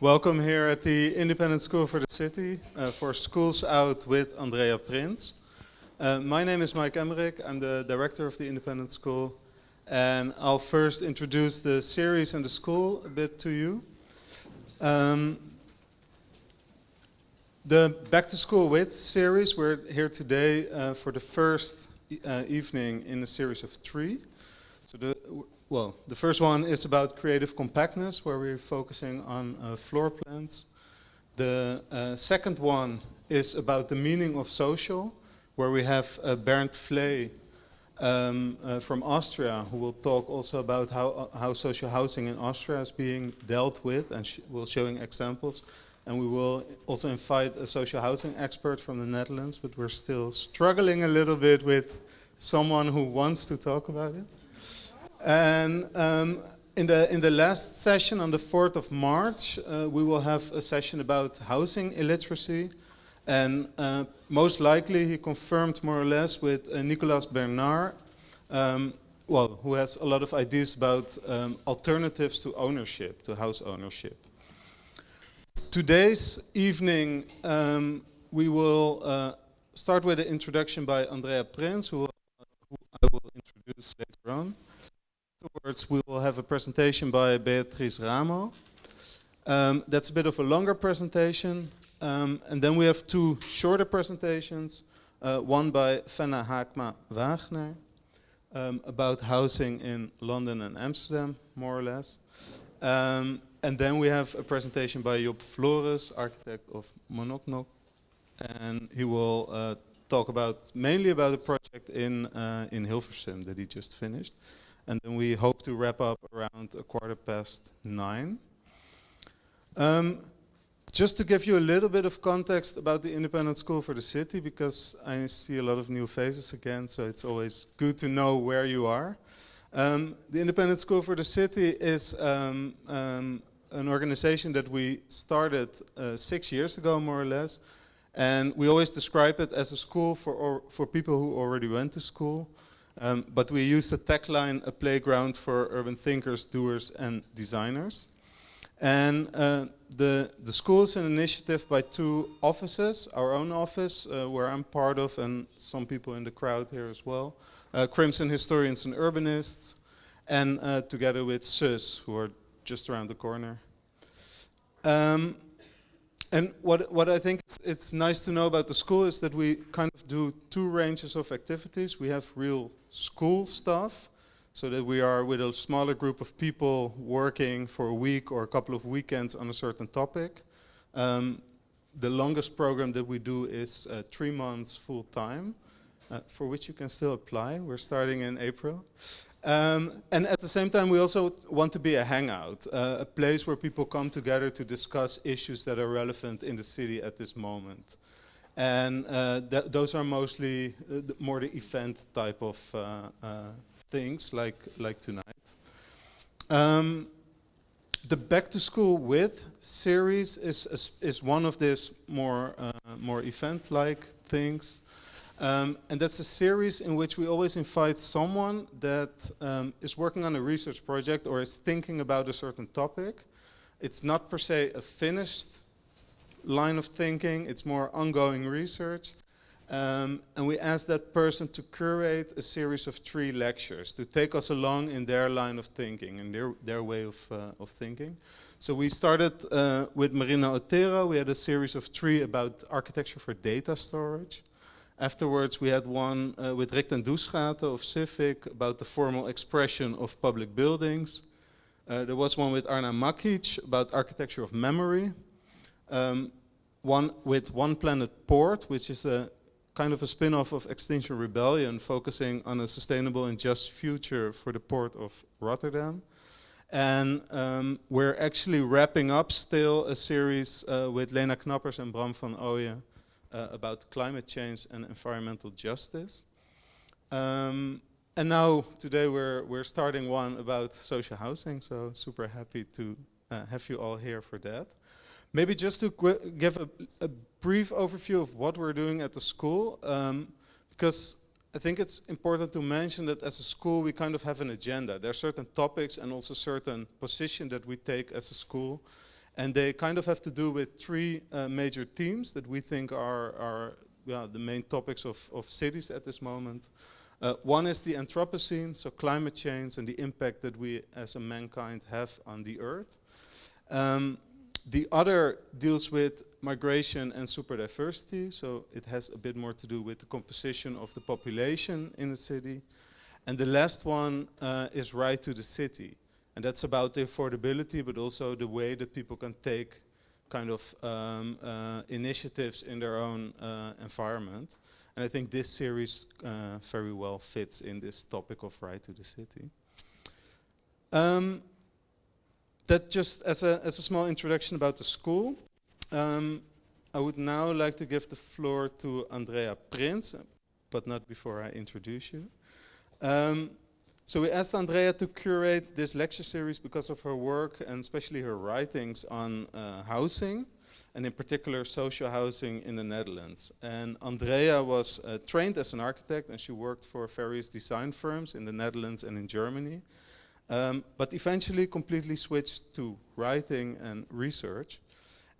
Welcome here at the Independent School for the City for Schools Out with Andrea Prins. My name is Mike Emmerich. I'm the director of the Independent School, and I'll first introduce the series and the school a bit to you. The Back to School With series, we're here today for the first evening in a series of 3. So the first one is about creative compactness, where we're focusing on floor plans. The second one is about the meaning of social, where we have Bernd Vlee from Austria, who will talk also about how social housing in Austria is being dealt with, and will showing examples. And we will also invite a social housing expert from the Netherlands, but we're still struggling a little bit with someone who wants to talk about it. And in the last session on the 4th of March, we will have a session about housing illiteracy. And most likely he confirmed more or less with Nicolas Bernard, who has a lot of ideas about alternatives to ownership, to house ownership. Today's evening, we will start with an introduction by Andrea Prins, who I will introduce later on. Afterwards, we will have a presentation by Beatriz Ramo. That's a bit of a longer presentation. And then we have 2 shorter presentations. One by Fenna, Haakma, Wagenaar, about housing in London and Amsterdam, more or less. And then we have a presentation by Floris, architect of Monoknok. And he will talk mainly about a project in Hilversum that he just finished. And then we hope to wrap up around 9:15. Just to give you a little bit of context about the Independent School for the City, because I see a lot of new faces again, so it's always good to know where you are. The Independent School for the City is an organization that we started 6 years ago, more or less. And we always describe it as a school for people who already went to school. But we use the tagline, a playground for urban thinkers, doers, and designers. And the school is an initiative by 2 offices, our own office, where I'm part of, and some people in the crowd here as well, Crimson Historians and Urbanists, and together with SUS, who are just around the corner. And what I think it's nice to know about the school is that we kind of do 2 ranges of activities. We have real school stuff, so that we are with a smaller group of people working for a week or a couple of weekends on a certain topic. The longest program that we do is 3 months full time, for which you can still apply. We're starting in April. And at the same time, we also want to be a hangout, a place where people come together to discuss issues that are relevant in the city at this moment. And those are mostly more the event type of things, like tonight. The Back to School With series is one of these more event-like things. And that's a series in which we always invite someone that is working on a research project or is thinking about a certain topic. It's not per se a finished line of thinking, it's more ongoing research. And we ask that person to curate a series of 3 lectures to take us along in their line of thinking and their way of thinking. So we started with Marina Otero. We had a series of 3 about architecture for data storage. Afterwards, we had one with Rick ten Doeschate of Civic about the formal expression of public buildings. There was one with Arna Makic about architecture of memory. One with One Planet Port, which is a kind of a spin-off of Extinction Rebellion, focusing on a sustainable and just future for the port of Rotterdam. And we're actually wrapping up still a series with Lena Knappers and Bram van Ooyen about climate change and environmental justice. And now, today, we're starting one about social housing, so super happy to have you all here for that. Maybe just to give a brief overview of what we're doing at the school, because I think it's important to mention that as a school we kind of have an agenda. There are certain topics and also certain positions that we take as a school. And they kind of have to do with three major themes that we think are the main topics of cities at this moment. One is the Anthropocene, so climate change and the impact that we as a mankind have on the earth. The other deals with migration and superdiversity, so it has a bit more to do with the composition of the population in a city. And the last one is Right to the City, and that's about the affordability, but also the way that people can take kind of initiatives in their own environment. And I think this series very well fits in this topic of Right to the City. That just as a small introduction about the school. I would now like to give the floor to Andrea Prins, but not before I introduce you. So we asked Andrea to curate this lecture series because of her work and especially her writings on housing, and in particular social housing in the Netherlands. And Andrea was trained as an architect, and she worked for various design firms in the Netherlands and in Germany, but eventually completely switched to writing and research.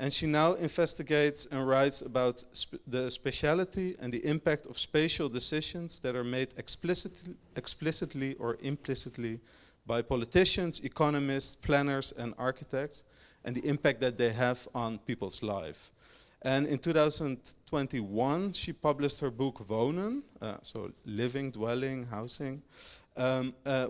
And she now investigates and writes about the spatiality and the impact of spatial decisions that are made explicitly or implicitly by politicians, economists, planners, and architects, and the impact that they have on people's life. And in 2021, she published her book Wonen, so living, dwelling, housing,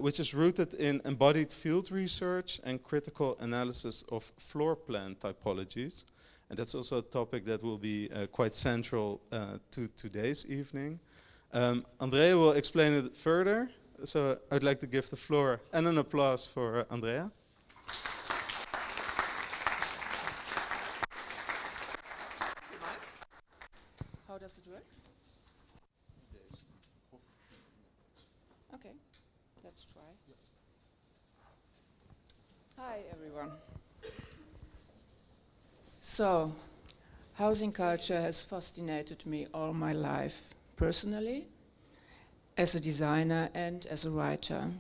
which is rooted in embodied field research and critical analysis of floor plan typologies. And that's also a topic that will be quite central to today's evening. Andrea will explain it further, so I'd like to give the floor and an applause for Andrea. How does it work? Okay, let's try. Hi, everyone. So, housing culture has fascinated me all my life, personally, as a designer and as a writer.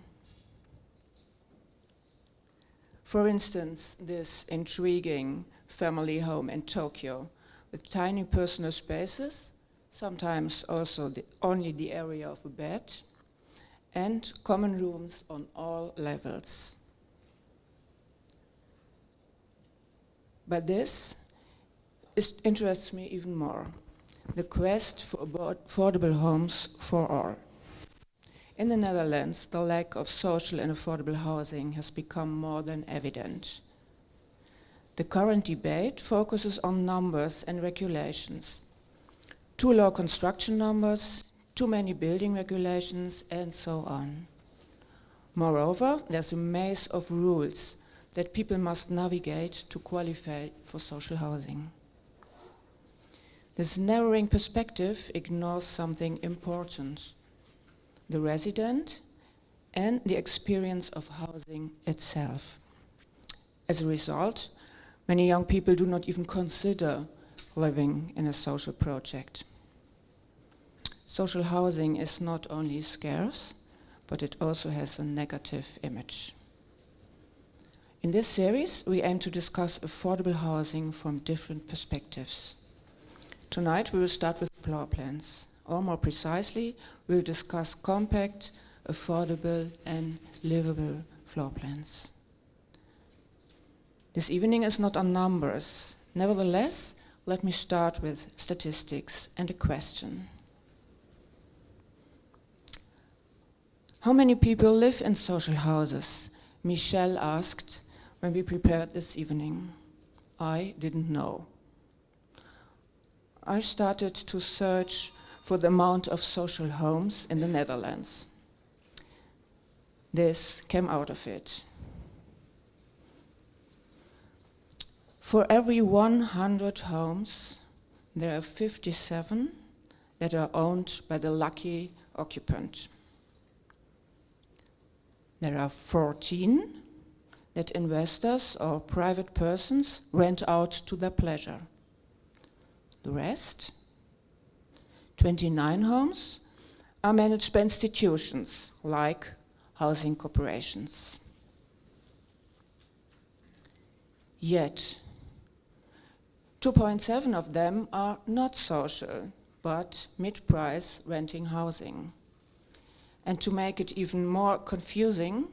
For instance, this intriguing family home in Tokyo with tiny personal spaces, sometimes also only the area of a bed, and common rooms on all levels. But this interests me even more, the quest for affordable homes for all. In the Netherlands, the lack of social and affordable housing has become more than evident. The current debate focuses on numbers and regulations. Too low construction numbers, too many building regulations, and so on. Moreover, there's a maze of rules that people must navigate to qualify for social housing. This narrowing perspective ignores something important: the resident and the experience of housing itself. As a result, many young people do not even consider living in a social project. Social housing is not only scarce, but it also has a negative image. In this series, we aim to discuss affordable housing from different perspectives. Tonight, we will start with floor plans, or more precisely, we will discuss compact, affordable, and livable floor plans. This evening is not on numbers. Nevertheless, let me start with statistics and a question. How many people live in social houses? Michelle asked when we prepared this evening. I didn't know. I started to search for the amount of social homes in the Netherlands. This came out of it. For every 100 homes, there are 57 that are owned by the lucky occupant. There are 14 that investors or private persons rent out to their pleasure. The rest, 29 homes, are managed by institutions like housing corporations. Yet, 2.7 of them are not social, but mid-price renting housing. And to make it even more confusing,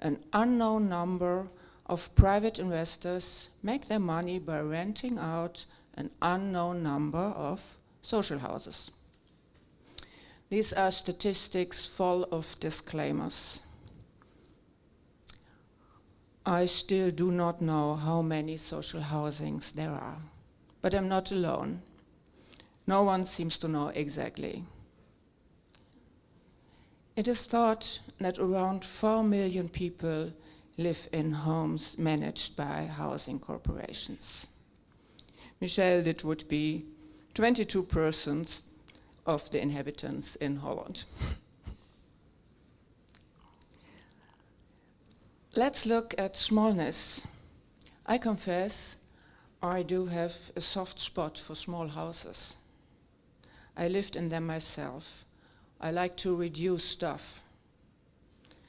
an unknown number of private investors make their money by renting out an unknown number of social houses. These are statistics full of disclaimers. I still do not know how many social housings there are, but I'm not alone. No one seems to know exactly. It is thought that around 4 million people live in homes managed by housing corporations. Michel, it would be 22% of the inhabitants in Holland. Let's look at smallness. I confess, I do have a soft spot for small houses. I lived in them myself. I like to reduce stuff.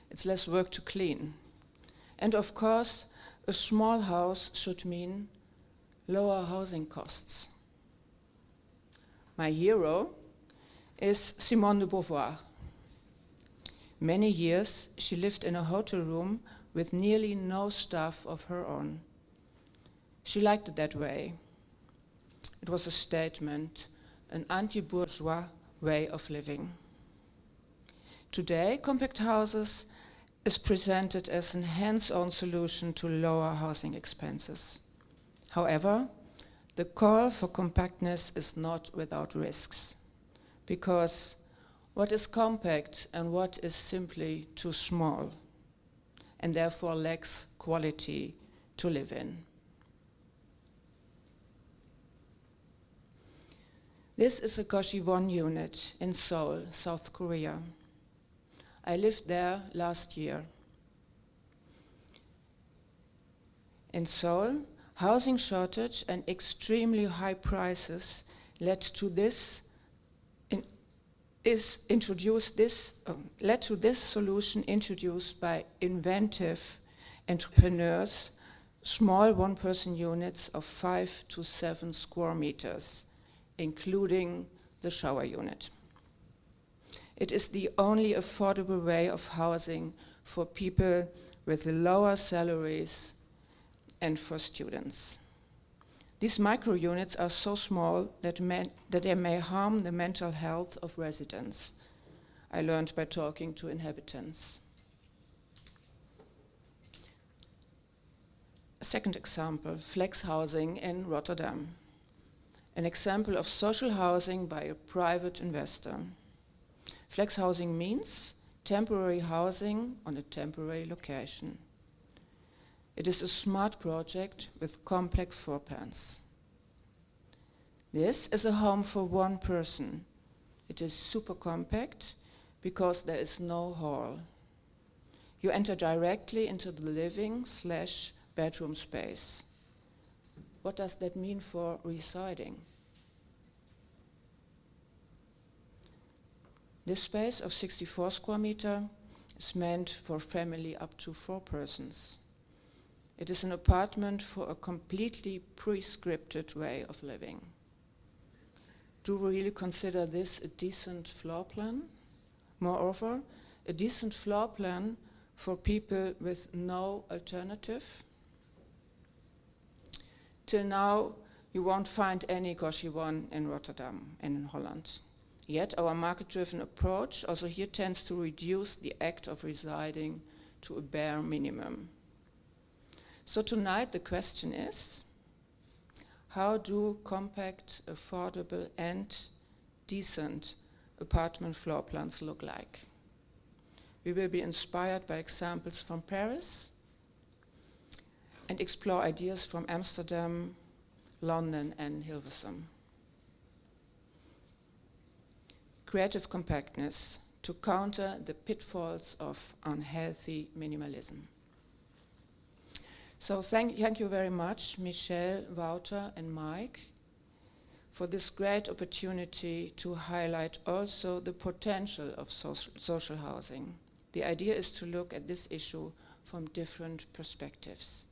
It's less work to clean. And of course, a small house should mean lower housing costs. My hero is Simone de Beauvoir. Many years she lived in a hotel room with nearly no stuff of her own. She liked it that way. It was a statement, an anti-bourgeois way of living. Today, compact houses is presented as a hands-on solution to lower housing expenses. However, the call for compactness is not without risks, because what is compact and what is simply too small, and therefore lacks quality to live in. This is a Goshi-won unit in Seoul, South Korea. I lived there last year. In Seoul, housing shortage and extremely high prices led to this solution introduced by inventive entrepreneurs, small one-person units of 5 to 7 square meters, including the shower unit. It is the only affordable way of housing for people with lower salaries and for students. These micro units are so small that they may harm the mental health of residents. I learned by talking to inhabitants. A second example, flex housing in Rotterdam. An example of social housing by a private investor. Flex housing means temporary housing on a temporary location. It is a smart project with complex floor plans. This is a home for one person. It is super compact because there is no hall. You enter directly into the living/bedroom space. What does that mean for residing? This space of 64 square meters is meant for family up to 4 persons. It is an apartment for a completely pre-scripted way of living. Do we really consider this a decent floor plan? Moreover, a decent floor plan for people with no alternative? Till now, you won't find any Goshi-won in Rotterdam and in Holland. Yet our market-driven approach also here tends to reduce the act of residing to a bare minimum. So tonight the question is, how do compact, affordable and decent apartment floor plans look like? We will be inspired by examples from Paris and explore ideas from Amsterdam, London and Hilversum. Creative compactness to counter the pitfalls of unhealthy minimalism. So thank you very much, Michel, Wouter and Mike, for this great opportunity to highlight also the potential of social housing. The idea is to look at this issue from different perspectives.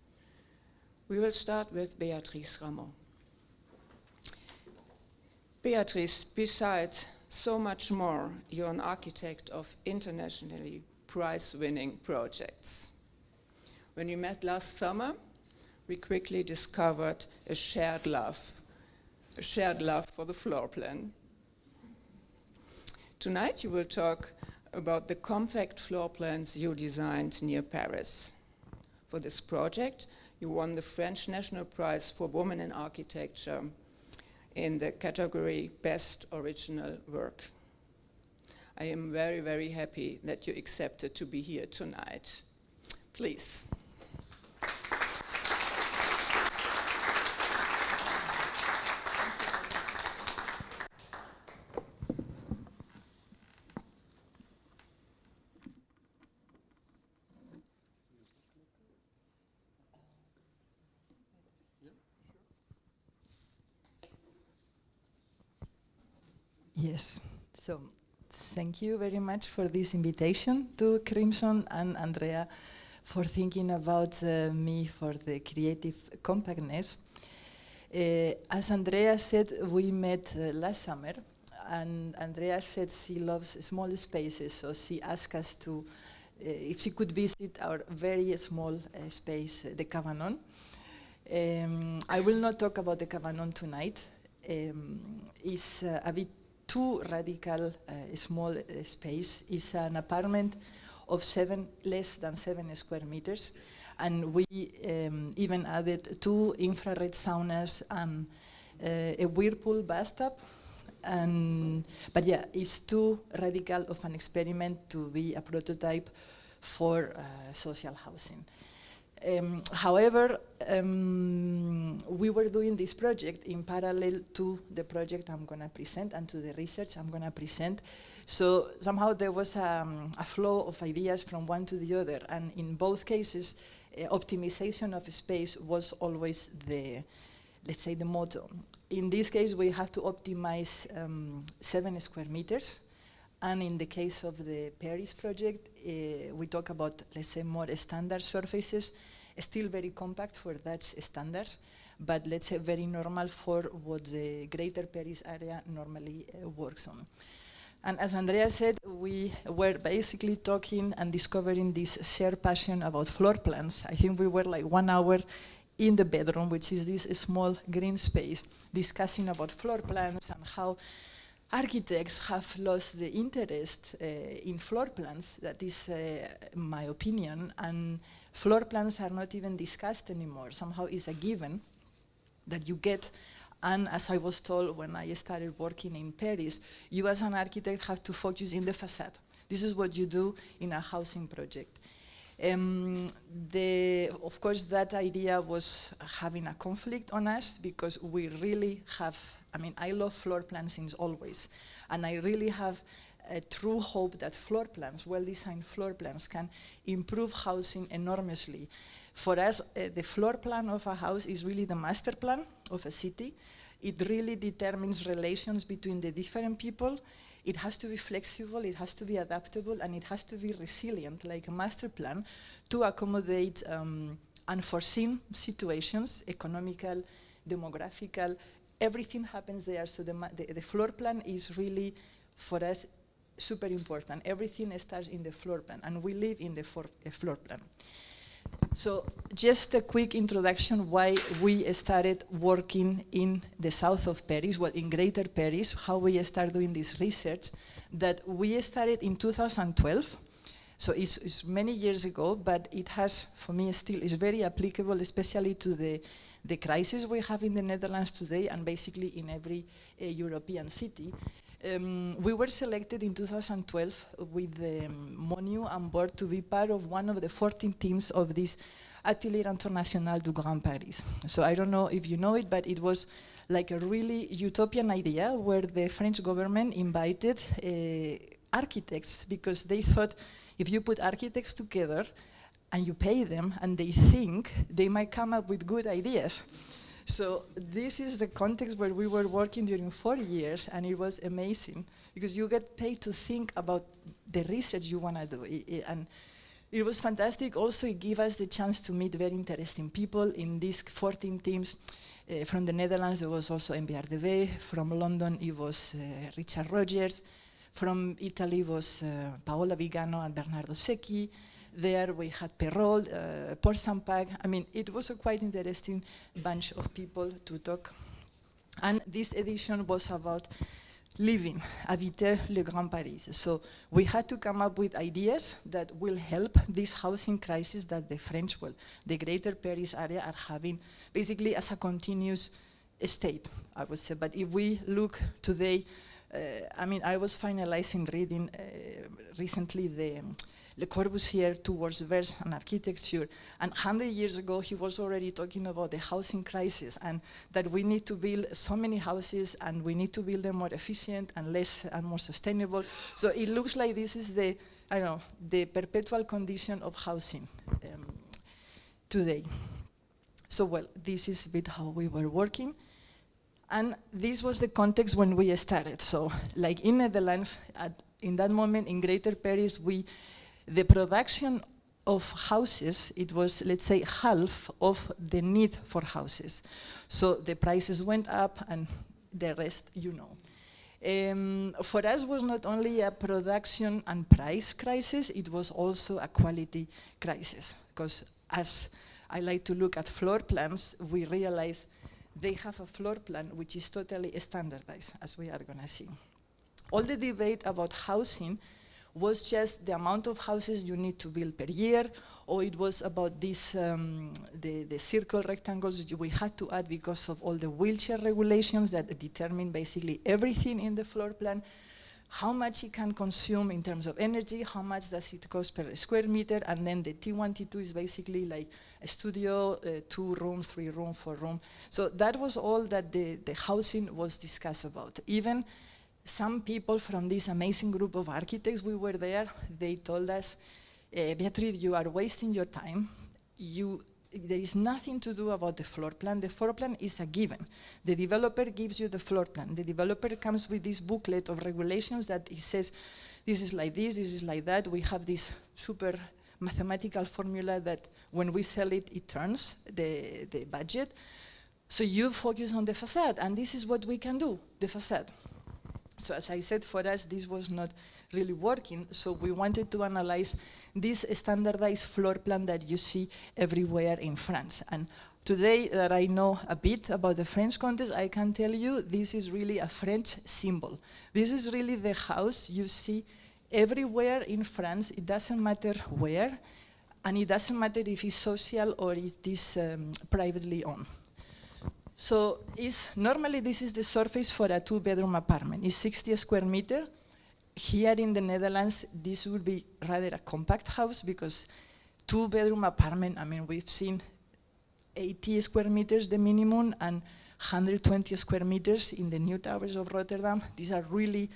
We will start with Beatriz Ramo. Beatriz, besides so much more, you're an architect of internationally prize-winning projects. When we met last summer, we quickly discovered a shared love for the floor plan. Tonight you will talk about the compact floor plans you designed near Paris. For this project, you won the French National Prize for Women in Architecture in the category Best Original Work. I am very, very happy that you accepted to be here tonight. Please. Yes, so thank you very much for this invitation to Crimson and Andrea for thinking about me for the creative compactness. As Andrea said, we met last summer, and Andrea said she loves small spaces, so she asked us to, if she could visit our very small space, the Cabanon. I will not talk about the Cabanon tonight. It's a bit too radical, small space. It's an apartment of less than 7 square meters, and we even added 2 infrared saunas and a whirlpool bathtub. But yeah, it's too radical of an experiment to be a prototype for social housing. However, we were doing this project in parallel to the project I'm going to present and to the research I'm going to present. So somehow there was a flow of ideas from one to the other, and in both cases, optimization of space was always the, let's say, the motto. In this case, we have to optimize 7 square meters. And in the case of the Paris project, we talk about, let's say, more standard surfaces, still very compact for Dutch standards, but let's say very normal for what the Greater Paris area normally works on. And as Andrea said, we were basically talking and discovering this shared passion about floor plans. I think we were like 1 hour in the bedroom, which is this small green space, discussing about floor plans and how architects have lost the interest in floor plans. That is my opinion, and floor plans are not even discussed anymore. Somehow it's a given that you get, and as I was told when I started working in Paris, you as an architect have to focus in the facade. This is what you do in a housing project. Of course, that idea was having a conflict on us because we really have, I mean, I love floor plans since always, and I really have a true hope that floor plans, well-designed floor plans, can improve housing enormously. For us, the floor plan of a house is really the master plan of a city. It really determines relations between the different people. It has to be flexible, it has to be adaptable, and it has to be resilient, like a master plan, to accommodate unforeseen situations, economical, demographical. Everything happens there, so the floor plan is really, for us, super important. Everything starts in the floor plan, and we live in the floor plan. So just a quick introduction why we started working in the south of Paris, well, in Greater Paris, how we started doing this research, that we started in 2012. So it's many years ago, but it has, for me, still is very applicable, especially to the crisis we have in the Netherlands today and basically in every European city. We were selected in 2012 with Monu on board to be part of one of the 14 teams of this Atelier International du Grand Paris. So I don't know if you know it, but it was like a really utopian idea where the French government invited architects, because they thought if you put architects together and you pay them and they think, they might come up with good ideas. So this is the context where we were working during 4 years, and it was amazing because you get paid to think about the research you want to do. And It was fantastic. Also, it gave us the chance to meet very interesting people in these 14 teams. From the Netherlands, there was also MBRDV. From London, it was Richard Rogers. From Italy was Paola Vigano and Bernardo Secchi. There we had Perrol, Paul Sampag. I mean, it was a quite interesting bunch of people to talk. And this edition was about living, habiter le Grand Paris. So we had to come up with ideas that will help this housing crisis that the French, well, the Greater Paris area are having, basically as a continuous state, I would say. But if we look today, I mean, I was finalizing reading recently the Le Corbusier towards verse and architecture, and 100 years ago he was already talking about the housing crisis and that we need to build so many houses and we need to build them more efficient and less and more sustainable. So it looks like this is the, I don't know, the perpetual condition of housing today. So well, this is a bit how we were working. And this was the context when we started. So like in Netherlands, in that moment in Greater Paris, the production of houses, it was, let's say, half of the need for houses. So the prices went up and the rest, you know. For us, was not only a production and price crisis, it was also a quality crisis. Because as I like to look at floor plans, we realize they have a floor plan which is totally standardized, as we are gonna see. All the debate about housing was just the amount of houses you need to build per year, or it was about this, the circle rectangles that we had to add because of all the wheelchair regulations that determine basically everything in the floor plan, how much it can consume in terms of energy, how much does it cost per square meter, and then the T1, T2 is basically like a studio, 2 rooms, 3 rooms, 4 rooms. So that was all that the housing was discussed about. Even some people from this amazing group of architects, we were there, they told us, Beatriz, you are wasting your time. There is nothing to do about the floor plan. The floor plan is a given. The developer gives you the floor plan. The developer comes with this booklet of regulations that he says, this is like this is like that. We have this super mathematical formula that when we sell it, it turns the budget. So you focus on the facade, and this is what we can do, the facade. So as I said, for us, this was not really working, so we wanted to analyze this standardized floor plan that you see everywhere in France. And today that I know a bit about the French context, I can tell you this is really a French symbol. This is really the house you see everywhere in France. It doesn't matter where, and it doesn't matter if it's social or it is privately owned. So normally this is the surface for a 2-bedroom apartment. It's 60 square meter. Here in the Netherlands, this would be rather a compact house because 2-bedroom apartment, I mean, we've seen 80 square meters, the minimum, and 120 square meters in the new towers of Rotterdam. These are really,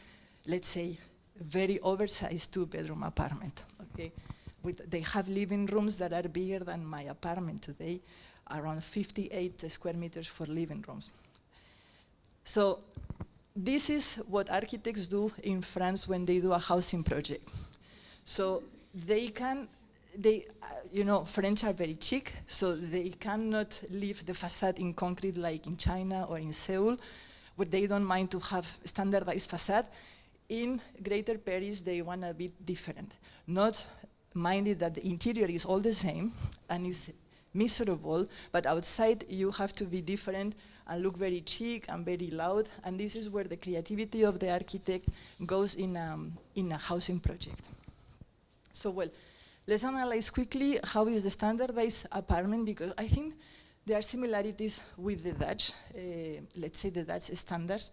let's say, very oversized 2-bedroom apartment, okay? They have living rooms that are bigger than my apartment today, around 58 square meters for living rooms. So this is what architects do in France when they do a housing project. So you know, French are very chic, so they cannot leave the facade in concrete like in China or in Seoul, but they don't mind to have standardized facade. In Greater Paris, they want a bit different. Not minded that the interior is all the same and is miserable, but outside you have to be different and look very chic and very loud, and this is where the creativity of the architect goes in a housing project. So well, let's analyze quickly how is the standardized apartment, because I think there are similarities with the Dutch, let's say the Dutch standards.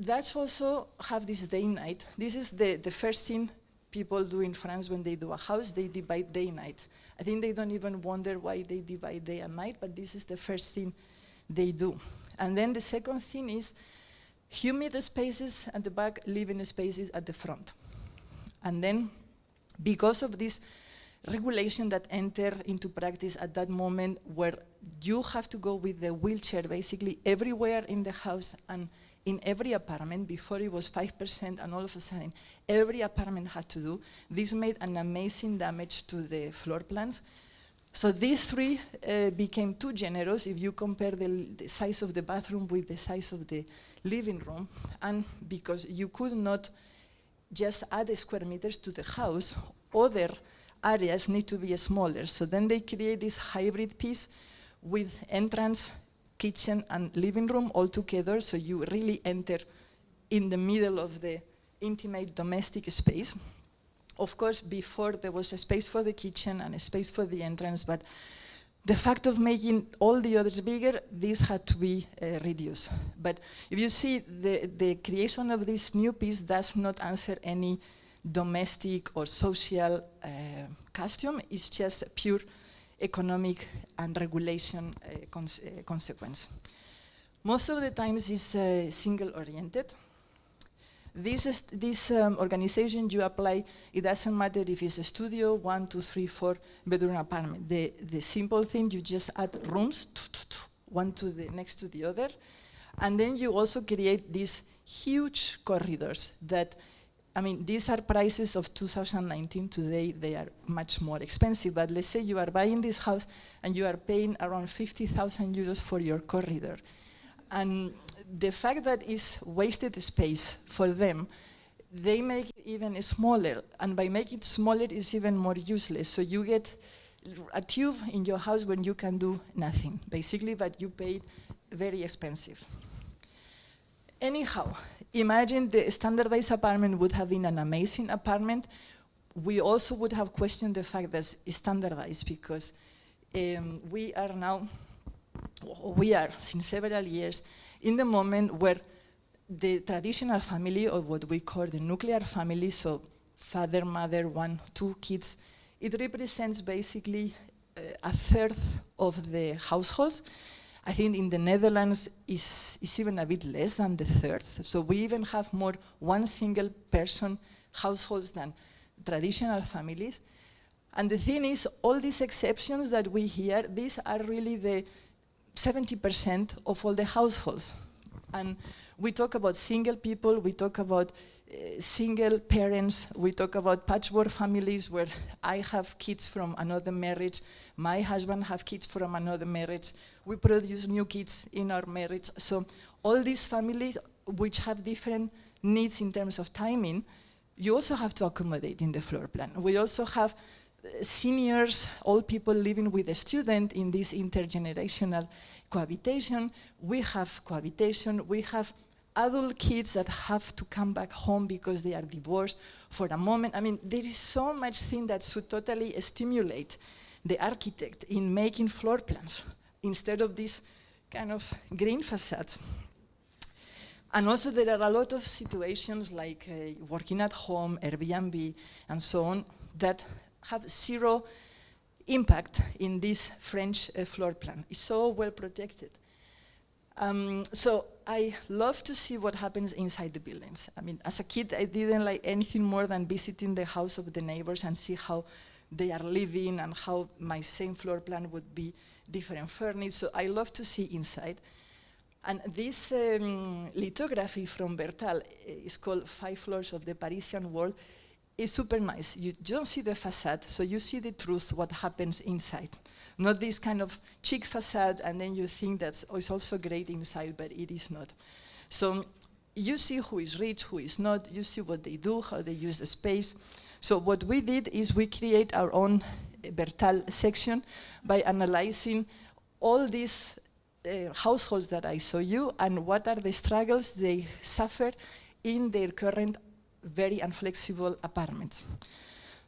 Dutch also have this day-night. This is the first thing people do in France when they do a house, they divide day-night. I think they don't even wonder why they divide day and night, but this is the first thing they do. And then the second thing is humid spaces at the back, living spaces at the front. And then because of this regulation that entered into practice at that moment, where you have to go with the wheelchair basically everywhere in the house and in every apartment. Before it was 5%, and all of a sudden, every apartment had to do. This made an amazing damage to the floor plans. So these three became too generous if you compare the size of the bathroom with the size of the living room, and because you could not just add square meters to the house, other areas need to be smaller. So then they create this hybrid piece with entrance, kitchen, and living room all together, so you really enter in the middle of the intimate domestic space. Of course, before there was a space for the kitchen and a space for the entrance, but the fact of making all the others bigger, this had to be reduced. But if you see, the creation of this new piece does not answer any domestic or social custom. It's just a pure economic and regulation consequence. Most of the times it's single-oriented. This organization you apply, it doesn't matter if it's a studio, 1, 2, 3, 4 bedroom apartment. The simple thing, you just add rooms, one to the next to the other, and then you also create these huge corridors that, I mean, these are prices of 2019. Today they are much more expensive, but let's say you are buying this house and you are paying around 50,000 euros for your corridor. And the fact that it's wasted space for them, they make it even smaller, and by making it smaller, it's even more useless. So you get a tube in your house when you can do nothing, basically, but you pay very expensive. Anyhow, imagine the standardized apartment would have been an amazing apartment. We also would have questioned the fact that it's standardized, because we are since several years in the moment where the traditional family, or what we call the nuclear family, so father, mother, 1, 2 kids, it represents basically a third of the households. I think in the Netherlands is even a bit less than the third. So we even have more one single person households than traditional families. And the thing is, all these exceptions that we hear, these are really the 70% of all the households. And we talk about single people, we talk about single parents, we talk about patchwork families where I have kids from another marriage, my husband have kids from another marriage, we produce new kids in our marriage. So all these families which have different needs in terms of timing, you also have to accommodate in the floor plan. We also have seniors, old people living with a student in this intergenerational cohabitation. We have cohabitation, we have adult kids that have to come back home because they are divorced for a moment. I mean, there is so much thing that should totally stimulate the architect in making floor plans instead of these kind of green facades. And also there are a lot of situations like working at home, Airbnb, and so on, that have zero impact in this French floor plan. It's so well protected. So I love to see what happens inside the buildings. I mean, as a kid, I didn't like anything more than visiting the house of the neighbors and see how they are living and how my same floor plan would be different furnished. So I love to see inside. And this lithography from Bertal is called 5 Floors of the Parisian World. It's super nice. You don't see the facade, so you see the truth, what happens inside. Not this kind of cheap facade, and then you think that it's also great inside, but it is not. So you see who is rich, who is not, you see what they do, how they use the space. So what we did is we create our own Bertal section by analyzing all these households that I show you and what are the struggles they suffer in their current very inflexible apartments.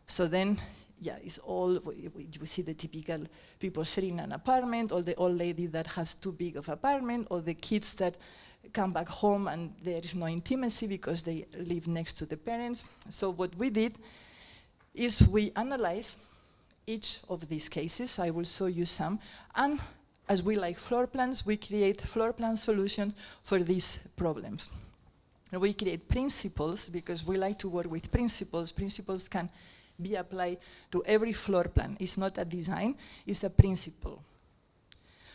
So then, yeah, it's all, we see the typical people sitting in an apartment, or the old lady that has too big of apartment, or the kids that come back home and there is no intimacy because they live next to the parents. So what we did is we analyze each of these cases. So I will show you some. And as we like floor plans, we create floor plan solutions for these problems. And we create principles because we like to work with principles. Principles can be applied to every floor plan. It's not a design, it's a principle.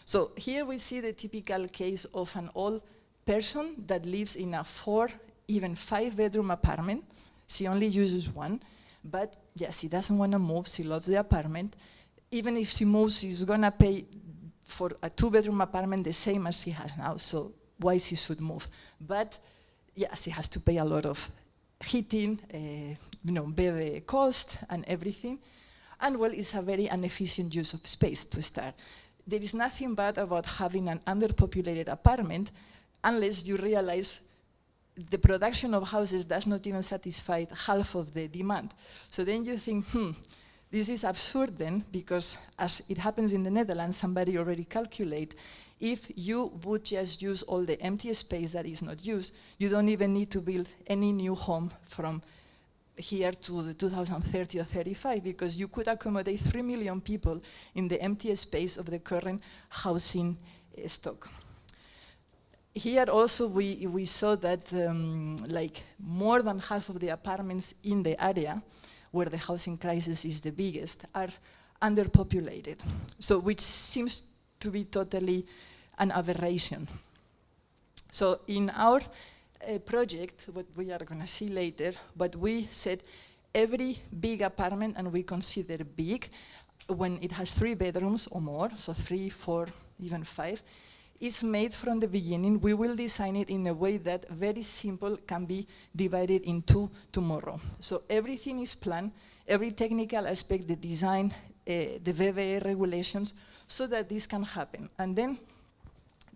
So here we see the typical case of an old person that lives in a 4, even 5-bedroom apartment. She only uses one, but yeah, she doesn't want to move. She loves the apartment. Even if she moves, she's gonna pay for a 2-bedroom apartment the same as she has now, so why she should move? But yeah, she has to pay a lot of heating, BB cost and everything. And well, it's a very inefficient use of space to start. There is nothing bad about having an underpopulated apartment unless you realize the production of houses does not even satisfy half of the demand. So then you think, this is absurd then, because as it happens in the Netherlands, somebody already calculate, if you would just use all the empty space that is not used, you don't even need to build any new home from here to the 2030 or 35, because you could accommodate 3 million people in the empty space of the current housing stock. Here also we saw that like more than half of the apartments in the area where the housing crisis is the biggest are underpopulated. So which seems to be totally an aberration. So in our project, what we are gonna see later, but we said every big apartment, and we consider big when it has 3 bedrooms or more, so 3, 4, even 5, is made from the beginning. We will design it in a way that very simple can be divided in 2 tomorrow. So everything is planned, every technical aspect, the design, the VVE regulations, so that this can happen. And then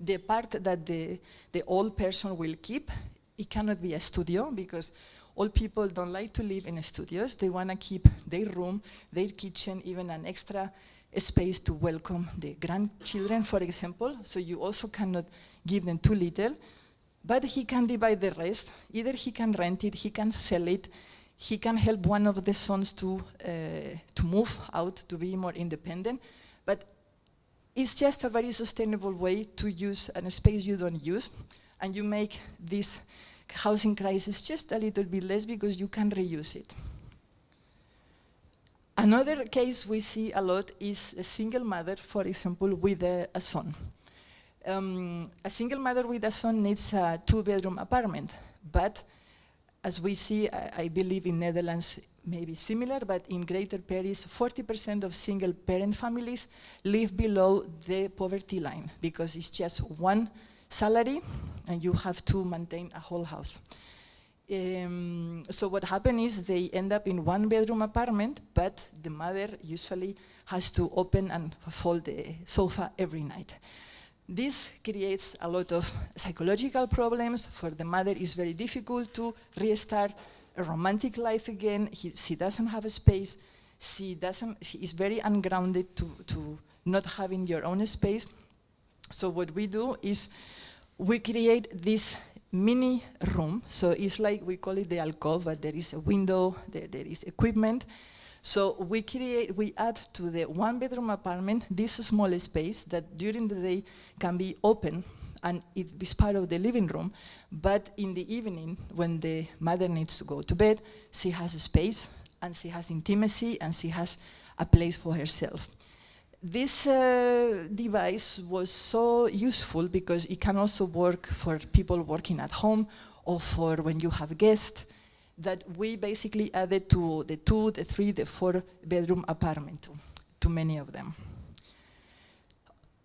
the part that the old person will keep, it cannot be a studio, because old people don't like to live in studios. They want to keep their room, their kitchen, even an extra space to welcome the grandchildren, for example. So you also cannot give them too little, but he can divide the rest. Either he can rent it, he can sell it, he can help one of the sons to move out, to be more independent. But it's just a very sustainable way to use a space you don't use, and you make this housing crisis just a little bit less because you can reuse it. Another case we see a lot is a single mother, for example, with a son. A single mother with a son needs a 2-bedroom apartment, but as we see, I believe in Netherlands, maybe similar, but in Greater Paris, 40% of single parent families live below the poverty line, because it's just one salary and you have to maintain a whole house. So what happens is they end up in 1-bedroom apartment, but the mother usually has to open and fold the sofa every night. This creates a lot of psychological problems. For the mother, it's very difficult to restart a romantic life again. She doesn't have a space. She is very ungrounded to not having your own space. So what we do is we create this mini room. So it's like, we call it the alcove, but there is a window, there is equipment. So we add to the 1-bedroom apartment this small space that during the day can be open and it is part of the living room, but in the evening when the mother needs to go to bed, she has a space and she has intimacy and she has a place for herself. This device was so useful because it can also work for people working at home or for when you have guests, that we basically added to the 2, the 3, the 4-bedroom apartment to many of them.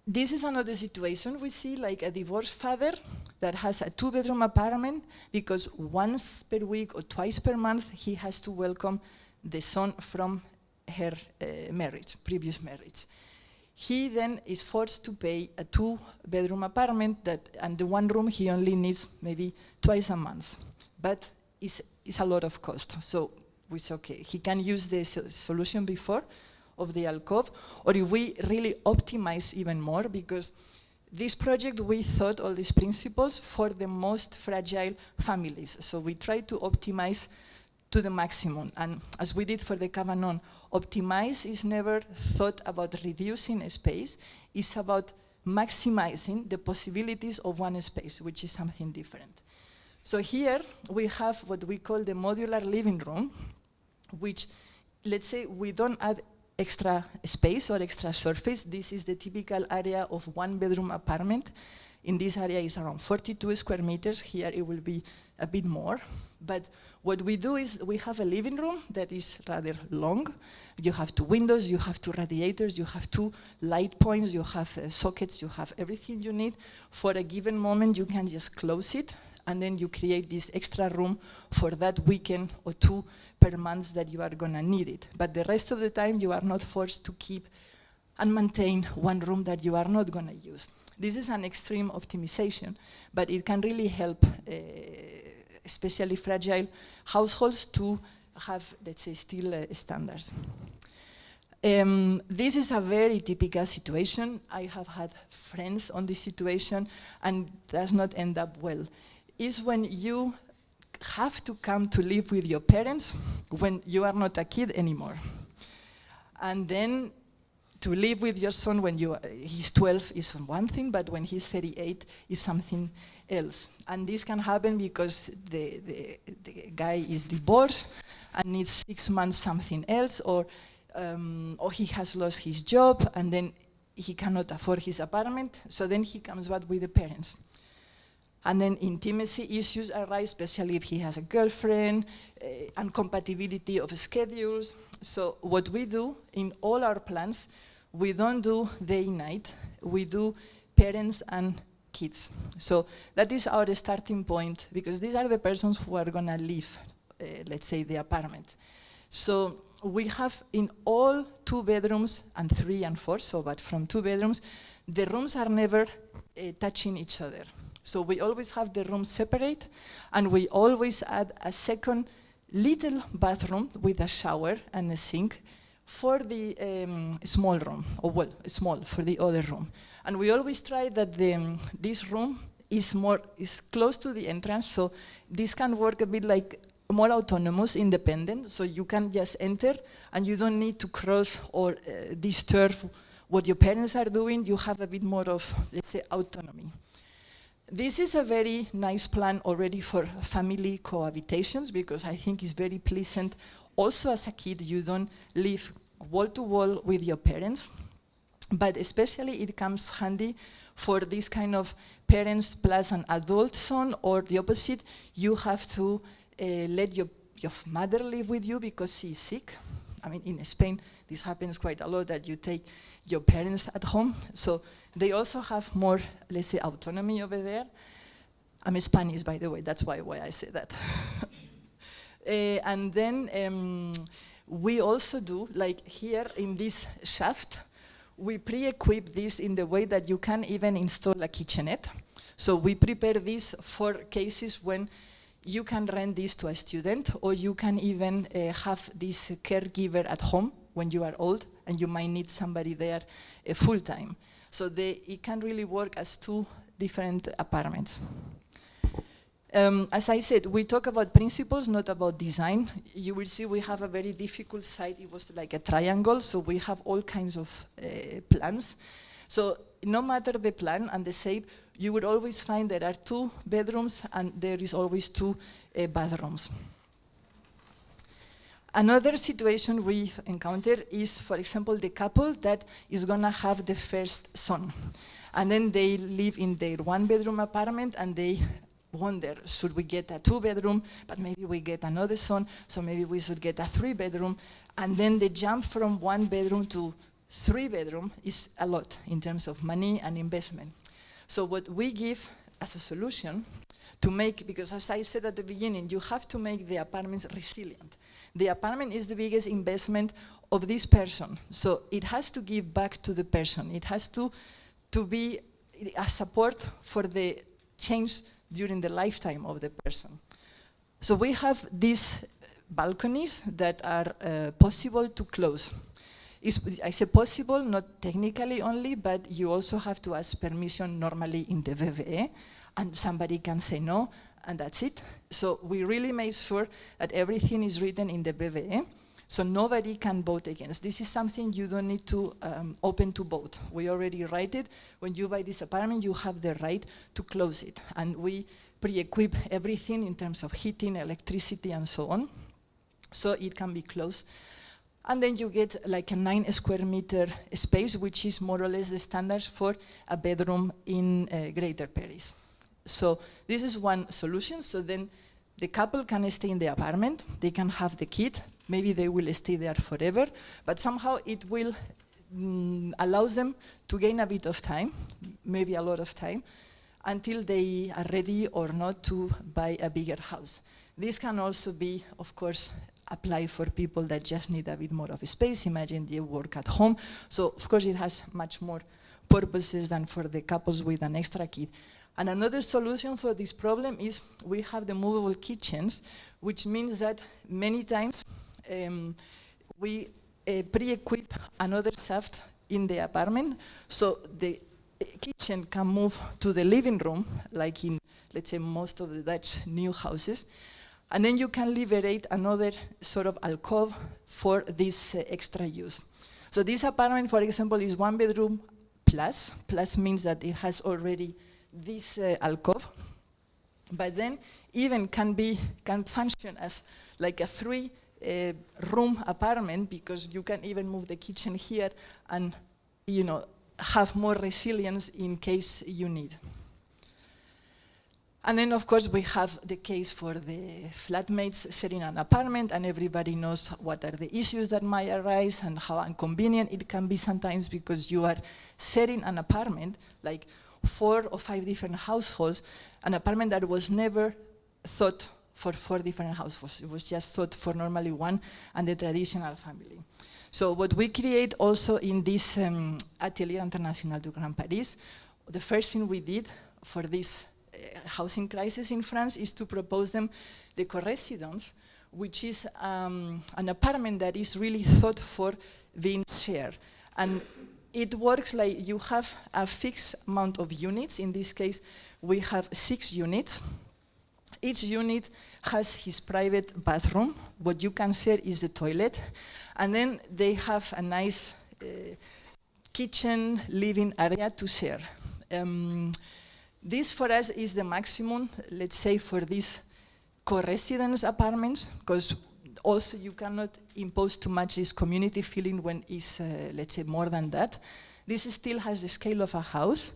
This is another situation we see, like a divorced father that has a 2-bedroom apartment because once per week or twice per month he has to welcome the son from her previous marriage. He then is forced to pay a 2-bedroom apartment and the 1 room he only needs maybe twice a month. But it's a lot of cost. So we say, okay, he can use the solution before of the alcove, or if we really optimize even more, because this project, we thought all these principles for the most fragile families. So we try to optimize to the maximum. And as we did for the Cabanon, optimize is never thought about reducing a space, it's about maximizing the possibilities of one space, which is something different. So here we have what we call the modular living room, which, let's say we don't add extra space or extra surface. This is the typical area of 1-bedroom apartment. In this area is around 42 square meters. Here it will be a bit more. But what we do is we have a living room that is rather long. You have 2 windows, you have 2 radiators, you have 2 light points, you have sockets, you have everything you need. For a given moment, you can just close it, and then you create this extra room for that weekend or 2 per month that you are gonna need it. But the rest of the time, you are not forced to keep and maintain one room that you are not gonna use. This is an extreme optimization, but it can really help especially fragile households to have, let's say, still standards. This is a very typical situation. I have had friends on this situation and does not end up well. Is when you have to come to live with your parents when you are not a kid anymore. And then to live with your son when he's 12 is one thing, but when he's 38 is something else. And this can happen because the guy is divorced and needs 6 months something else, or he has lost his job and then he cannot afford his apartment, so then he comes back with the parents. And then intimacy issues arise, especially if he has a girlfriend, incompatibility of schedules. So what we do in all our plans, we don't do day-night, we do parents and kids. So that is our starting point, because these are the persons who are gonna leave, let's say, the apartment. So we have in all 2 bedrooms and 3 and 4, so but from 2 bedrooms, the rooms are never touching each other. So we always have the rooms separate, and we always add a second little bathroom with a shower and a sink for the small room, or well, small for the other room. And we always try that this room is close to the entrance, so this can work a bit like more autonomous, independent, so you can just enter and you don't need to cross or disturb what your parents are doing. You have a bit more of, let's say, autonomy. This is a very nice plan already for family cohabitations, because I think it's very pleasant. Also as a kid, you don't live wall to wall with your parents, but especially it comes handy for this kind of parents plus an adult son, or the opposite, you have to let your mother live with you because she's sick. I mean, in Spain, this happens quite a lot, that you take your parents at home. So they also have more, let's say, autonomy over there. I'm Spanish, by the way, that's why I say that. And then we also do, like here in this shaft, we pre-equip this in the way that you can even install a kitchenette. So we prepare this for cases when you can rent this to a student, or you can even have this caregiver at home when you are old and you might need somebody there full time. So it can really work as 2 different apartments. As I said, we talk about principles, not about design. You will see we have a very difficult site. It was like a triangle, so we have all kinds of plans. So no matter the plan and the shape, you would always find there are 2 bedrooms and there is always 2 bathrooms. Another situation we encounter is, for example, the couple that is gonna have the first son. And then they live in their 1-bedroom apartment and they wonder, should we get a 2-bedroom, but maybe we get another son, so maybe we should get a 3-bedroom. And then the jump from 1-bedroom to 3-bedroom is a lot in terms of money and investment. So what we give as a solution to make, because as I said at the beginning, you have to make the apartments resilient. The apartment is the biggest investment of this person, so it has to give back to the person. It has to be a support for the change during the lifetime of the person. So we have these balconies that are possible to close. I say possible, not technically only, but you also have to ask permission normally in the VVE, and somebody can say no, and that's it. So we really made sure that everything is written in the VVE, so nobody can vote against. This is something you don't need to open to vote. We already write it. When you buy this apartment, you have the right to close it. And we pre-equip everything in terms of heating, electricity, and so on, so it can be closed. And then you get like a 9 square meter space, which is more or less the standards for a bedroom in Greater Paris. So this is one solution. So then the couple can stay in the apartment, they can have the kid, maybe they will stay there forever, but somehow it will allows them to gain a bit of time, maybe a lot of time, until they are ready or not to buy a bigger house. This can also be, of course, applied for people that just need a bit more of space. Imagine they work at home. So, of course, it has much more purposes than for the couples with an extra kid. And another solution for this problem is we have the movable kitchens, which means that many times we pre-equip another shaft in the apartment, so the kitchen can move to the living room, like in, let's say, most of the Dutch new houses, and then you can liberate another sort of alcove for this extra use. So this apartment, for example, is 1 bedroom plus. Plus means that it has already this alcove, but then even can function as like a 3 room apartment, because you can even move the kitchen here and, you know, have more resilience in case you need. And then, of course, we have the case for the flatmates sharing an apartment, and everybody knows what are the issues that might arise and how inconvenient it can be sometimes, because you are sharing an apartment, like 4 or 5 different households, an apartment that was never thought for 4 different households. It was just thought for normally 1 and the traditional family. So what we create also in this Atelier International du Grand Paris, the first thing we did for this housing crisis in France is to propose them the co-residence, which is an apartment that is really thought for being shared. And it works like you have a fixed amount of units. In this case, we have 6 units. Each unit has his private bathroom. What you can share is the toilet. And then they have a nice kitchen, living area to share. This for us is the maximum, let's say, for these co-residence apartments, because also you cannot impose too much this community feeling when it's, let's say, more than that. This still has the scale of a house.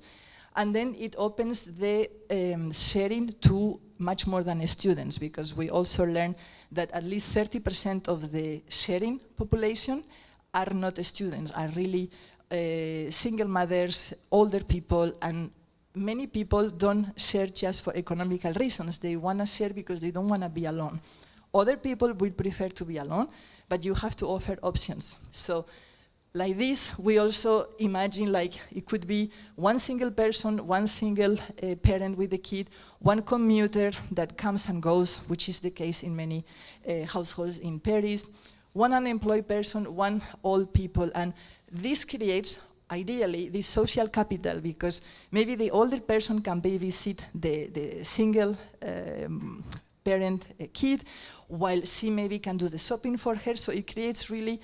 And then it opens the sharing to much more than students, because we also learn that at least 30% of the sharing population are not students, are really single mothers, older people, and many people don't share just for economical reasons. They want to share because they don't want to be alone. Other people would prefer to be alone, but you have to offer options. So like this, we also imagine like it could be 1 single person, 1 single parent with a kid, 1 commuter that comes and goes, which is the case in many households in Paris, 1 unemployed person, 1 old people, and this creates, ideally, this social capital, because maybe the older person can babysit the single parent kid, while she maybe can do the shopping for her, so it creates really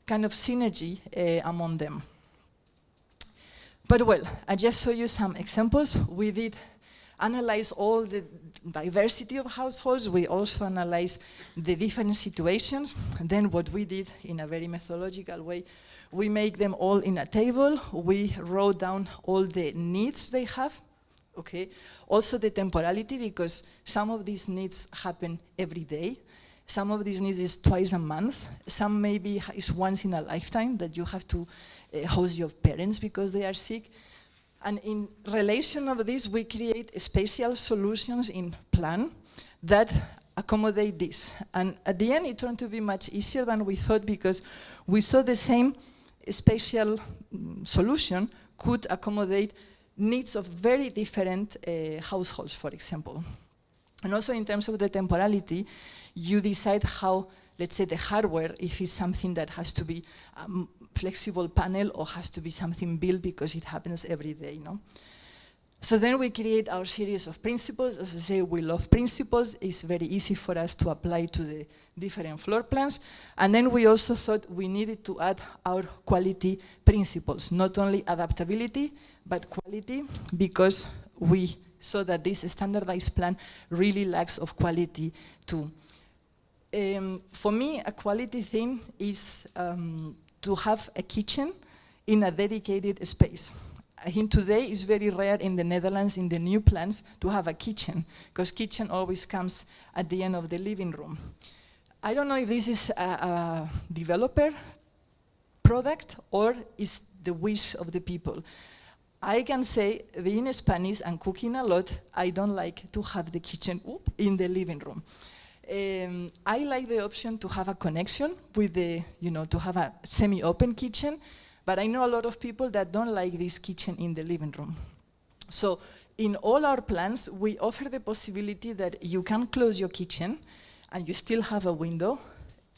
kind of synergy among them. But well, I just show you some examples. We did analyze all the diversity of households. We also analyzed the different situations. And then what we did in a very methodological way, we make them all in a table. We wrote down all the needs they have. Okay. Also the temporality, because some of these needs happen every day. Some of these needs is twice a month. Some maybe is once in a lifetime that you have to host your parents because they are sick. And in relation of this, we create spatial solutions in plan that accommodate this. And at the end, it turned to be much easier than we thought, because we saw the same spatial solution could accommodate needs of very different households, for example. And also in terms of the temporality, you decide how, let's say, the hardware, if it's something that has to be a flexible panel or has to be something built because it happens every day, no? So then we create our series of principles. As I say, we love principles. It's very easy for us to apply to the different floor plans. And then we also thought we needed to add our quality principles, not only adaptability, but quality, because we saw that this standardized plan really lacks of quality too. For me, a quality thing is to have a kitchen in a dedicated space. I think today is very rare in the Netherlands, in the new plans, to have a kitchen, because kitchen always comes at the end of the living room. I don't know if this is a developer product or is the wish of the people. I can say, being Spanish and cooking a lot, I don't like to have the kitchen in the living room. I like the option to have a connection with the, to have a semi-open kitchen, but I know a lot of people that don't like this kitchen in the living room. So in all our plans, we offer the possibility that you can close your kitchen and you still have a window.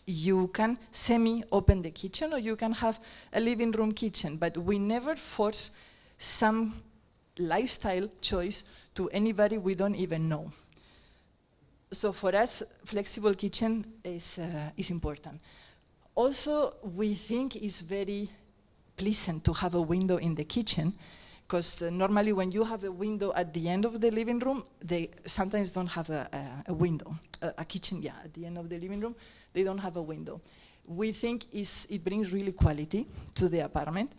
You can semi-open the kitchen, or you can have a living room kitchen, but we never force some lifestyle choice to anybody we don't even know. So for us, flexible kitchen is important. Also, we think it's very pleasant to have a window in the kitchen, because normally when you have a window at the end of the living room, they sometimes don't have a window, a kitchen, at the end of the living room, they don't have a window. We think it brings really quality to the apartment.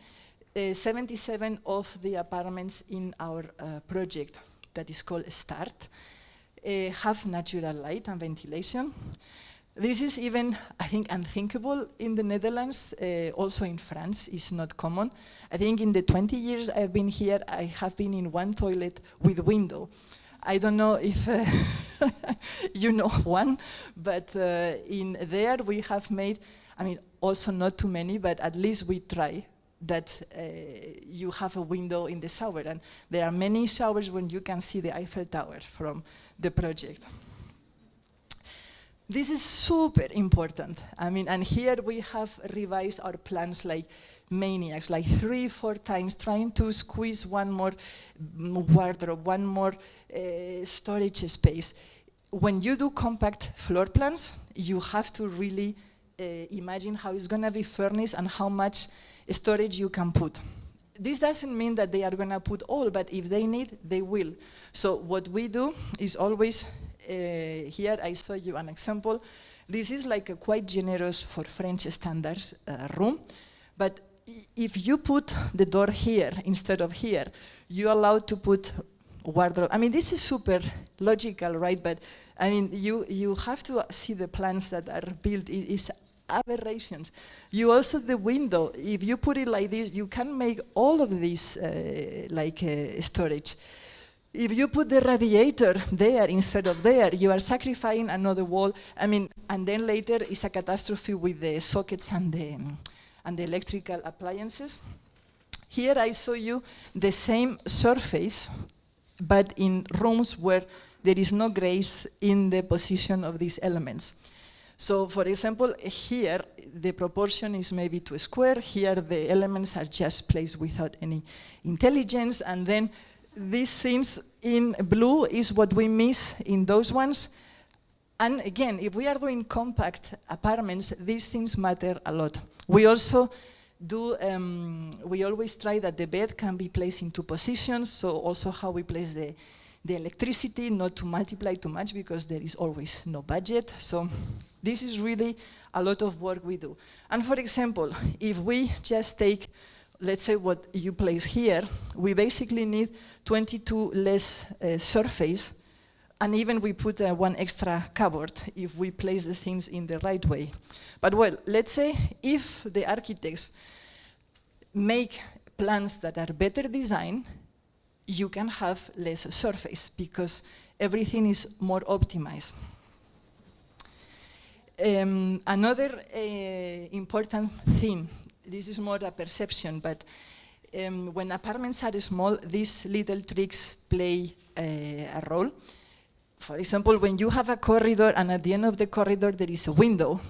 77 of the apartments in our project that is called START have natural light and ventilation. This is even, I think, unthinkable in the Netherlands. Also in France, it's not common. I think in the 20 years I've been here, I have been in one toilet with window. I don't know if you know one, but in there we have made, also not too many, but at least we try that you have a window in the shower. And there are many showers when you can see the Eiffel Tower from the project. This is super important. And here we have revised our plans like maniacs, like 3-4 times, trying to squeeze one more wardrobe, one more storage space. When you do compact floor plans, you have to really imagine how it's gonna be furnished and how much storage you can put. This doesn't mean that they are gonna put all, but if they need, they will. So what we do is always, here I show you an example. This is like a quite generous for French standards room, but if you put the door here instead of here, you're allowed to put wardrobe. This is super logical, right? But you have to see the plans that are built. It's aberrations. You also, the window, if you put it like this, you can make all of this storage. If you put the radiator there instead of there, you are sacrificing another wall. And then later it's a catastrophe with the sockets and the electrical appliances. Here I show you the same surface, but in rooms where there is no grace in the position of these elements. So for example, here the proportion is maybe to a square. Here the elements are just placed without any intelligence. And then these things in blue is what we miss in those ones. And again, if we are doing compact apartments, these things matter a lot. We also do, we always try that the bed can be placed in 2 positions. So also how we place the electricity, not to multiply too much because there is always no budget. So this is really a lot of work we do. And for example, if we just take, let's say what you place here, we basically need 22 less surface, and even we put 1 extra cupboard if we place the things in the right way. But well, let's say if the architects make plans that are better designed, you can have less surface because everything is more optimized. Another important thing, this is more a perception, but when apartments are small, these little tricks play a role. For example, when you have a corridor and at the end of the corridor there is a window,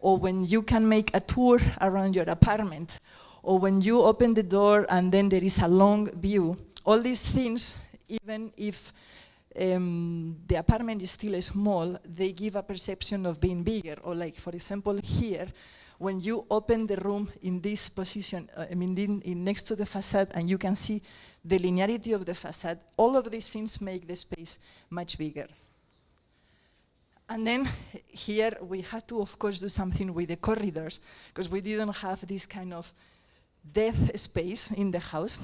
or when you can make a tour around your apartment, or when you open the door and then there is a long view, all these things, even if the apartment is still small, they give a perception of being bigger. Or like, for example, here, when you open the room in this position, in next to the facade, and you can see the linearity of the facade, all of these things make the space much bigger. And then here we had to, of course, do something with the corridors, because we didn't have this kind of death space in the house.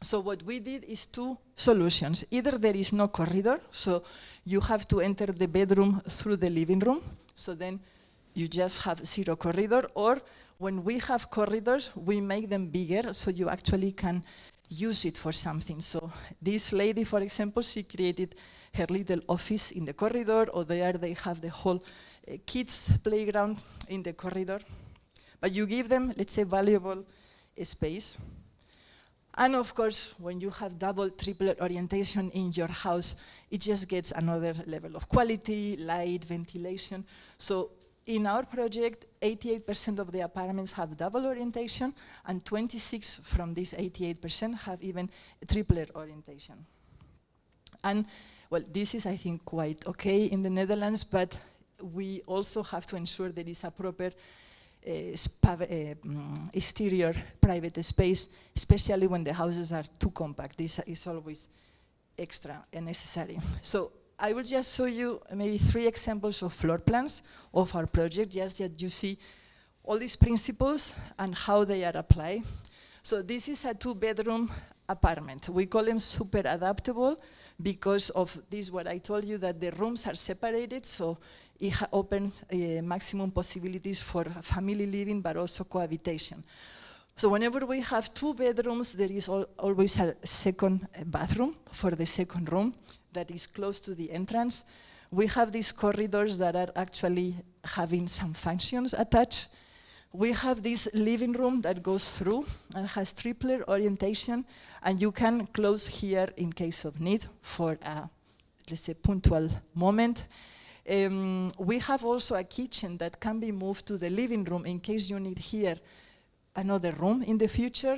So what we did is two solutions. Either there is no corridor, so you have to enter the bedroom through the living room, so then you just have zero corridor, or when we have corridors, we make them bigger, so you actually can use it for something. So this lady, for example, she created her little office in the corridor, or there they have the whole kids playground in the corridor. But you give them, let's say, valuable space. And of course, when you have double, triple orientation in your house, it just gets another level of quality, light, ventilation. So in our project, 88% of the apartments have double orientation, and 26 from these 88% have even triplet orientation. And well, this is, I think, quite okay in the Netherlands, but we also have to ensure there is a proper exterior private space, especially when the houses are too compact. This is always extra and necessary. So I will just show you maybe 3 examples of floor plans of our project, just that you see all these principles and how they are applied. So this is a 2-bedroom apartment. We call them super adaptable because of this, what I told you, that the rooms are separated, so it opens maximum possibilities for family living, but also cohabitation. So whenever we have 2 bedrooms, there is always a second bathroom for the second room that is close to the entrance. We have these corridors that are actually having some functions attached. We have this living room that goes through and has triplet orientation, and you can close here in case of need for a, let's say, punctual moment. We have also a kitchen that can be moved to the living room in case you need here another room in the future.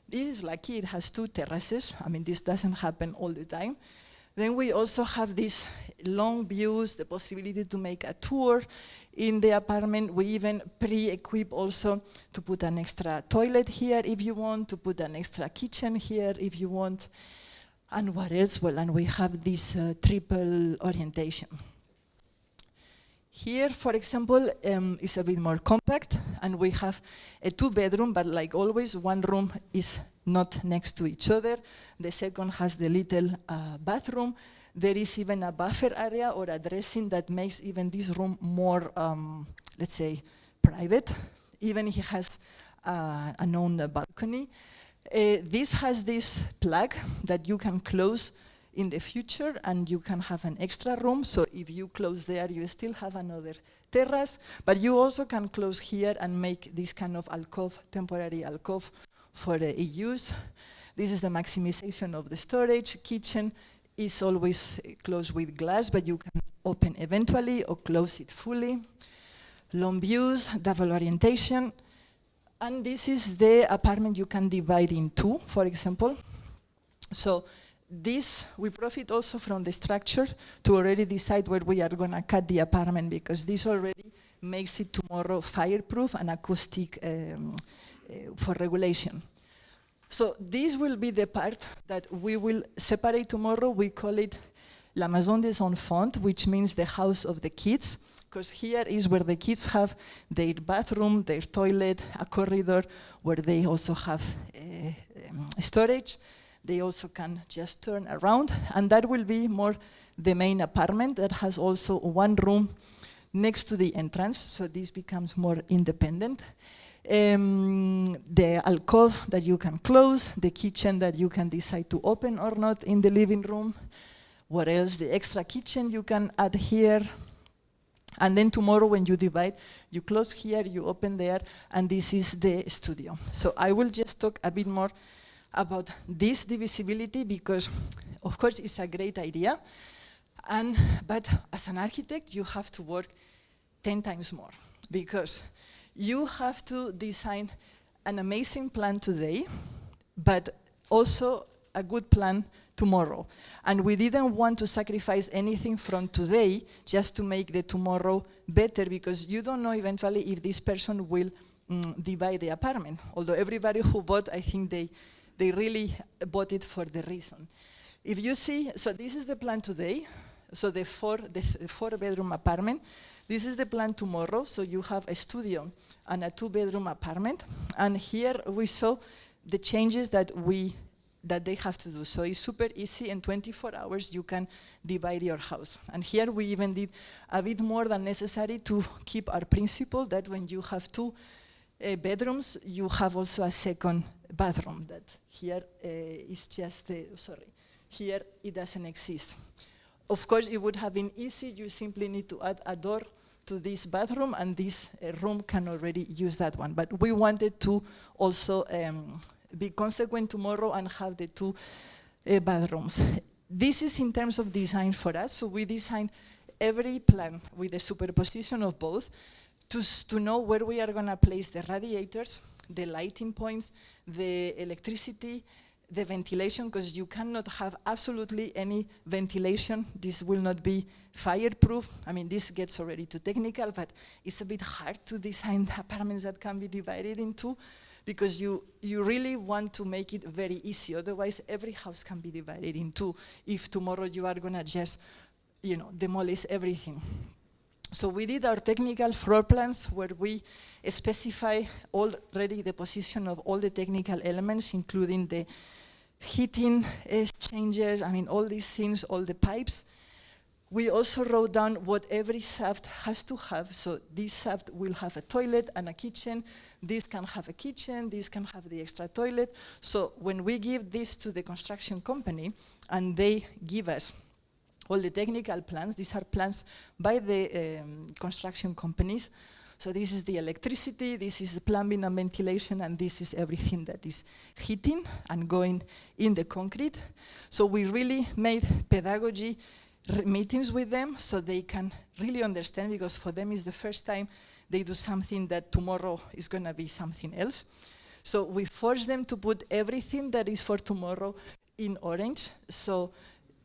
This is lucky, it has 2 terraces. I mean, this doesn't happen all the time. Then we also have these long views, the possibility to make a tour in the apartment. We even pre-equip also to put an extra toilet here if you want, to put an extra kitchen here if you want. And what else? Well, and we have this triple orientation. Here, for example, is a bit more compact, and we have a 2-bedroom, but like always, one room is not next to each other. The second has the little bathroom. There is even a buffer area or a dressing that makes even this room more, let's say, private. Even it has a known balcony. This has this plug that you can close in the future, and you can have an extra room. So if you close there, you still have another terrace, but you also can close here and make this kind of alcove, temporary alcove for use. This is the maximization of the storage. Kitchen is always closed with glass, but you can open eventually or close it fully. Long views, double orientation. And this is the apartment you can divide in 2, for example. So this, we profit also from the structure to already decide where we are going to cut the apartment, because this already makes it tomorrow fireproof and acoustic for regulation. So this will be the part that we will separate tomorrow. We call it La Maison des Enfants, which means the house of the kids, because here is where the kids have their bathroom, their toilet, a corridor where they also have storage. They also can just turn around, and that will be more the main apartment that has also 1 room next to the entrance, so this becomes more independent. The alcove that you can close, the kitchen that you can decide to open or not in the living room. What else? The extra kitchen you can add here. And then tomorrow when you divide, you close here, you open there, and this is the studio. So I will just talk a bit more about this divisibility, because of course it's a great idea, but as an architect you have to work 10 times more, because you have to design an amazing plan today, but also a good plan tomorrow. And we didn't want to sacrifice anything from today just to make the tomorrow better, because you don't know eventually if this person will divide the apartment. Although everybody who bought, I think they really bought it for the reason. If you see, so this is the plan today. So the four-bedroom apartment. This is the plan tomorrow. So you have a studio and a 2-bedroom apartment. And here we saw the changes that they have to do. So it's super easy. In 24 hours, you can divide your house. And here we even did a bit more than necessary to keep our principle that when you have 2 bedrooms, you have also a second bathroom. That here is just, here it doesn't exist. Of course, it would have been easy. You simply need to add a door to this bathroom, and this room can already use that one. But we wanted to also be consequent tomorrow and have the 2 bathrooms. This is in terms of design for us. So we designed every plan with the superposition of both to know where we are going to place the radiators, the lighting points, the electricity, the ventilation, because you cannot have absolutely any ventilation. This will not be fireproof. I mean, this gets already too technical, but it's a bit hard to design apartments that can be divided in 2, because you really want to make it very easy. Otherwise, every house can be divided in 2 if tomorrow you are going to just, demolish everything. So we did our technical floor plans where we specify already the position of all the technical elements, including the heating exchanger, all these things, all the pipes. We also wrote down what every shaft has to have. So this shaft will have a toilet and a kitchen. This can have a kitchen. This can have the extra toilet. So when we give this to the construction company and they give us all the technical plans, these are plans by the construction companies. So this is the electricity, this is the plumbing and ventilation, and this is everything that is heating and going in the concrete. So we really made pedagogy meetings with them so they can really understand, because for them it's the first time they do something that tomorrow is going to be something else. So we forced them to put everything that is for tomorrow in orange. So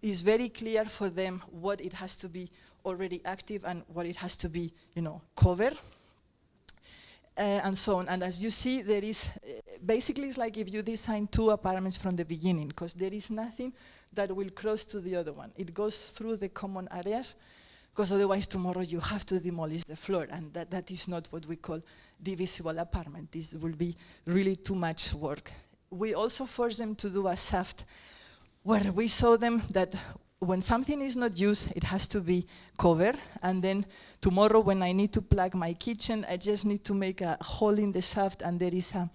it's very clear for them what it has to be already active and what it has to be, covered. And so on. And as you see, there is, basically it's like if you design 2 apartments from the beginning, because there is nothing that will cross to the other one. It goes through the common areas, because otherwise tomorrow you have to demolish the floor, and that is not what we call divisible apartment. This will be really too much work. We also forced them to do a shaft where we saw them that when something is not used, it has to be covered. And then tomorrow when I need to plug my kitchen, I just need to make a hole in the shaft, and there is a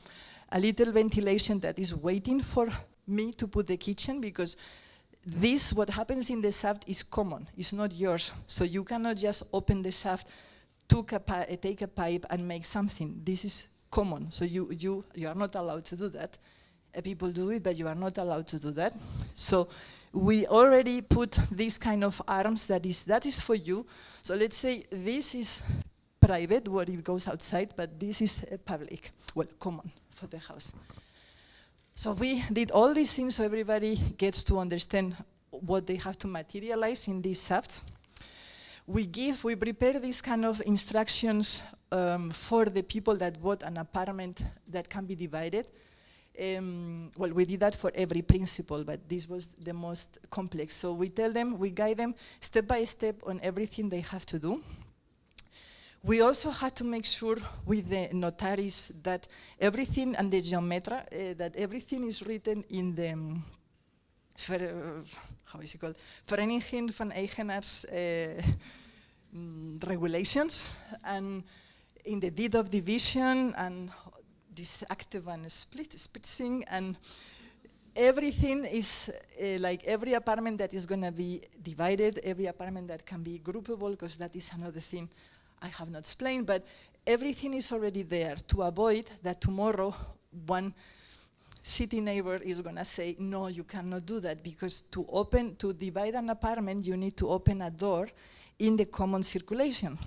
little ventilation that is waiting for me to put the kitchen, because what happens in the shaft is common, it's not yours. So you cannot just open the shaft, take a pipe and make something. This is common, so you are not allowed to do that. People do it, but you are not allowed to do that. So we already put this kind of arms that is for you. So let's say this is private, where it goes outside, but this is public, common for the house. So we did all these things so everybody gets to understand what they have to materialize in these shafts. We prepare these kind of instructions for the people that bought an apartment that can be divided. We did that for every principle, but this was the most complex. So we guide them step by step on everything they have to do. We also had to make sure with the notaries that everything, and the geometra, that everything is written in the, Vereniging van Eigenaars regulations, and in the deed of division, and this active and splitsing, and everything is like every apartment that is going to be divided, every apartment that can be groupable, because that is another thing I have not explained, but everything is already there to avoid that tomorrow one city neighbor is going to say, no, you cannot do that, because to divide an apartment, you need to open a door in the common circulation.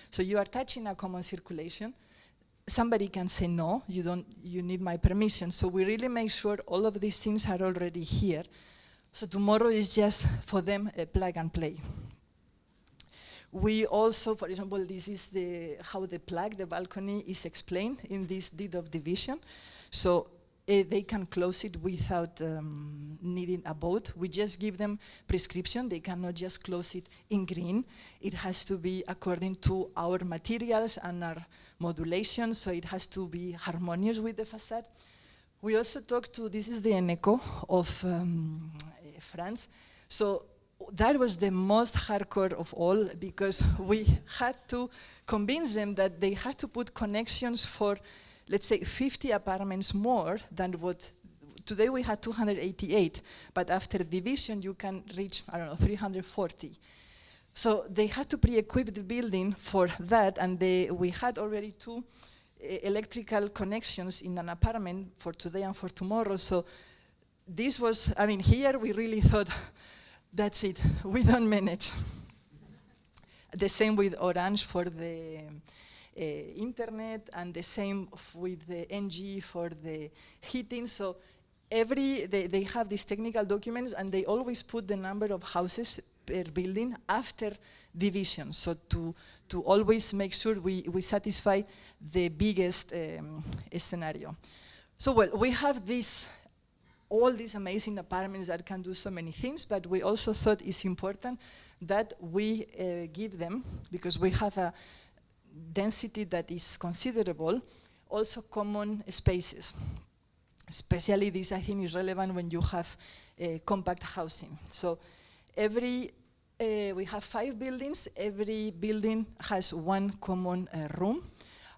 So you are touching a common circulation. Somebody can say, no, you need my permission. So we really make sure all of these things are already here. So tomorrow is just for them a plug and play. We also, for example, this is how the balcony is explained in this deed of division. So they can close it without needing a vote. We just give them prescription. They cannot just close it in green. It has to be according to our materials and our modulation, so it has to be harmonious with the facade. We also talked to, this is the Eneco of France. So that was the most hardcore of all, because we had to convince them that they had to put connections for, let's say, 50 apartments more than what, today we had 288, but after division you can reach, I don't know, 340. So they had to pre-equip the building for that, and we had already 2 electrical connections in an apartment for today and for tomorrow. So this was, I mean, here we really thought, that's it, we don't manage. The same with Orange for the internet, and the same with the NG for the heating. So they have these technical documents, and they always put the number of houses per building after division, so to always make sure we satisfy the biggest scenario. So well, we have all these amazing apartments that can do so many things, but we also thought it's important that we give them, because we have a density that is considerable, also common spaces. Especially this, I think, is relevant when you have compact housing. So we have 5 buildings. Every building has 1 common room.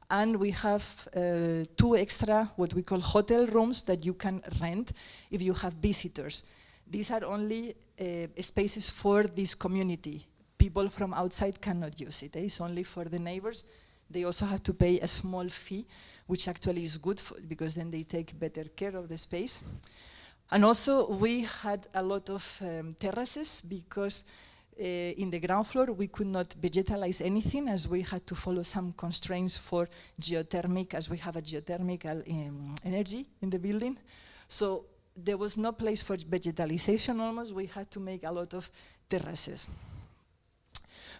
And we have 2 extra, what we call hotel rooms, that you can rent if you have visitors. These are only spaces for this community. People from outside cannot use it. It's only for the neighbors. They also have to pay a small fee, which actually is good because then they take better care of the space. And also we had a lot of terraces, because in the ground floor we could not vegetalize anything, as we had to follow some constraints for geothermic, as we have a geothermal energy in the building. So there was no place for vegetalization almost. We had to make a lot of terraces.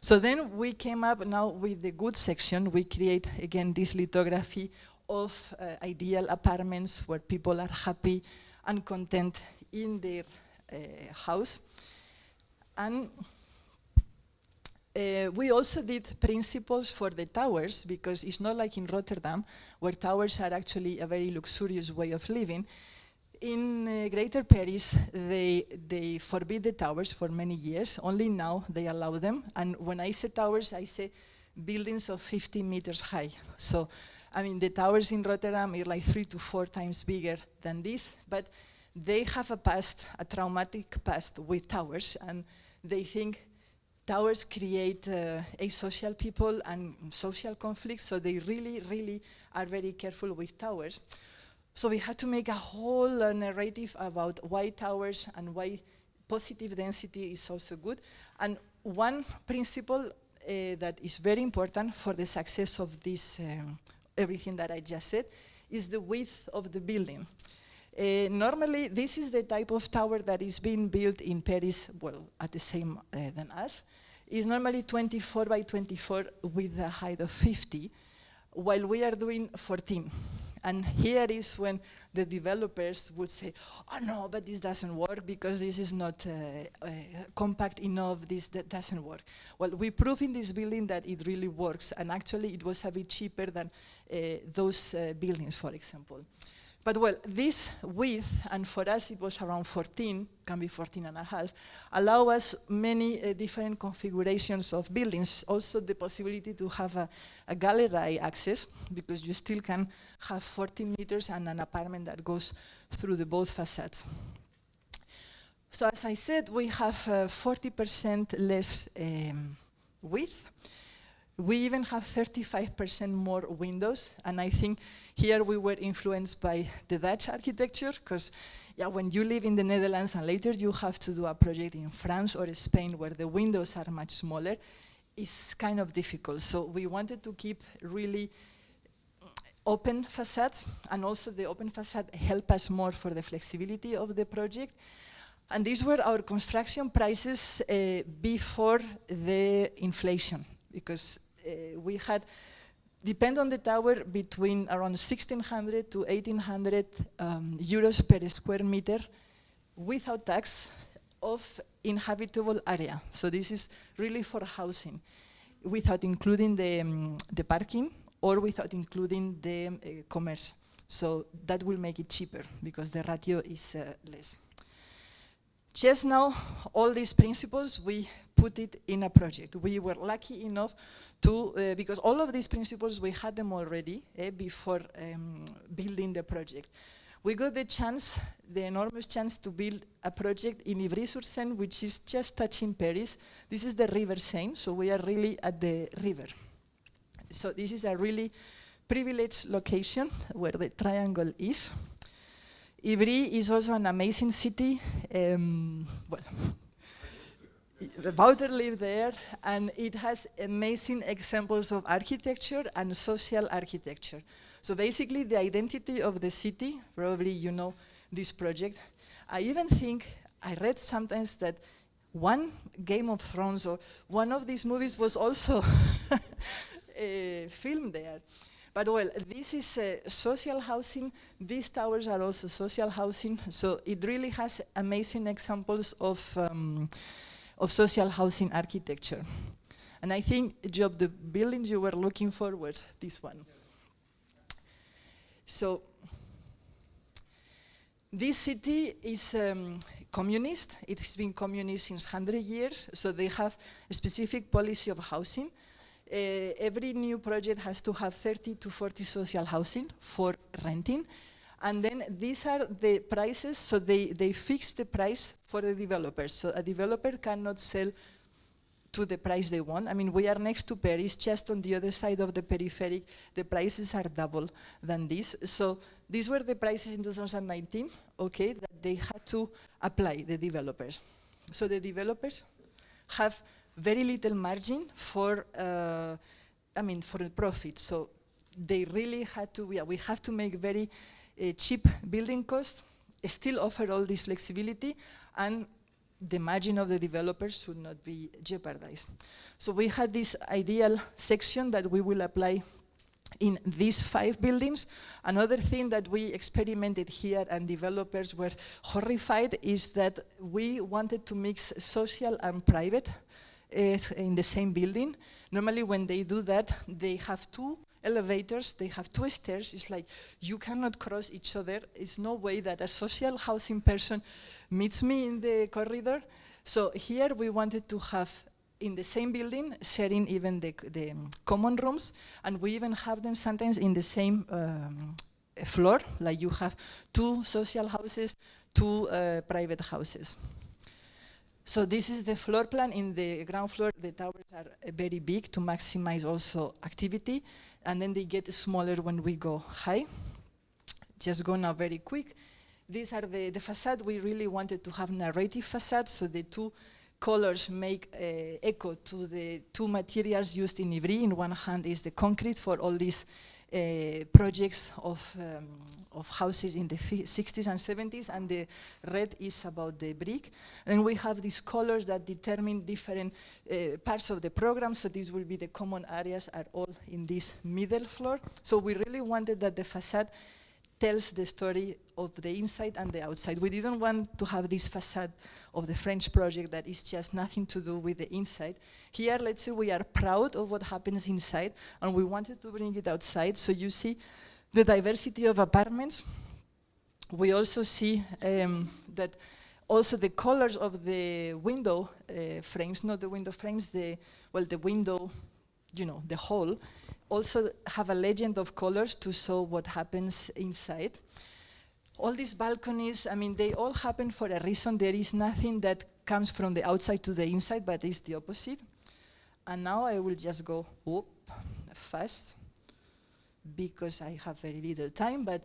So then we came up now with the good section. We create again this lithography of ideal apartments where people are happy and content in their house. And we also did principles for the towers, because it's not like in Rotterdam, where towers are actually a very luxurious way of living. In Greater Paris, they forbid the towers for many years. Only now they allow them. And when I say towers, I say buildings of 50 meters high. So, I mean, the towers in Rotterdam are like 3 to 4 times bigger than this, but they have a past, a traumatic past with towers, and they think towers create asocial people and social conflicts, so they really, really are very careful with towers. So we had to make a whole narrative about why towers and why positive density is also good. And one principle that is very important for the success of this, everything that I just said, is the width of the building. Normally, this is the type of tower that is being built in Paris, well, at the same than us. It's normally 24 by 24 with a height of 50, while we are doing 14. And here is when the developers would say, oh no, but this doesn't work because this is not compact enough, that doesn't work. Well, we proved in this building that it really works, and actually it was a bit cheaper than those buildings, for example. But well, this width, and for us it was around 14, can be 14 and a half, allow us many different configurations of buildings. Also the possibility to have a gallery access, because you still can have 14 meters and an apartment that goes through the both facades. So as I said, we have 40% less width. We even have 35% more windows, and I think here we were influenced by the Dutch architecture, because when you live in the Netherlands and later you have to do a project in France or Spain where the windows are much smaller, it's kind of difficult. So we wanted to keep really open facades, and also the open facade help us more for the flexibility of the project. And these were our construction prices before the inflation, because we had depend on the tower, between around 1,600 to 1,800 euros per square meter without tax of inhabitable area. So this is really for housing, without including the parking or without including the commerce. So that will make it cheaper because the ratio is less. Just now, all these principles, we put it in a project. We were lucky enough to, because all of these principles, we had them already before building the project. We got the chance, the enormous chance to build a project in Ivry-sur-Seine, which is just touching Paris. This is the River Seine, so we are really at the river. So this is a really privileged location where the triangle is. Ivry is also an amazing city. Well, Wouter lived there, and it has amazing examples of architecture and social architecture. So basically, the identity of the city, probably you know this project. I even think, I read sometimes that one Game of Thrones or one of these movies was also filmed there. But well, this is social housing. These towers are also social housing. So it really has amazing examples of social housing architecture. And I think, Job, the buildings you were looking for were this one. So this city is communist. It has been communist since 100 years. So they have a specific policy of housing. Every new project has to have 30 to 40 social housing for renting. And then these are the prices, so they fix the price for the developers. So a developer cannot sell to the price they want. I mean, we are next to Paris, just on the other side of the peripheric. The prices are double than this. So these were the prices in 2019, okay, that they had to apply, the developers. So the developers have very little margin for, for the profit. So they really had to, we have to make very cheap building costs, still offer all this flexibility, and the margin of the developers should not be jeopardized. So we had this ideal section that we will apply in these 5 buildings. Another thing that we experimented here and developers were horrified is that we wanted to mix social and private in the same building. Normally when they do that, they have 2 elevators, they have 2 stairs. It's like you cannot cross each other. It's no way that a social housing person meets me in the corridor. So here we wanted to have in the same building, sharing even the common rooms, and we even have them sometimes in the same floor, like you have 2 social houses, 2 private houses. So this is the floor plan. In the ground floor, the towers are very big to maximize also activity, and then they get smaller when we go high. Just go now very quick. These are the facade. We really wanted to have narrative facade, so the 2 colors make echo to the 2 materials used in Ivry. In one hand is the concrete for all these projects of houses in the 60s and 70s, and the red is about the brick. And we have these colors that determine different parts of the program, so these will be the common areas are all in this middle floor. So we really wanted that the facade tells the story of the inside and the outside. We didn't want to have this facade of the French project that is just nothing to do with the inside. Here, let's say we are proud of what happens inside, and we wanted to bring it outside. So you see the diversity of apartments. We also see that also the colors of the window frames, not the window frames, the window, the hall, also have a legend of colors to show what happens inside. All these balconies, they all happen for a reason. There is nothing that comes from the outside to the inside, but it's the opposite. And now I will just go fast, because I have very little time, but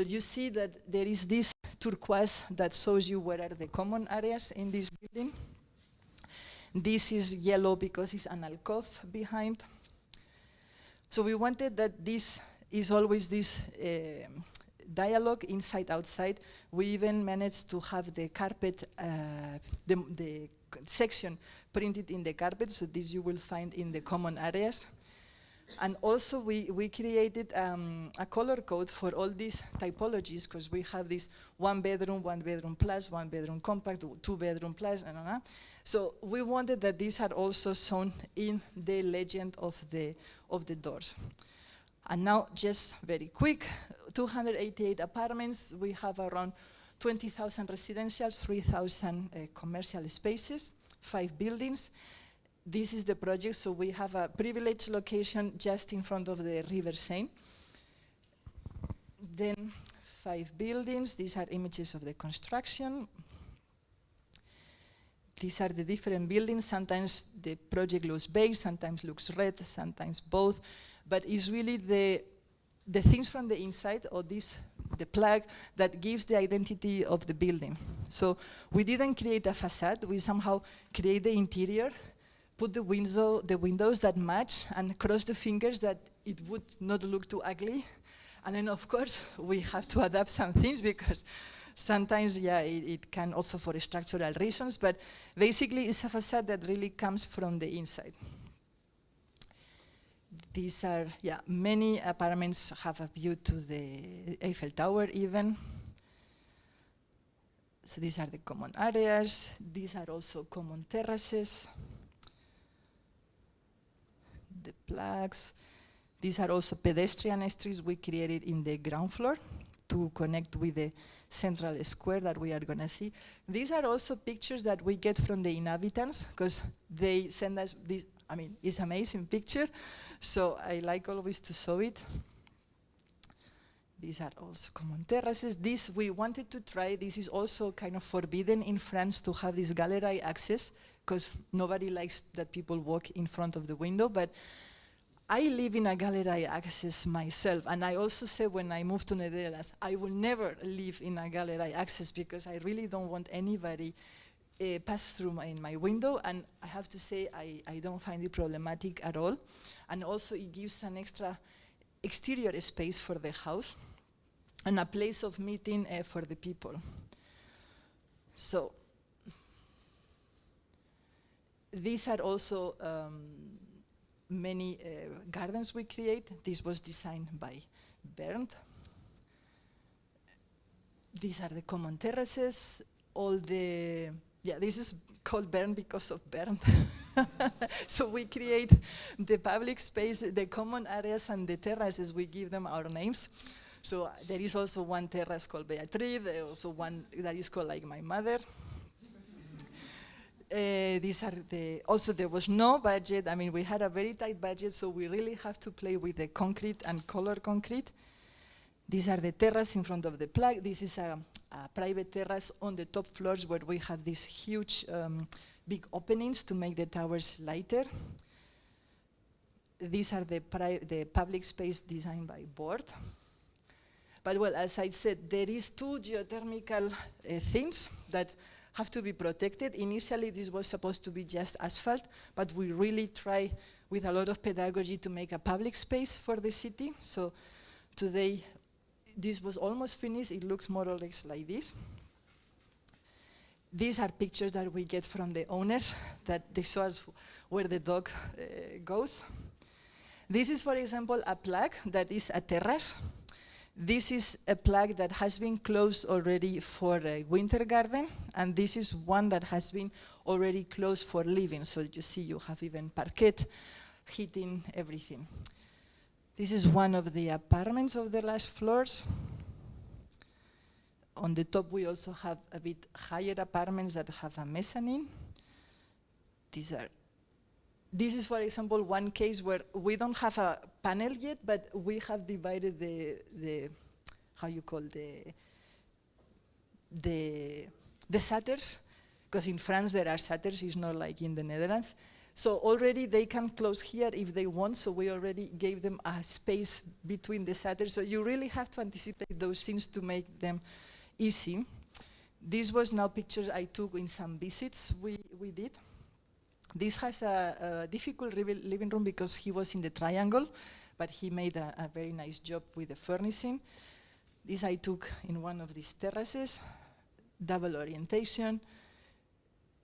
you see that there is this turquoise that shows you where are the common areas in this building. This is yellow because it's an alcove behind. So we wanted that this is always this dialogue inside, outside. We even managed to have the carpet, the section printed in the carpet, so this you will find in the common areas. And also we created a color code for all these typologies, because we have this one bedroom plus, one bedroom compact, two bedroom plus, and so we wanted that these are also shown in the legend of the doors. And now, just very quick, 288 apartments. We have around 20,000 residentials, 3,000 commercial spaces, 5 buildings. This is the project, so we have a privileged location just in front of the River Seine. Then 5 buildings. These are images of the construction. These are the different buildings. Sometimes the project looks beige, sometimes looks red, sometimes both. But it's really the things from the inside, or the plaque, that gives the identity of the building. So we didn't create a facade. We somehow create the interior, put the windows that match, and cross the fingers that it would not look too ugly. And then, of course, we have to adapt some things, because sometimes, yeah, it can also for structural reasons, but basically it's a facade that really comes from the inside. These are, yeah, many apartments have a view to the Eiffel Tower even. So these are the common areas. These are also common terraces. The plaques. These are also pedestrian streets we created in the ground floor to connect with the central square that we are going to see. These are also pictures that we get from the inhabitants, because they send us this. I mean, it's an amazing picture, so I like always to show it. These are also common terraces. This we wanted to try. This is also kind of forbidden in France to have this gallery access, because nobody likes that people walk in front of the window, but I live in a gallery access myself, and I also said when I moved to Netherlands, I will never live in a gallery access, because I really don't want anybody pass through my window, and I have to say I don't find it problematic at all. And also it gives an extra exterior space for the house and a place of meeting for the people. So these are also many gardens we create. This was designed by Bernd. These are the common terraces. This is called Bernd because of Bernd. So we create the public space, the common areas, and the terraces, we give them our names. So there is also one terrace called Beatriz, there also one that is called like my mother. These are also there was no budget. I mean, we had a very tight budget, so we really have to play with the concrete and color concrete. These are the terrace in front of the plaque. This is a private terrace on the top floors where we have these huge big openings to make the towers lighter. These are the public space designed by Board. But well, as I said, there is 2 geothermal things that have to be protected. Initially, this was supposed to be just asphalt, but we really try with a lot of pedagogy to make a public space for the city. So today, this was almost finished. It looks more or less like this. These are pictures that we get from the owners, that they show us where the dog goes. This is, for example, a plaque that is a terrace. This is a plaque that has been closed already for a winter garden, and this is one that has been already closed for living. So you see, you have even parquet, heating, everything. This is one of the apartments of the last floors. On the top, we also have a bit higher apartments that have a mezzanine. This is, for example, one case where we don't have a panel yet, but we have divided the how you call the shutters, because in France there are shutters, it's not like in the Netherlands. So already they can close here if they want, so we already gave them a space between the shutters. So you really have to anticipate those things to make them easy. This was now pictures I took in some visits we did. This has a difficult living room because he was in the triangle, but he made a very nice job with the furnishing. This I took in one of these terraces, double orientation.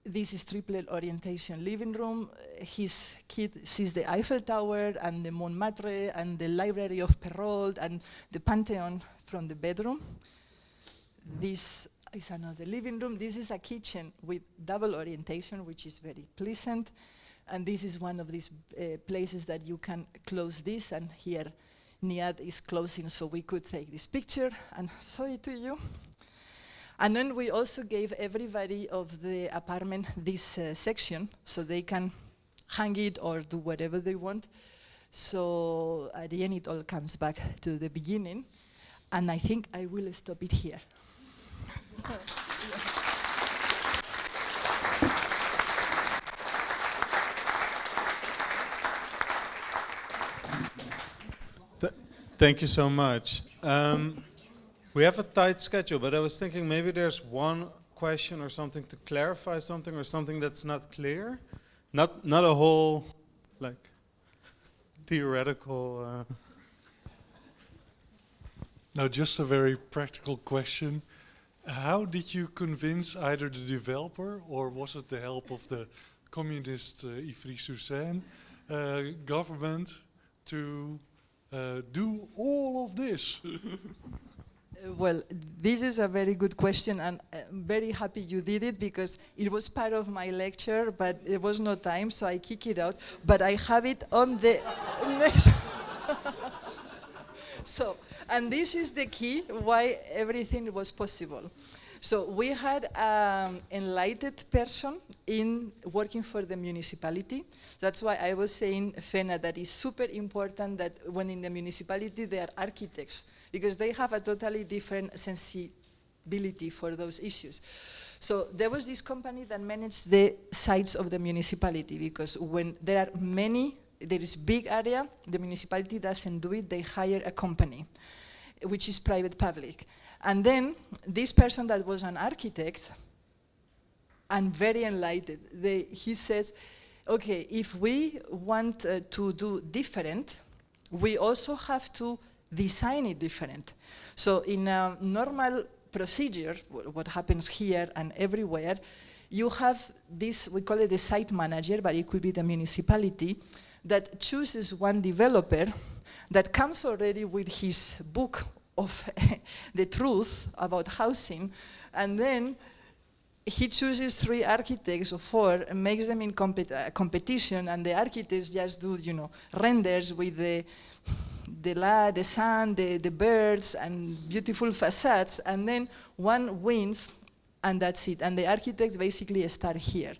this is triplet orientation living room. His kid sees the Eiffel Tower and the Montmartre and the Library of Perrault and the Pantheon from the bedroom. This is another living room. This is a kitchen with double orientation, which is very pleasant. And this is one of these places that you can close this, and here Niad is closing, so we could take this picture and show it to you. And then we also gave everybody of the apartment this section, so they can hang it or do whatever they want. So at the end, it all comes back to the beginning. And I think I will stop it here. Thank you so much. We have a tight schedule, but I was thinking maybe there's one question or something to clarify something or something that's not clear. Not a whole, like, theoretical... Now, just a very practical question. How did you convince either the developer, or was it the help of the communist Ivry-sur-Seine government to do all of this? Well, this is a very good question, and I'm very happy you did it, because it was part of my lecture, but there was no time, so I kick it out. But I have it on the next. So, and this is the key why everything was possible. So we had an enlightened person in working for the municipality. That's why I was saying, Fenna, that it's super important that when in the municipality they are architects, because they have a totally different sensibility for those issues. So there was this company that managed the sites of the municipality, because when there are many, there is big area, the municipality doesn't do it, they hire a company, which is private-public. And then this person that was an architect and very enlightened, he says, okay, if we want to do different, we also have to design it different. So in a normal procedure, what happens here and everywhere, you have this, we call it the site manager, but it could be the municipality, that chooses one developer that comes already with his book of the truth about housing, and then he chooses 3 architects or 4 and makes them in competition, and the architects just do, renders with the sun, the birds, and beautiful facades, and then one wins, and that's it. And the architects basically start here.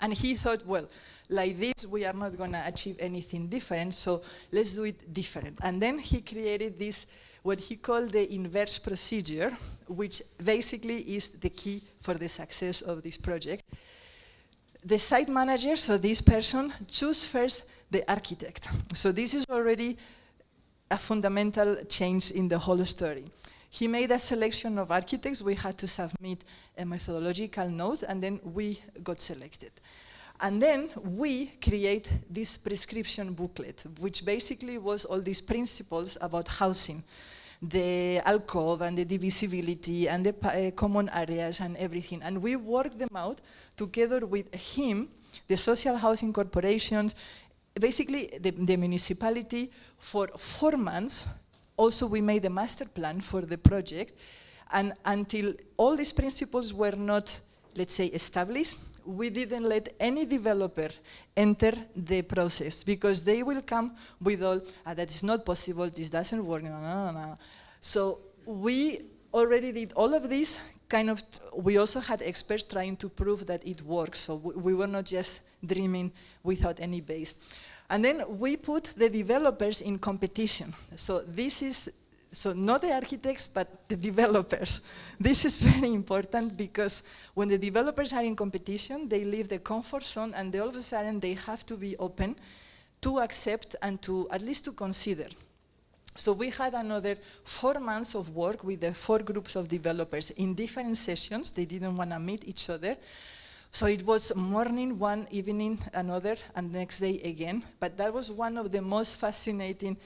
And he thought, well, like this, we are not going to achieve anything different, so let's do it different. And then he created this, what he called the inverse procedure, which basically is the key for the success of this project. The site manager, so this person, choose first the architect. So this is already a fundamental change in the whole story. He made a selection of architects. We had to submit a methodological note, and then we got selected. And then we create this prescription booklet, which basically was all these principles about housing, the alcove and the divisibility and the common areas and everything. And we worked them out together with him, the social housing corporations, basically the municipality, for 4 months. Also, we made a master plan for the project. And until all these principles were not, let's say, established, we didn't let any developer enter the process, because they will come with all, that is not possible, this doesn't work, no. So we already did all of this, we also had experts trying to prove that it works, so we were not just dreaming without any base. And then we put the developers in competition. So this is, not the architects, but the developers. This is very important, because when the developers are in competition, they leave the comfort zone, and all of a sudden they have to be open to accept and to at least to consider. So we had another 4 months of work with the 4 groups of developers in different sessions. They didn't want to meet each other. So it was morning, one, evening, another, and next day again. But that was one of the most fascinating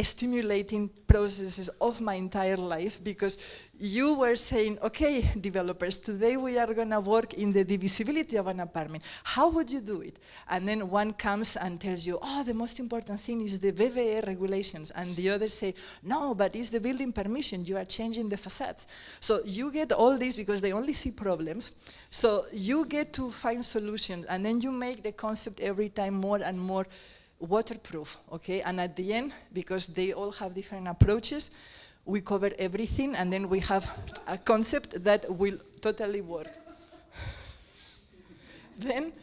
stimulating processes of my entire life, because you were saying, okay, developers, today we are going to work in the divisibility of an apartment. How would you do it? And then one comes and tells you, oh, the most important thing is the VVE regulations. And the others say, no, but it's the building permission. You are changing the facades. So you get all this because they only see problems. So you get to find solutions. And then you make the concept every time more and more waterproof, okay? And at the end, because they all have different approaches, we cover everything, and then we have a concept that will totally work. Then,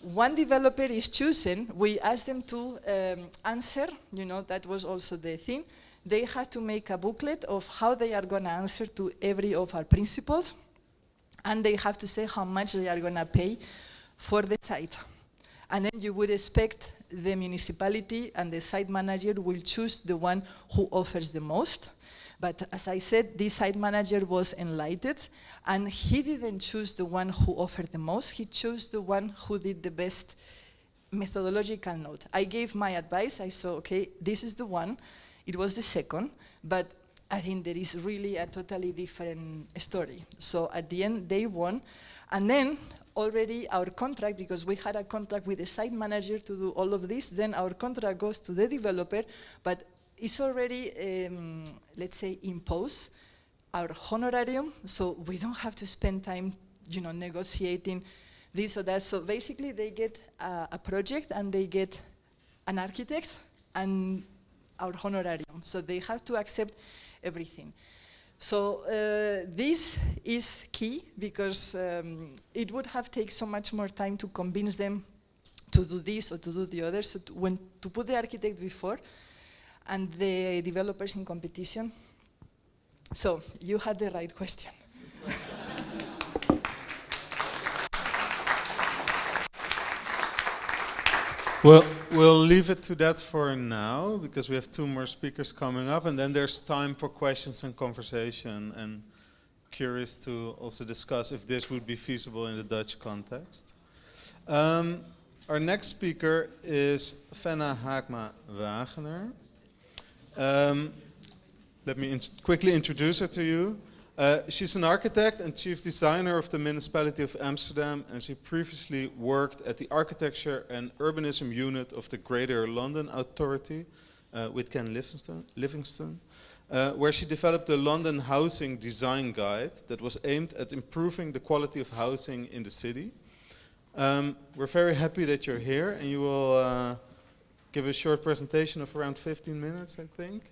one developer is chosen, we ask them to answer, you know, that was also the thing. They had to make a booklet of how they are going to answer to every of our principles, and they have to say how much they are going to pay for the site. And then you would expect the municipality and the site manager will choose the one who offers the most. But as I said, this site manager was enlightened, and he didn't choose the one who offered the most, he chose the one who did the best methodological note. I gave my advice, I saw, okay, this is the one, it was the second, but I think there is really a totally different story. So at the end, they won, and then already our contract, because we had a contract with the site manager to do all of this, then our contract goes to the developer, but it's already, let's say, imposed, our honorarium, so we don't have to spend time, you know, negotiating this or that. So basically they get a project and they get an architect and our honorarium. So they have to accept everything. So this is key, because it would have taken so much more time to convince them to do this or to do the other. So to put the architect before and the developers in competition. So you had the right question. Well, we'll leave it to that for now, because we have 2 more speakers coming up, and then there's time for questions and conversation, and curious to also discuss if this would be feasible in the Dutch context. Our next speaker is Fenna Haakma Wagenaar. Let me quickly introduce her to you. She's an architect and chief designer of the municipality of Amsterdam, and she previously worked at the architecture and urbanism unit of the Greater London Authority with Ken Livingstone, where she developed the London Housing Design Guide that was aimed at improving the quality of housing in the city. We're very happy that you're here, and you will give a short presentation of around 15 minutes, I think.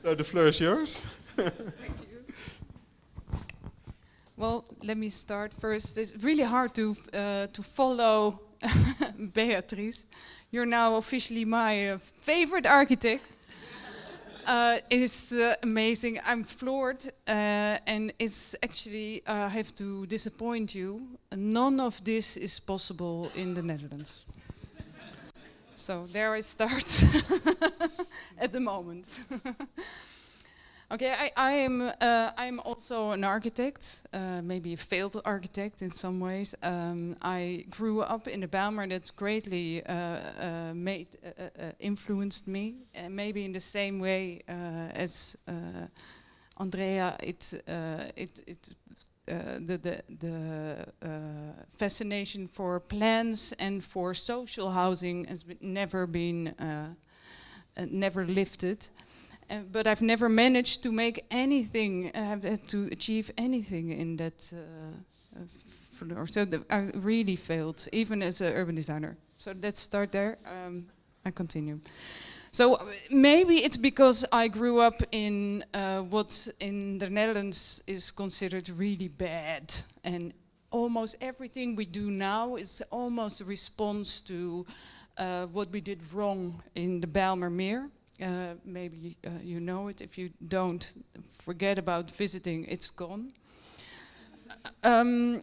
So the floor is yours. Thank you. Well, let me start first. It's really hard to follow Beatriz. You're now officially my favorite architect. It's amazing. I'm floored, and it's actually, I have to disappoint you. None of this is possible in the Netherlands. So there I start at the moment. Okay, I'm also an architect, maybe a failed architect in some ways. I grew up in the Bijlmer that greatly influenced me, maybe in the same way as Andrea. The fascination for plans and for social housing has never been never lifted. But I've never managed to make anything, to achieve anything in that floor. So I really failed, even as an urban designer. So let's start there. I continue. So maybe it's because I grew up in what in the Netherlands is considered really bad. And almost everything we do now is almost a response to what we did wrong in the Bijlmermeer. Maybe you know it. If you don't, forget about visiting. It's gone. So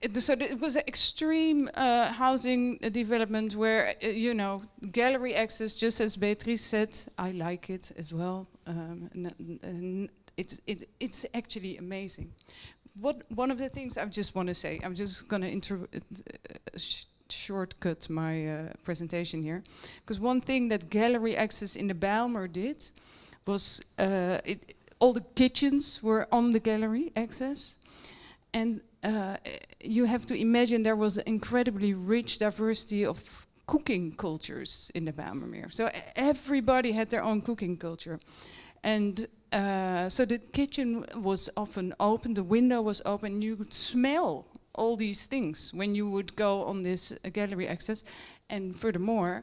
it was an extreme housing development where, you know, gallery access, just as Beatriz said, I like it as well. It's actually amazing. One of the things I just want to say, I'm just going to shortcut my presentation here, because one thing that gallery access in the Bijlmer did was all the kitchens were on the gallery access, and you have to imagine there was an incredibly rich diversity of cooking cultures in the Bijlmermeer. So everybody had their own cooking culture, and so the kitchen was often open, the window was open, you could smell all these things when you would go on this gallery access. And furthermore,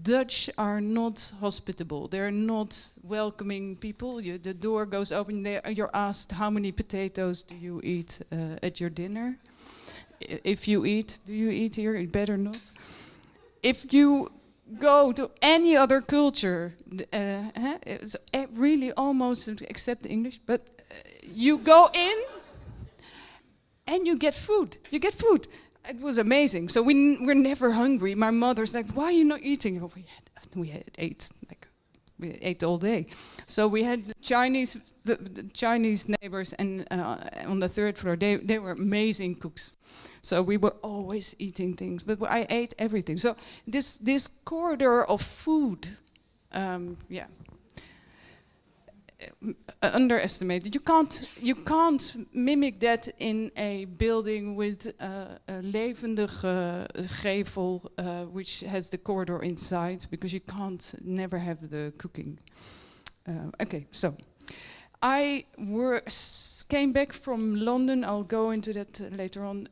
Dutch are not hospitable. They're not welcoming people. The door goes open. You're asked, how many potatoes do you eat at your dinner? If you eat, do you eat here? You better not. If you go to any other culture, it's really almost, except English, but you go in and you get food. You get food. It was amazing. So we're never hungry. My mother's like, why are you not eating? Oh, we ate all day. So we had the Chinese neighbors, and on the third floor, they were amazing cooks. So we were always eating things, but I ate everything. So this corridor of food, underestimated. You can't mimic that in a building with a levendige gevel, which has the corridor inside, because you can't never have the cooking. Okay, so I came back from London. I'll go into that later on.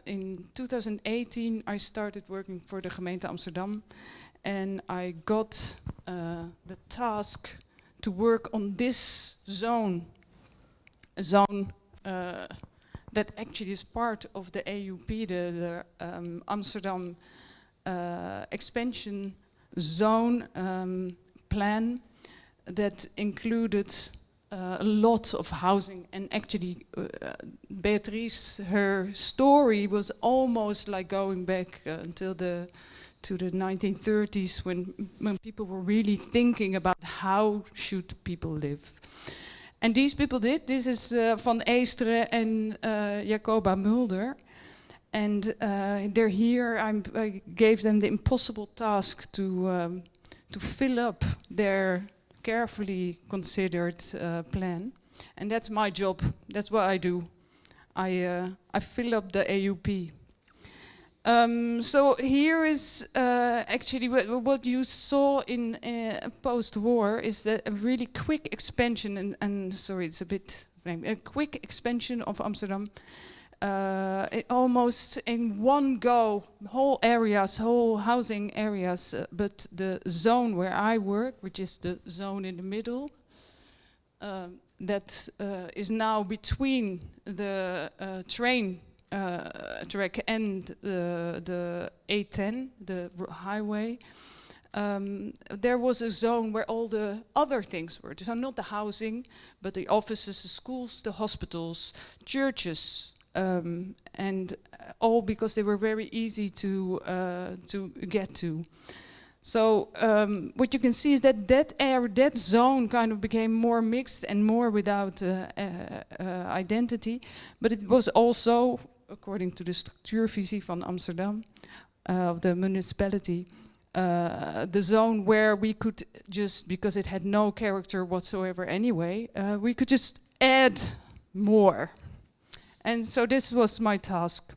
In 2018, I started working for the gemeente Amsterdam, and I got the task to work on this zone, a zone that actually is part of the AUP, the Amsterdam expansion zone plan that included a lot of housing. And actually, Beatriz, her story was almost like going back until to the 1930s, when people were really thinking about how should people live. And these people did. This is Van Eesteren and Jacoba Mulder. And they're here. I gave them the impossible task to fill up their carefully considered plan. And that's my job. That's what I do. I fill up the AUP. So here is actually what you saw in post-war is a really quick expansion, and sorry, it's a quick expansion of Amsterdam, almost in one go, whole housing areas, but the zone where I work, which is the zone in the middle, that is now between the train track and the A10, the highway. There was a zone where all the other things were. So not the housing, but the offices, the schools, the hospitals, churches, and all because they were very easy to get to. So what you can see is that zone kind of became more mixed and more without identity, but it was also, according to the structuurvisie van Amsterdam, of the municipality, the zone where we could just, because it had no character whatsoever anyway, we could just add more. And so this was my task.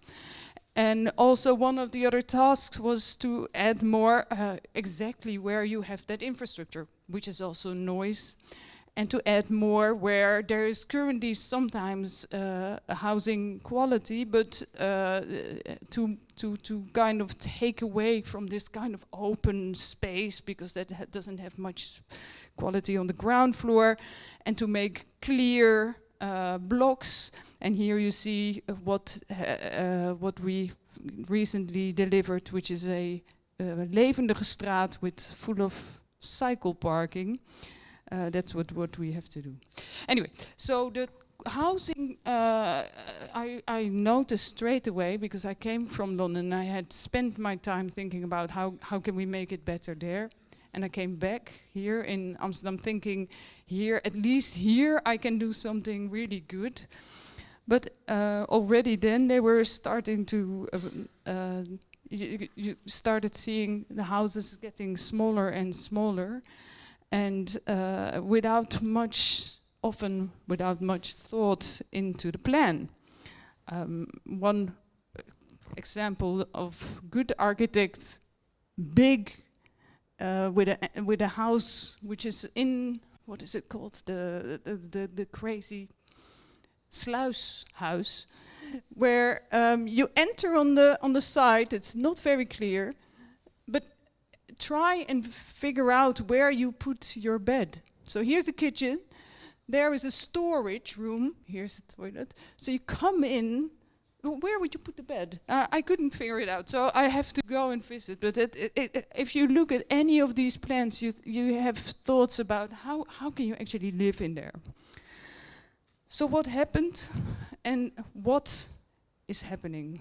And also one of the other tasks was to add more exactly where you have that infrastructure, which is also noise, and to add more where there is currently sometimes a housing quality, but to kind of take away from this kind of open space, because that doesn't have much quality on the ground floor, and to make clear blocks. And here you see what we recently delivered, which is a levendige straat full of cycle parking. That's what we have to do. Anyway, so the housing, I noticed straight away, because I came from London. I had spent my time thinking about how can we make it better there. And I came back here in Amsterdam thinking, here, at least here, I can do something really good. But already then they were starting to, you started seeing the houses getting smaller and smaller, and often without much thought into the plan. One example of good architects, big, with a house which is in, what is it called, the crazy sluice house, where you enter on the side. It's not very clear, but try and figure out where you put your bed. So here's the kitchen, there is a storage room, here's the toilet. So you come in, where would you put the bed? I couldn't figure it out, so I have to go and visit. But if you look at any of these plans, you have thoughts about how can you actually live in there. So what happened and what is happening?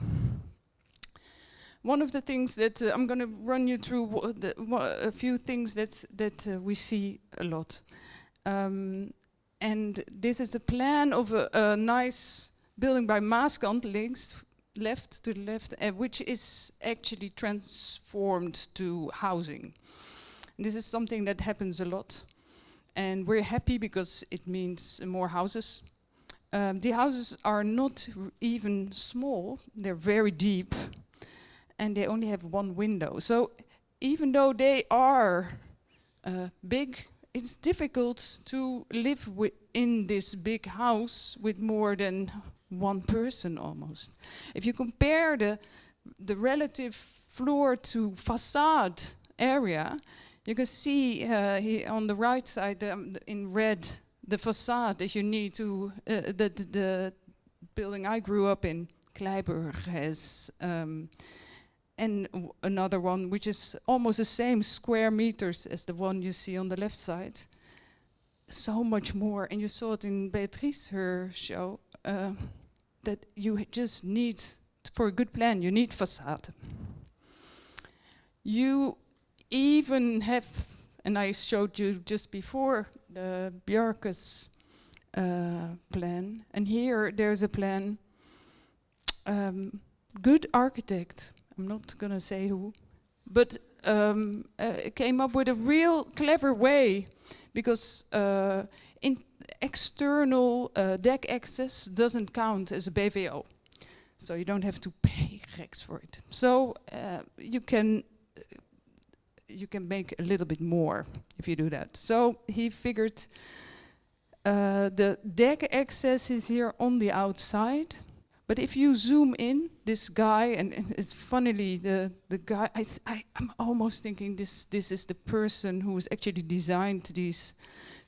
One of the things that I'm going to run you through a few things that we see a lot. And this is a plan of a nice building by Maaskant, left to the left, which is actually transformed to housing. And this is something that happens a lot. And we're happy because it means more houses. The houses are not even small, they're very deep, and they only have one window. So even though they are big, it's difficult to live in this big house with more than one person almost. If you compare the relative floor to facade area, you can see here on the right side in red the facade that you need to, the building I grew up in, Kleiburg, has, and another one which is almost the same square meters as the one you see on the left side. So much more, and you saw it in Beatriz, her show, that you just need, for a good plan, you need facade. You even have, and I showed you just before, the Bjarke's plan, and here there's a plan. Good architect, I'm not gonna say who, but came up with a real clever way, because in external deck access doesn't count as a BVO, so you don't have to pay Rex for it. So you can make a little bit more if you do that. So he figured the deck access is here on the outside, but if you zoom in, this guy, and it's funnily the guy, I'm almost thinking this is the person who has actually designed these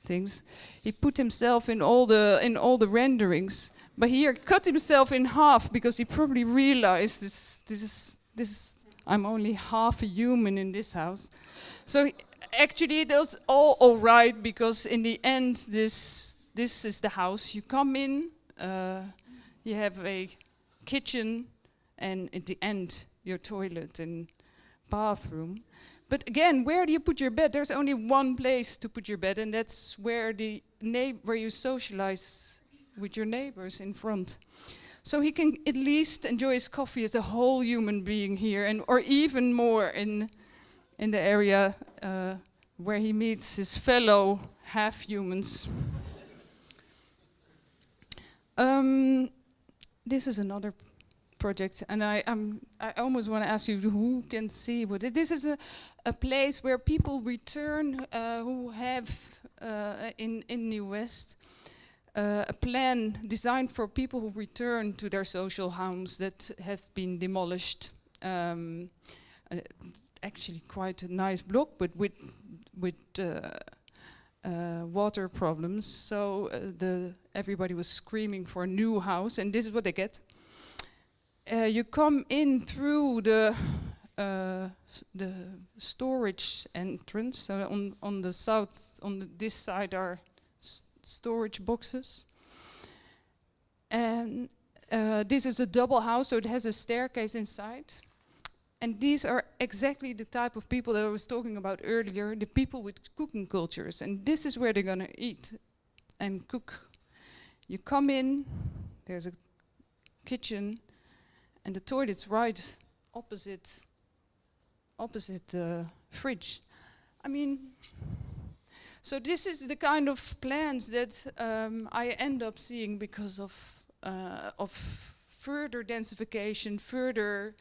things. He put himself in all the renderings, but he cut himself in half because he probably realized this is I'm only half a human in this house. So actually it was all right, because in the end this is the house. You come in, you have a kitchen, and at the end your toilet and bathroom. But again, where do you put your bed? There's only one place to put your bed, and that's where where you socialize with your neighbors in front. So he can at least enjoy his coffee as a whole human being here, or even more in the area where he meets his fellow half-humans. This is another project, and I almost want to ask you who can see what it. This is a place where people return who have in New West. A plan designed for people who return to their social homes that have been demolished. Actually, quite a nice block, but with water problems. So everybody was screaming for a new house, and this is what they get. You come in through the storage entrance. So on the south, this side are storage boxes, and this is a double house, so it has a staircase inside, and these are exactly the type of people that I was talking about earlier, the people with cooking cultures, and this is where they're gonna eat and cook. You come in, there's a kitchen, and the toilet's right opposite the fridge. I mean, so this is the kind of plans that I end up seeing because of further densification, further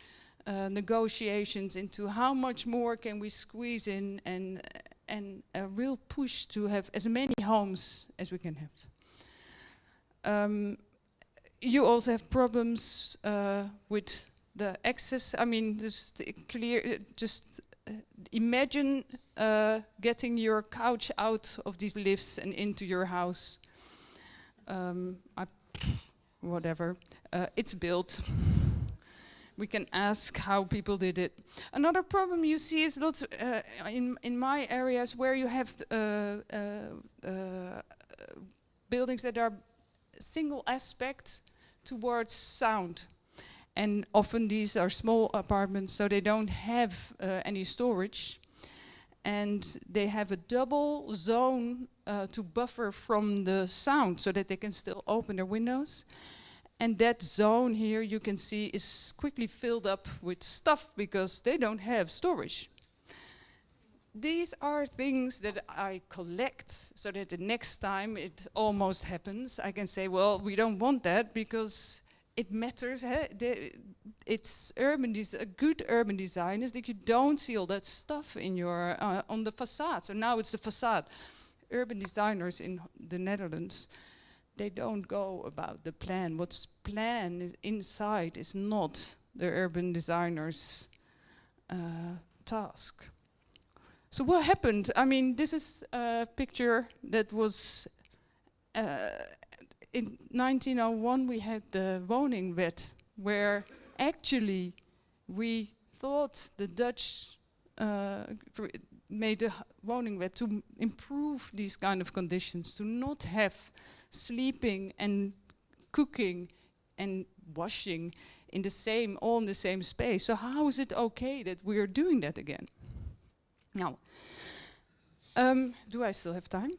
negotiations into how much more can we squeeze in, and a real push to have as many homes as we can have. You also have problems with the access. I mean, just clear. Just imagine getting your couch out of these lifts and into your house. Whatever. It's built. We can ask how people did it. Another problem you see is lots in my areas where you have buildings that are single aspect towards sound. And often these are small apartments, so they don't have any storage. And they have a double zone to buffer from the sound so that they can still open their windows. And that zone here, you can see, is quickly filled up with stuff because they don't have storage. These are things that I collect so that the next time it almost happens, I can say, well, we don't want that because it matters. It's a good urban design is that you don't see all that stuff in your on the facade. So now it's the facade. Urban designers in the Netherlands, they don't go about the plan. What's plan is inside is not the urban designer's task. So what happened? I mean, this is a picture that was in 1901 we had the Woningwet, where actually we thought the Dutch made the Woningwet to improve these kind of conditions, to not have sleeping and cooking and washing in the same, all in the same space. So how is it okay that we are doing that again? Now, do I still have time?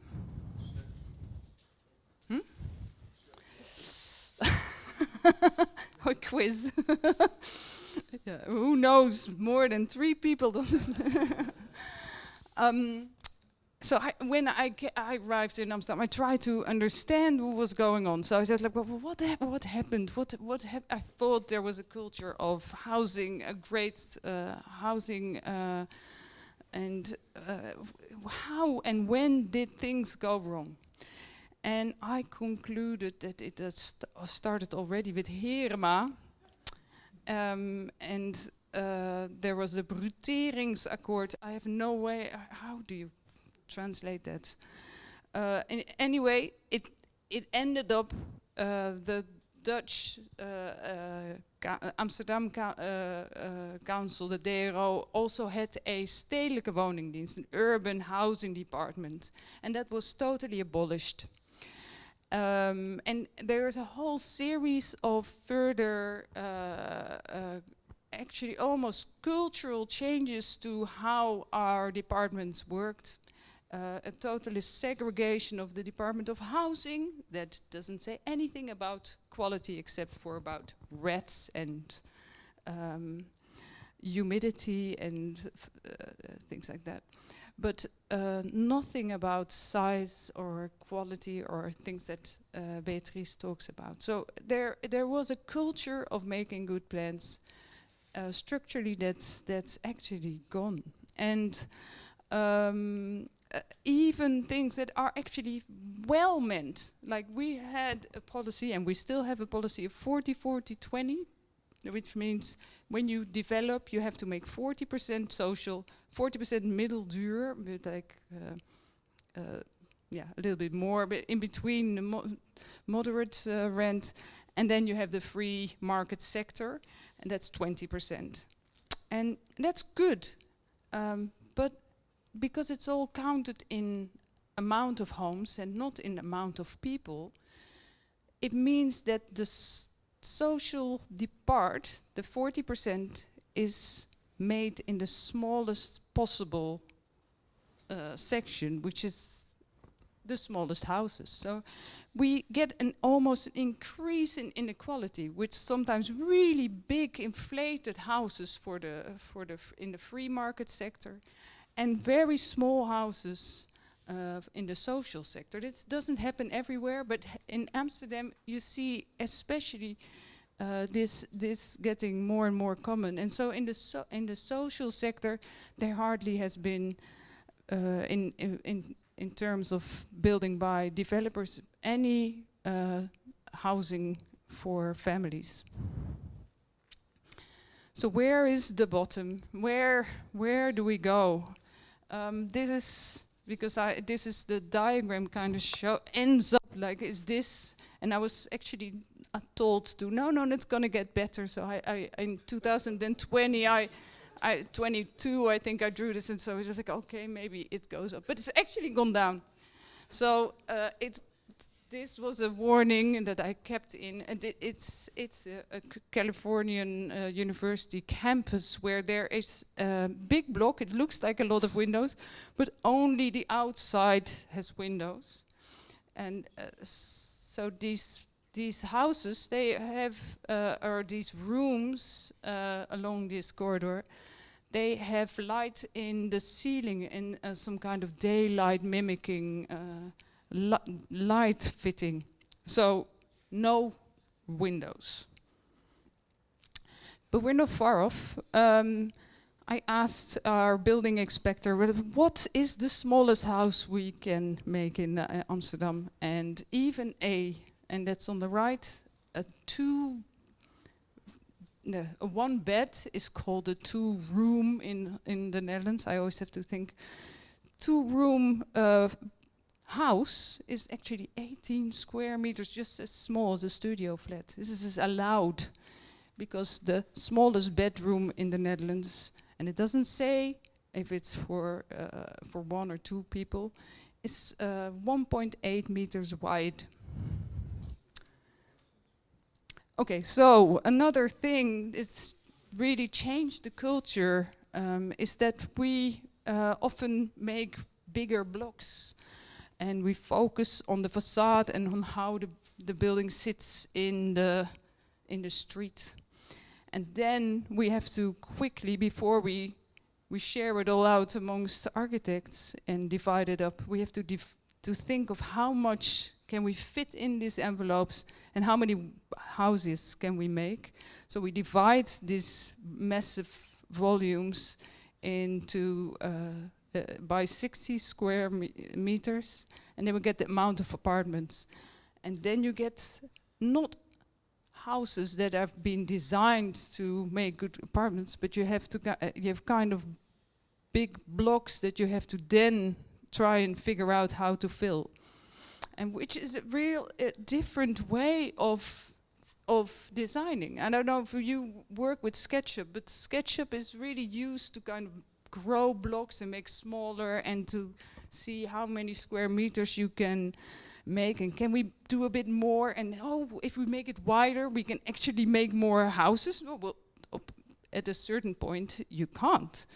A quiz. Yeah, who knows more than 3 people? So when I arrived in Amsterdam, I tried to understand what was going on. So I said, like, well, what happened? I thought there was a culture of housing, a great housing, and how and when did things go wrong? And I concluded that it started already with Haakma, and there was a bruteringsakkoord. I have no way. How do you translate that? Anyway, it ended up the Dutch Amsterdam Council, the DRO, also had a stedelijke woningdienst, an urban housing department, and that was totally abolished. And there's a whole series of further, actually almost cultural changes to how our departments worked. A total segregation of the Department of Housing that doesn't say anything about quality except for about rats and humidity and things like that. But nothing about size or quality or things that Beatriz talks about. So there was a culture of making good plans. Structurally, that's actually gone. And even things that are actually well meant, like we had a policy, and we still have a policy of 40-40-20, which means when you develop, you have to make 40% social, 40% middelduur, with like, a little bit more, but in between the moderate rent, and then you have the free market sector, and that's 20%. And that's good, but because it's all counted in amount of homes and not in amount of people, it means that the social part, the 40%, is made in the smallest possible section, which is the smallest houses. So we get an almost increase in inequality, with sometimes really big inflated houses in the free market sector, and very small houses in the social sector. This doesn't happen everywhere, but in Amsterdam you see especially this getting more and more common. And so in the social sector, there hardly has been in terms of building by developers any housing for families. So where is the bottom? Where do we go? This is because this is the diagram kind of ends up like is this, and I was actually told to no, it's gonna get better. So I in 2020 22 I think I drew this, and so I was just like, okay, maybe it goes up, but it's actually gone down. So this was a warning that I kept in, and it's a Californian university campus where there is a big block. It looks like a lot of windows, but only the outside has windows. And so these houses, they have, or these rooms along this corridor, they have light in the ceiling and some kind of daylight mimicking light fitting. So no windows. But we're not far off. I asked our building inspector, what is the smallest house we can make in Amsterdam? And even and that's on the right, a one bed is called a 2-room in the Netherlands. I always have to think 2-room house is actually 18 square meters, just as small as a studio flat. This is allowed because the smallest bedroom in the Netherlands, and it doesn't say if it's for 1 or 2 people, is 1.8 meters wide. Okay, so another thing that's really changed the culture is that we often make bigger blocks, and we focus on the facade and on how the building sits in the street. And then we have to quickly, before we share it all out amongst architects and divide it up, we have to think of how much can we fit in these envelopes and how many houses can we make. So we divide these massive volumes into by 60 square meters, and then we get the amount of apartments. And then you get not houses that have been designed to make good apartments, but you have kind of big blocks that you have to then try and figure out how to fill. And which is a real different way of designing. I don't know if you work with SketchUp, but SketchUp is really used to kind of grow blocks and make smaller and to see how many square meters you can make, and can we do a bit more, and if we make it wider we can actually make more houses. Well, at a certain point you can't,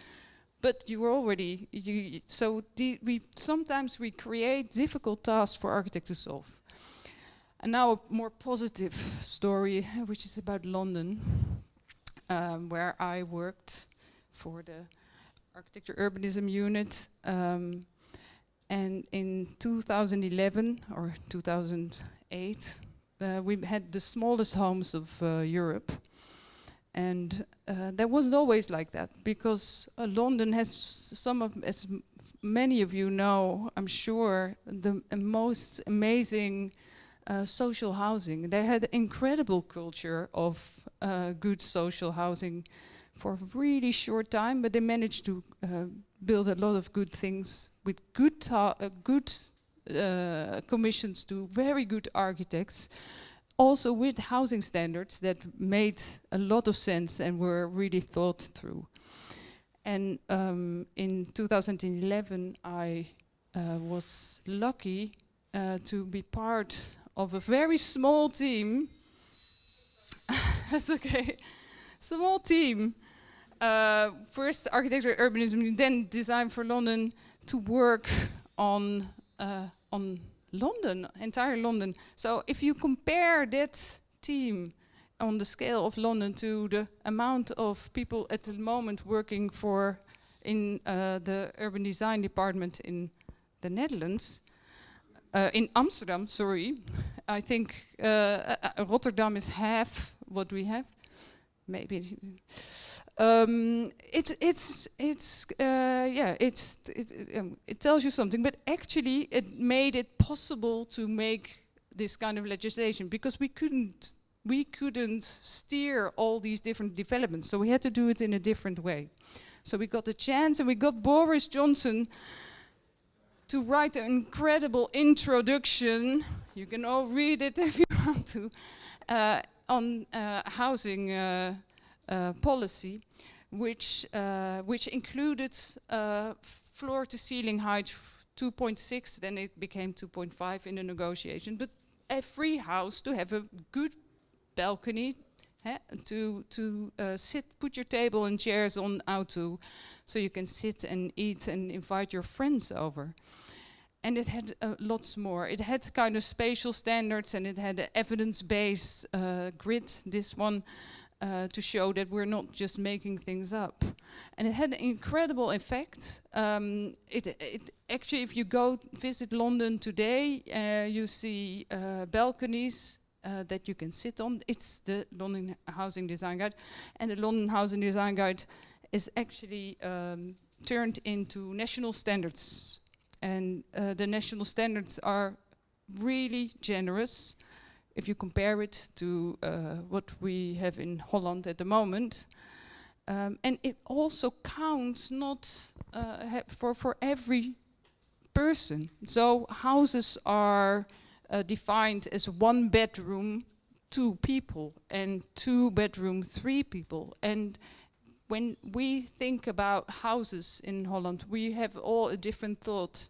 but you already sometimes we create difficult tasks for architects to solve. And now a more positive story, which is about London, where I worked for the Architecture Urbanism Unit, and in 2011 or 2008 we had the smallest homes of Europe, and that wasn't always like that, because London has as many of you know, I'm sure, the most amazing social housing. They had incredible culture of good social housing for a really short time, but they managed to build a lot of good things with good commissions to very good architects, also with housing standards that made a lot of sense and were really thought through. And in 2011 I was lucky to be part of a very small team. That's okay. Small team. First Architecture Urbanism, then Design for London, to work on on London, entire London. So if you compare that team on the scale of London to the amount of people at the moment working in the urban design department in the Netherlands, in Amsterdam, sorry, I think Rotterdam is half what we have, maybe. It tells you something, but actually it made it possible to make this kind of legislation because we couldn't steer all these different developments, so we had to do it in a different way. So we got the chance, and we got Boris Johnson to write an incredible introduction. You can all read it if you want to, on housing policy, which included floor-to-ceiling height 2.6. Then it became 2.5 in the negotiation. But every house to have a good balcony, to sit, put your table and chairs on out to, so you can sit and eat and invite your friends over. And it had lots more. It had kind of spatial standards, and it had an evidence-based grid, this one, to show that we're not just making things up. And it had an incredible effect. It actually, if you go visit London today, you see balconies that you can sit on. It's the London Housing Design Guide. And the London Housing Design Guide is actually turned into national standards. And the national standards are really generous if you compare it to what we have in Holland at the moment. And it also counts not for every person. So houses are defined as 1 bedroom, 2 people, and 2 bedroom, 3 people. And when we think about houses in Holland, we have all a different thought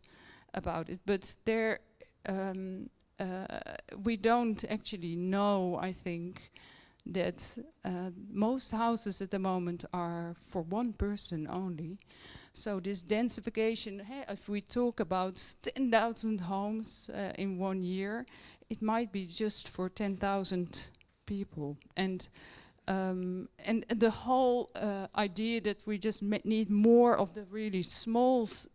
about it. But there, we don't actually know, I think, that most houses at the moment are for 1 person only. So this densification, if we talk about 10,000 homes in 1 year, it might be just for 10,000 people. And the whole idea that we just need more of the really smallest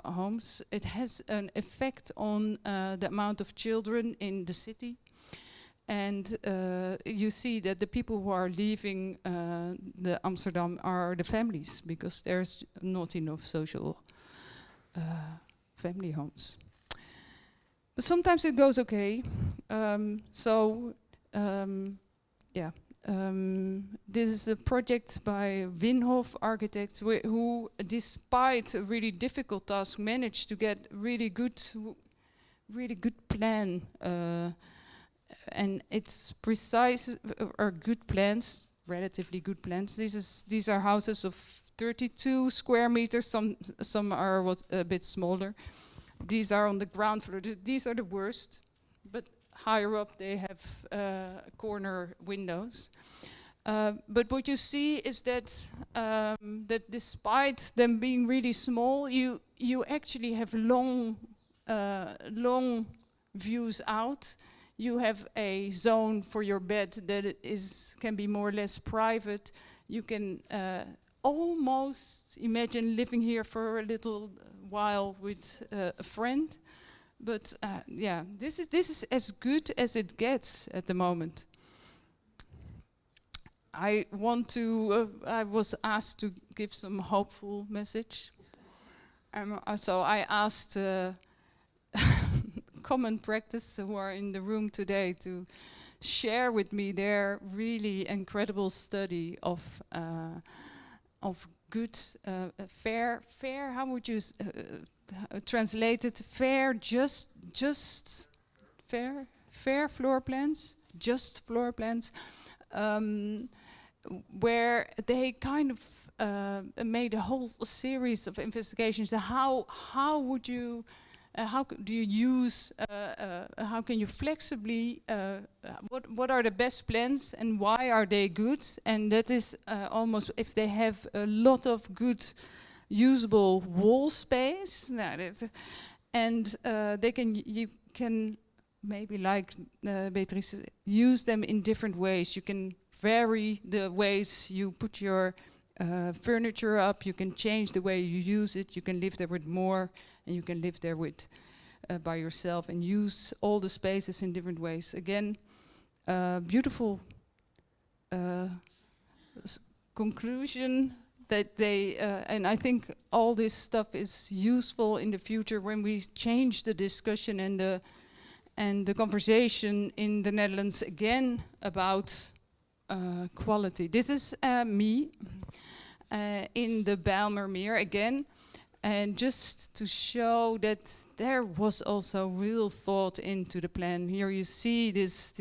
homes, it has an effect on the amount of children in the city. And you see that the people who are leaving the Amsterdam are the families, because there's not enough social family homes. But sometimes it goes okay. This is a project by Winhof Architects, who, despite a really difficult task, managed to get really good plan. And it's precise, or good plans, relatively good plans. These are houses of 32 square meters. Some are a bit smaller. These are on the ground floor. These are the worst, but higher up they have corner windows. But what you see is that that despite them being really small, you actually have long views out. You have a zone for your bed that can be more or less private. You can almost imagine living here for a little while with a friend. But this is as good as it gets at the moment. I was asked to give some hopeful message. So I asked Common Practice, who are in the room today, to share with me their really incredible study of good, fair. How would you translate it? Fair floor plans, just floor plans, where they kind of made a whole series of investigations. How would you? How do you use? How can you flexibly? What are the best plans, and why are they good? And that is almost if they have a lot of good, usable wall space. and you can maybe, like Beatriz, use them in different ways. You can vary the ways you put your furniture up. You can change the way you use it. You can live there with more, and you can live there with by yourself and use all the spaces in different ways. Again, beautiful conclusion that they, and I think all this stuff is useful in the future when we change the discussion and the conversation in the Netherlands again about quality. This is me in the Bijlmermeer again. And just to show that there was also real thought into the plan. Here you see this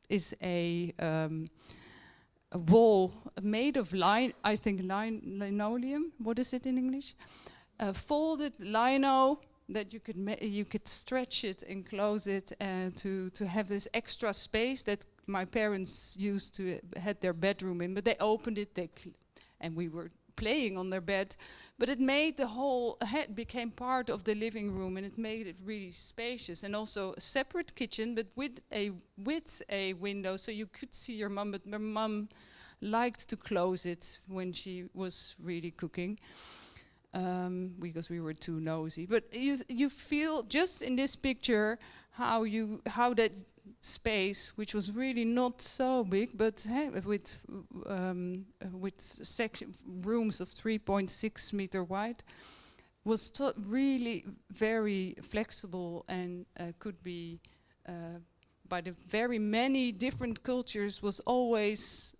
is a wall made of linoleum. What is it in English? Folded lino that you could stretch it and close it to have this extra space that my parents used to had their bedroom in. But they opened it, and we were playing on their bed, but it made the whole became part of the living room, and it made it really spacious, and also a separate kitchen, but with a window, so you could see your mum. But my mum liked to close it when she was really cooking, because we were too nosy. But you feel just in this picture how that space, which was really not so big, but with rooms of 3.6 meter wide, was really very flexible, and could be by the very many different cultures, was always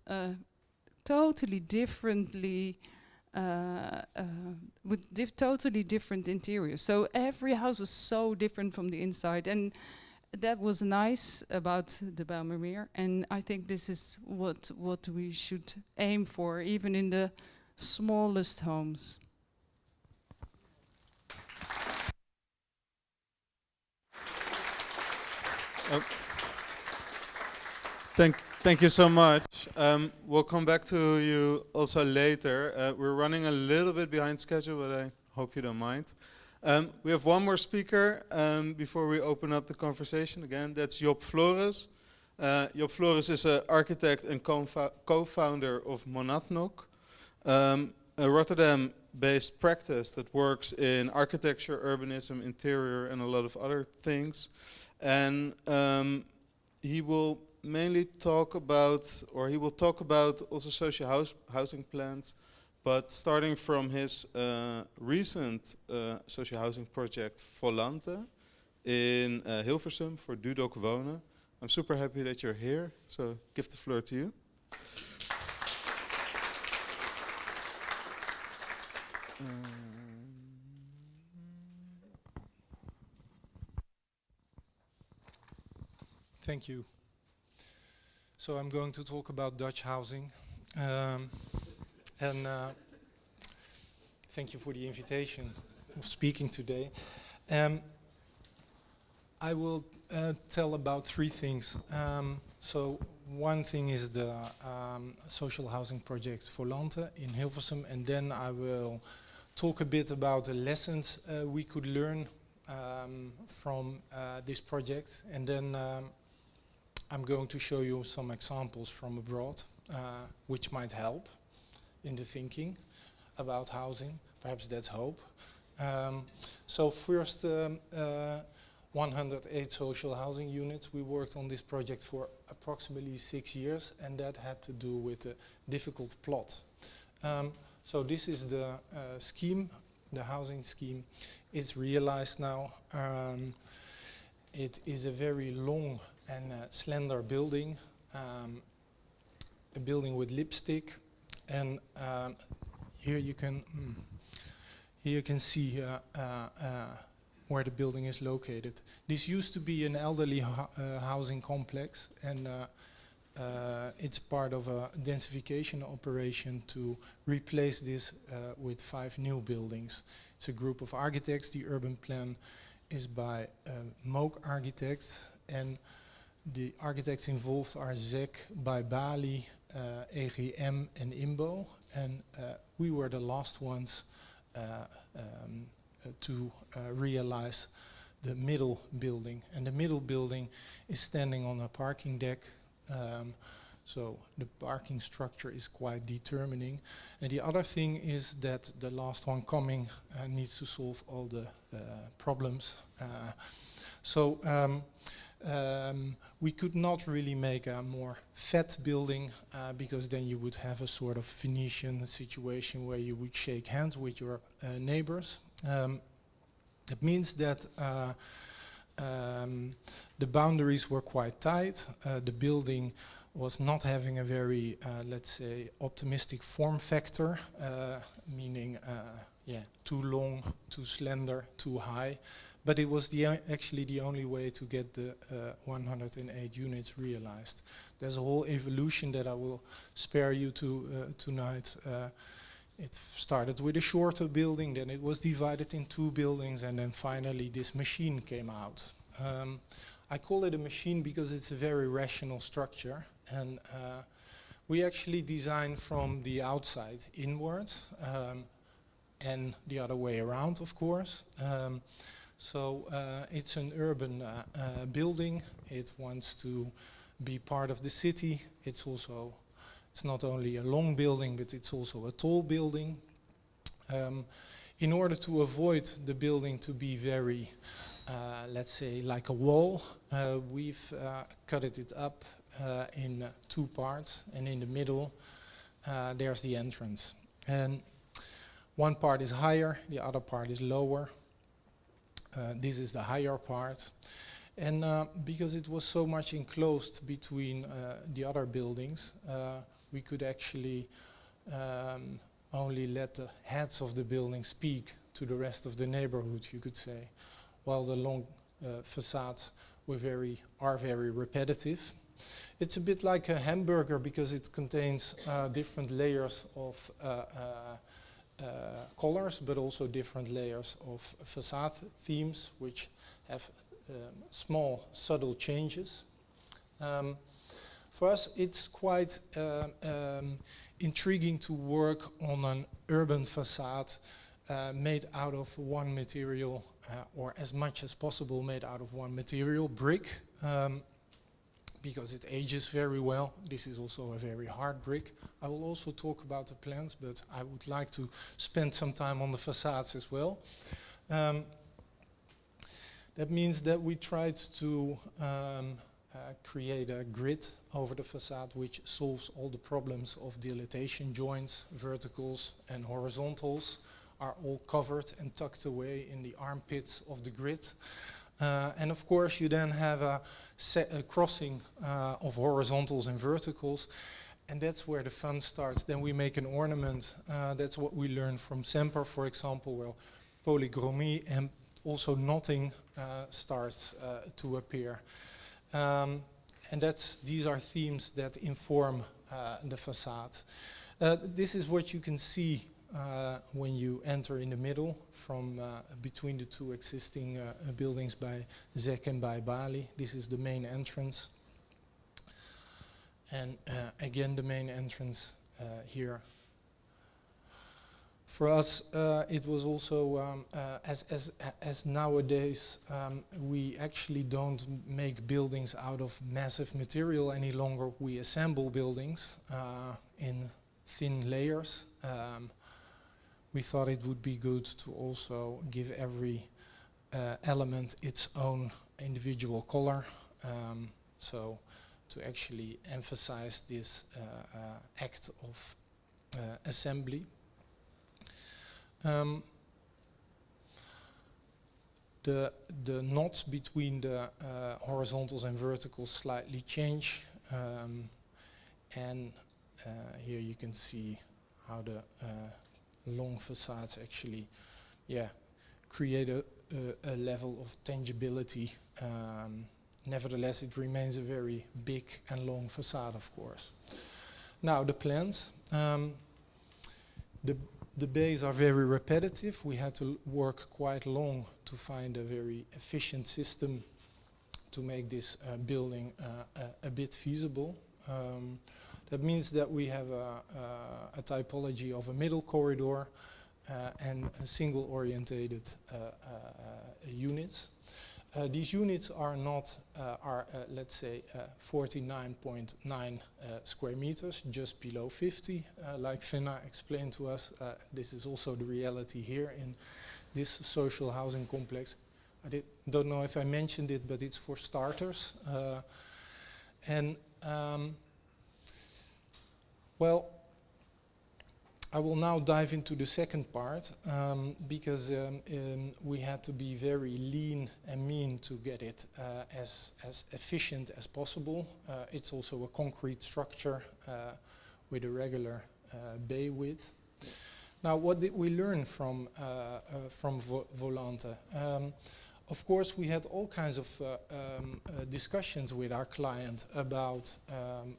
totally differently with totally different interiors. So every house was so different from the inside, and that was nice about the Bijlmermeer, and I think this is what we should aim for, even in the smallest homes. Thank you so much. We'll come back to you also later. We're running a little bit behind schedule, but I hope you don't mind. We have one more speaker before we open up the conversation again. That's Floris. Floris is an architect and co-founder of Monadnock, a Rotterdam-based practice that works in architecture, urbanism, interior, and a lot of other things. And he will mainly talk about, or he will talk about also social housing plans, but starting from his recent social housing project Volante in Hilversum for Dudok Wonen. I'm super happy that you're here, so give the floor to you. Thank you. So I'm going to talk about Dutch housing. And thank you for the invitation of speaking today. I will tell about three things. So one thing is the social housing project Volante in Hilversum, and then I will talk a bit about the lessons we could learn from this project, and then I'm going to show you some examples from abroad which might help in the thinking about housing. Perhaps that's hope. So first, 108 social housing units. We worked on this project for approximately 6 years, and that had to do with a difficult plot. So this is the scheme, the housing scheme. It's realized now. It is a very long and slender building, a building with lipstick, and here you can see where the building is located. This used to be an elderly housing complex, and it's part of a densification operation to replace this with 5 new buildings. It's a group of architects. The urban plan is by Moog Architects, and the architects involved are ZEC, by Bali, EGM, and IMBO, and we were the last ones to realize the middle building. And the middle building is standing on a parking deck. So the parking structure is quite determining. And the other thing is that the last one coming needs to solve all the problems. We could not really make a more fat building because then you would have a sort of Venetian situation where you would shake hands with your neighbors. That means that the boundaries were quite tight. The building was not having a very, let's say, optimistic form factor, meaning too long, too slender, too high. But it was actually the only way to get the 108 units realized. There's a whole evolution that I will spare you tonight. It started with a shorter building, then it was divided in 2 buildings, and then finally this machine came out. I call it a machine because it's a very rational structure, and we actually design from the outside inwards, and the other way around, of course. It's an urban building. It wants to be part of the city. It's not only a long building, but it's also a tall building. In order to avoid the building to be very, let's say, like a wall, we've cut it up in 2 parts, and in the middle there's the entrance. And one part is higher, the other part is lower. This is the higher part. And because it was so much enclosed between the other buildings, we could actually only let the heads of the building speak to the rest of the neighborhood, you could say, while the long facades are very repetitive. It's a bit like a hamburger because it contains different layers of colors, but also different layers of facade themes, which have small, subtle changes. For us, it's quite intriguing to work on an urban facade made out of one material, or as much as possible made out of one material, brick, because it ages very well. This is also a very hard brick. I will also talk about the plans, but I would like to spend some time on the facades as well. That means that we tried to create a grid over the facade which solves all the problems of dilatation joints, verticals and horizontals are all covered and tucked away in the armpits of the grid. And of course you then have a crossing of horizontals and verticals, and that's where the fun starts. Then we make an ornament. That's what we learned from Semper, for example, where polychromy and also knotting starts to appear. And these are themes that inform the facade. This is what you can see when you enter in the middle from between the 2 existing buildings by Zek and by Bali. This is the main entrance. And again, the main entrance here. For us, it was also, as nowadays, we actually don't make buildings out of massive material any longer. We assemble buildings in thin layers. We thought it would be good to also give every element its own individual color. So to actually emphasize this act of assembly. The knots between the horizontals and verticals slightly change, and here you can see how the long facades actually create a level of tangibility. Nevertheless, it remains a very big and long facade, of course. Now the plans. The bays are very repetitive. We had to work quite long to find a very efficient system to make this building a bit feasible. That means that we have a typology of a middle corridor and single orientated units. These units are not, let's say, 49.9 square meters, just below 50, like Fenna explained to us. This is also the reality here in this social housing complex. I don't know if I mentioned it, but it's for starters. Well, I will now dive into the second part, because we had to be very lean and mean to get it as efficient as possible. It's also a concrete structure with a regular bay width. Now, what did we learn from Volante? Of course, we had all kinds of discussions with our client about,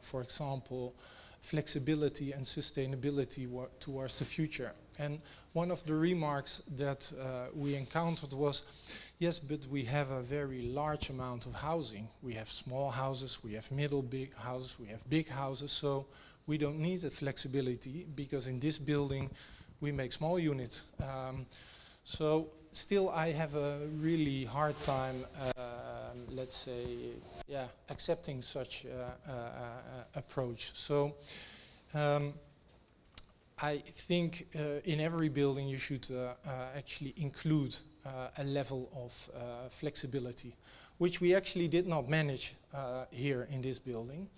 for example, flexibility and sustainability towards the future. And one of the remarks that we encountered was, yes, but we have a very large amount of housing. We have small houses, we have big houses, we have big houses, so we don't need the flexibility because in this building we make small units. So still I have a really hard time, let's say, accepting such approach. So I think in every building you should actually include a level of flexibility, which we actually did not manage here in this building.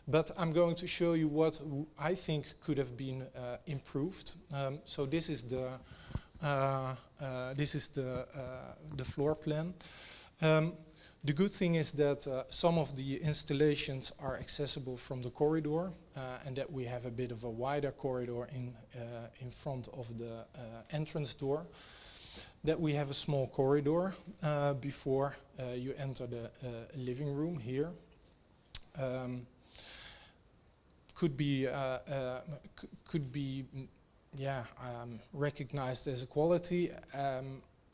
But I'm going to show you what I think could have been improved. So this is the floor plan. The good thing is that some of the installations are accessible from the corridor, and that we have a bit of a wider corridor in front of the entrance door. That we have a small corridor before you enter the living room here. Could be recognized as a quality.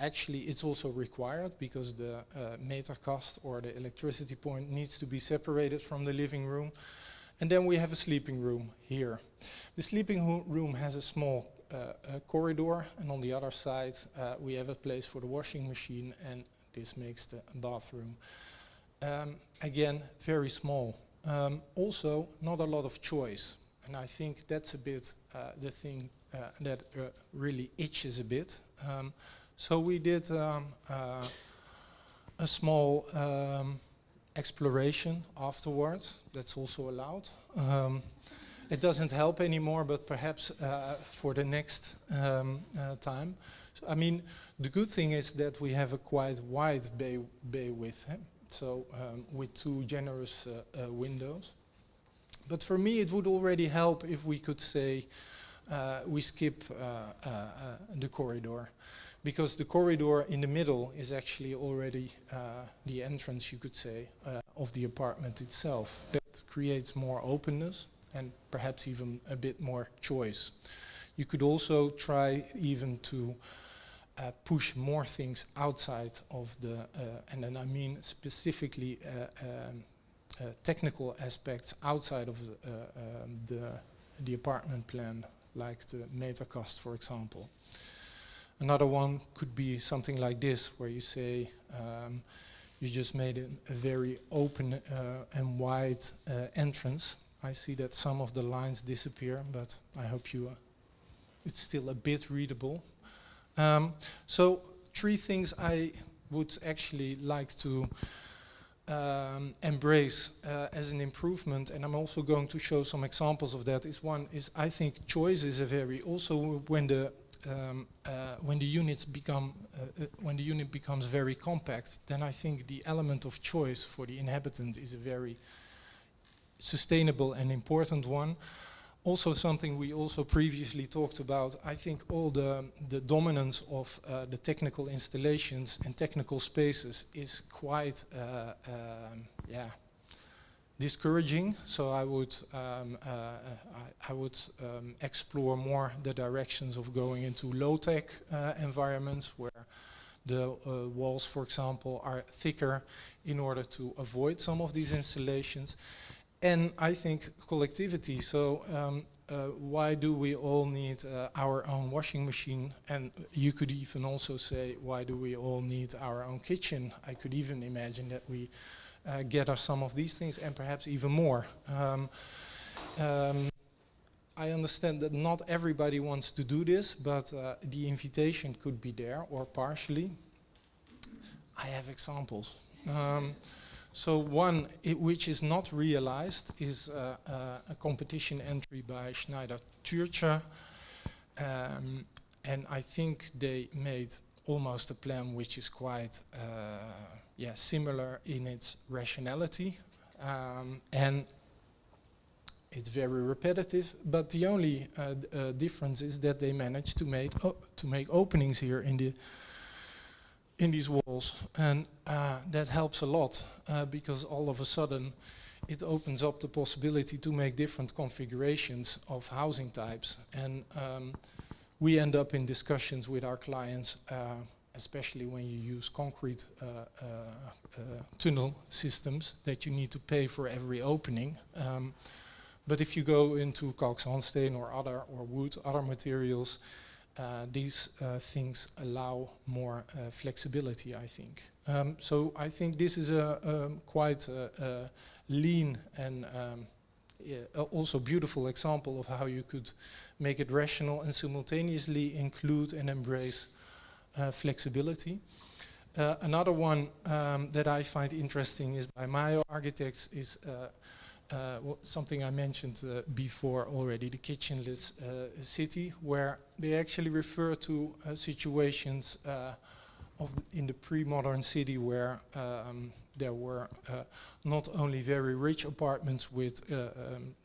Actually, it's also required because the meter cost or the electricity point needs to be separated from the living room. And then we have a sleeping room here. The sleeping room has a small corridor, and on the other side we have a place for the washing machine, and this makes the bathroom. Again, very small. Also, not a lot of choice, and I think that's a bit the thing that really itches a bit. So we did a small exploration afterwards. That's also allowed. It doesn't help anymore, but perhaps for the next time. So, I mean, the good thing is that we have a quite wide bay width, so with two generous windows. But for me, it would already help if we could say we skip the corridor. Because the corridor in the middle is actually already the entrance, you could say, of the apartment itself. That creates more openness and perhaps even a bit more choice. You could also try even to push more things outside of the, and then I mean specifically technical aspects outside of the apartment plan, like the meter cost, for example. Another one could be something like this, where you say you just made a very open and wide entrance. I see that some of the lines disappear, but I hope it's still a bit readable. So 3 things I would actually like to embrace as an improvement, and I'm also going to show some examples of that. One is I think choice is a very, also when the unit becomes very compact, then I think the element of choice for the inhabitant is a very sustainable and important one. Also something we also previously talked about, I think all the dominance of the technical installations and technical spaces is quite discouraging. So I would explore more the directions of going into low-tech environments where the walls, for example, are thicker in order to avoid some of these installations. And I think collectivity. So why do we all need our own washing machine? And you could even also say, why do we all need our own kitchen? I could even imagine that we gather some of these things and perhaps even more. I understand that not everybody wants to do this, but the invitation could be there, or partially. I have examples. So one which is not realized is a competition entry by Schneider Türcher. And I think they made almost a plan which is quite similar in its rationality. And it's very repetitive, but the only difference is that they managed to make openings here in these walls, and that helps a lot because all of a sudden it opens up the possibility to make different configurations of housing types. And we end up in discussions with our clients, especially when you use concrete tunnel systems, that you need to pay for every opening. But if you go into kalksandstein or wood, other materials, these things allow more flexibility, I think. So I think this is a quite lean and also beautiful example of how you could make it rational and simultaneously include and embrace flexibility. Another one that I find interesting is by Mayo Architects is something I mentioned before already, the kitchenless city, where they actually refer to situations in the pre-modern city where there were not only very rich apartments with,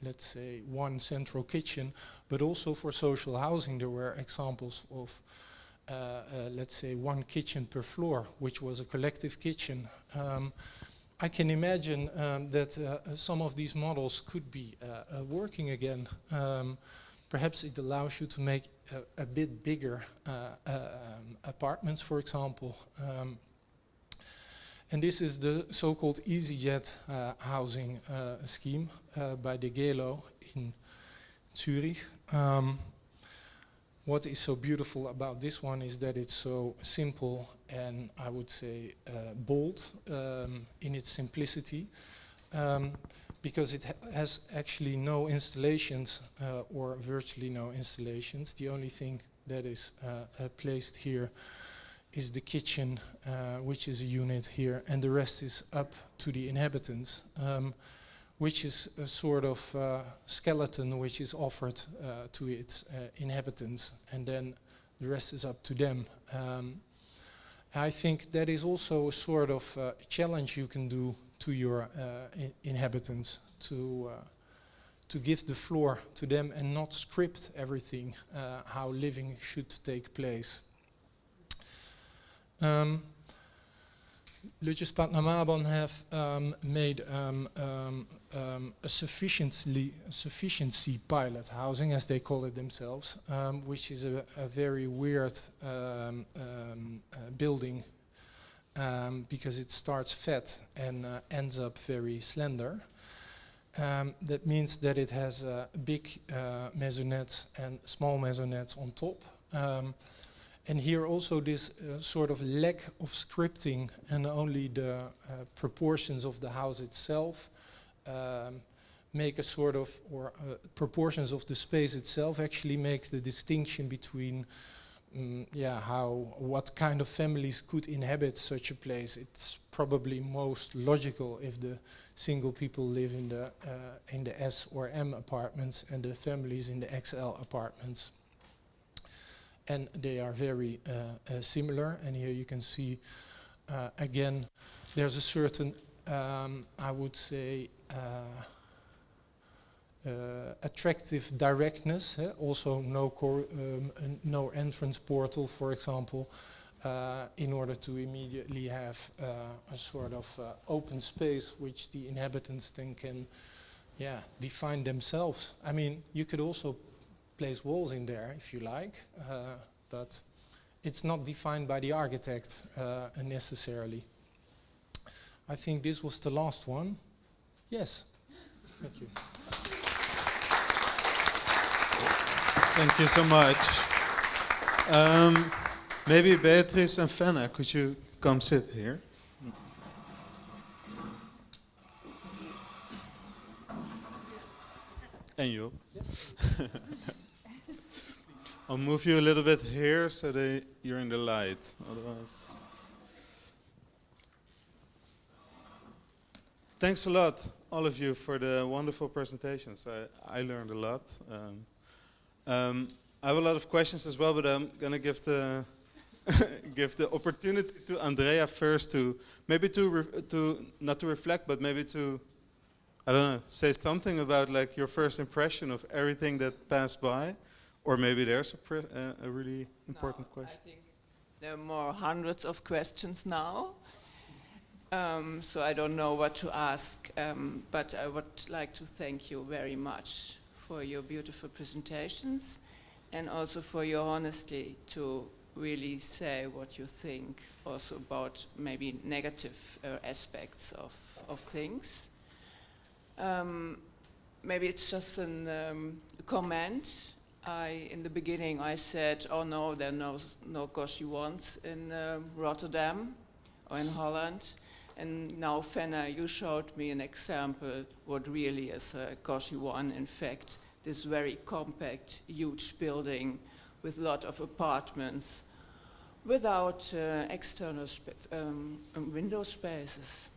let's say, one central kitchen, but also for social housing there were examples of, let's say, one kitchen per floor, which was a collective kitchen. I can imagine that some of these models could be working again. Perhaps it allows you to make a bit bigger apartments, for example. And this is the so-called EasyJet housing scheme by De Gelo in Zurich. What is so beautiful about this one is that it's so simple and I would say bold in its simplicity, because it has actually no installations or virtually no installations. The only thing that is placed here is the kitchen, which is a unit here, and the rest is up to the inhabitants. Which is a sort of skeleton which is offered to its inhabitants, and then the rest is up to them. I think that is also a sort of challenge you can do to your inhabitants, to give the floor to them and not script everything, how living should take place. Lutjes Patnamaban have made a sufficiency pilot housing, as they call it themselves, which is a very weird building because it starts fat and ends up very slender. That means that it has big maisonettes and small maisonettes on top. And here also this sort of lack of scripting and only the proportions of the house itself make a sort of, or proportions of the space itself actually make the distinction between what kind of families could inhabit such a place. It's probably most logical if the single people live in the S or M apartments and the families in the XL apartments. And they are very similar. And here you can see, again, there's a certain, I would say, attractive directness. Also, no entrance portal, for example, in order to immediately have a sort of open space which the inhabitants then can, define themselves. I mean, you could also place walls in there if you like, but it's not defined by the architect necessarily. I think this was the last one. Yes. Thank you. Thank you so much. Maybe Beatriz and Fenna, could you come sit here? And you. I'll move you a little bit here so that you're in the light. Otherwise. Thanks a lot, all of you, for the wonderful presentations. I learned a lot. I have a lot of questions as well, but I'm gonna give the give the opportunity to Andrea first to maybe to not to reflect, but maybe to, I don't know, say something about like your first impression of everything that passed by, or maybe there's a really important question. I think there are more hundreds of questions now, so I don't know what to ask, but I would like to thank you very much for your beautiful presentations and also for your honesty to really say what you think also about maybe negative aspects of things. Maybe it's just a comment. In the beginning I said, oh no, there are no Gauchioans in Rotterdam or in Holland. And now, Fenna, you showed me an example what really is a Gauchioan. In fact, this very compact, huge building with a lot of apartments without external window spaces.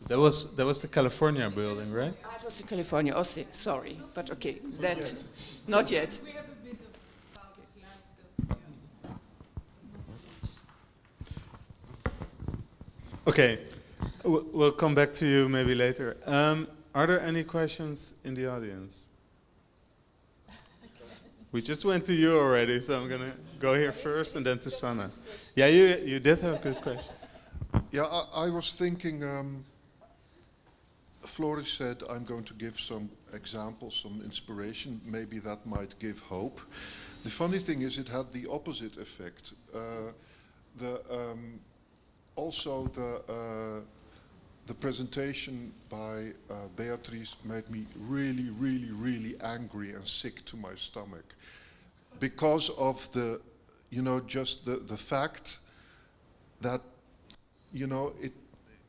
That was the California building, right? It was in California. Oh, sorry, but okay, that not yet. We have a bit of bounce land still. Okay, we'll come back to you maybe later. Are there any questions in the audience? We just went to you already, so I'm gonna go here first and then to Sanna. Yeah, you did have a good question. Yeah, I was thinking, Floris said, I'm going to give some examples, some inspiration. Maybe that might give hope. The funny thing is it had the opposite effect. Also, the presentation by Beatriz made me really, really, really angry and sick to my stomach. Because of the, just the fact that,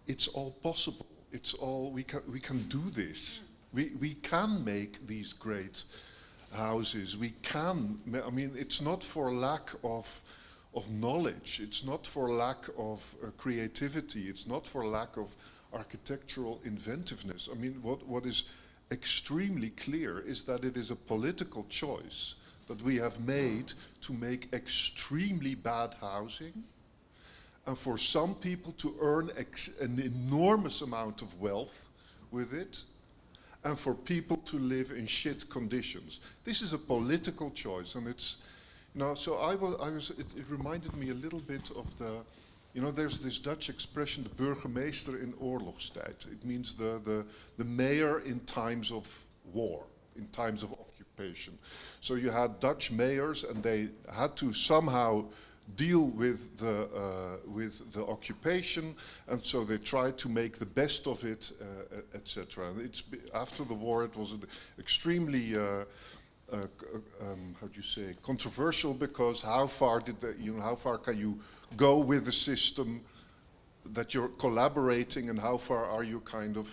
it's all possible. It's all, we can do this. We can make these great houses. We can, I mean, it's not for lack of knowledge. It's not for lack of creativity. It's not for lack of architectural inventiveness. I mean, what is extremely clear is that it is a political choice that we have made to make extremely bad housing, and for some people to earn an enormous amount of wealth with it, and for people to live in shit conditions. This is a political choice, and it's, so it reminded me a little bit of the, there's this Dutch expression, the burgemeester in oorlogstijd. It means the mayor in times of war, in times of occupation. So you had Dutch mayors, and they had to somehow deal with the occupation, and so they tried to make the best of it, etc. And after the war, it was an extremely how do you say, controversial, because how far can you go with the system that you're collaborating, and how far are you kind of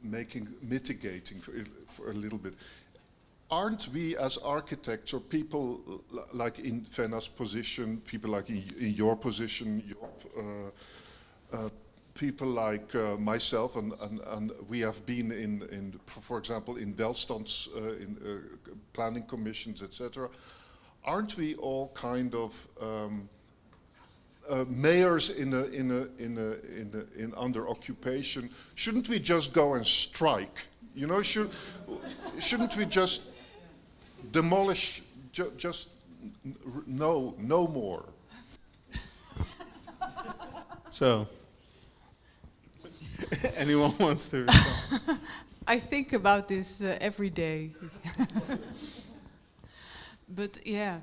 mitigating for a little bit? Aren't we as architects, or people like in Fenna's position, people like in your position, people like myself, and we have been in for example, in welstands, in planning commissions, etc. Aren't we all kind of mayors in under occupation? Shouldn't we just go and strike? Shouldn't we just demolish? Just no more. So, anyone wants to respond? I think about this every day. But yeah,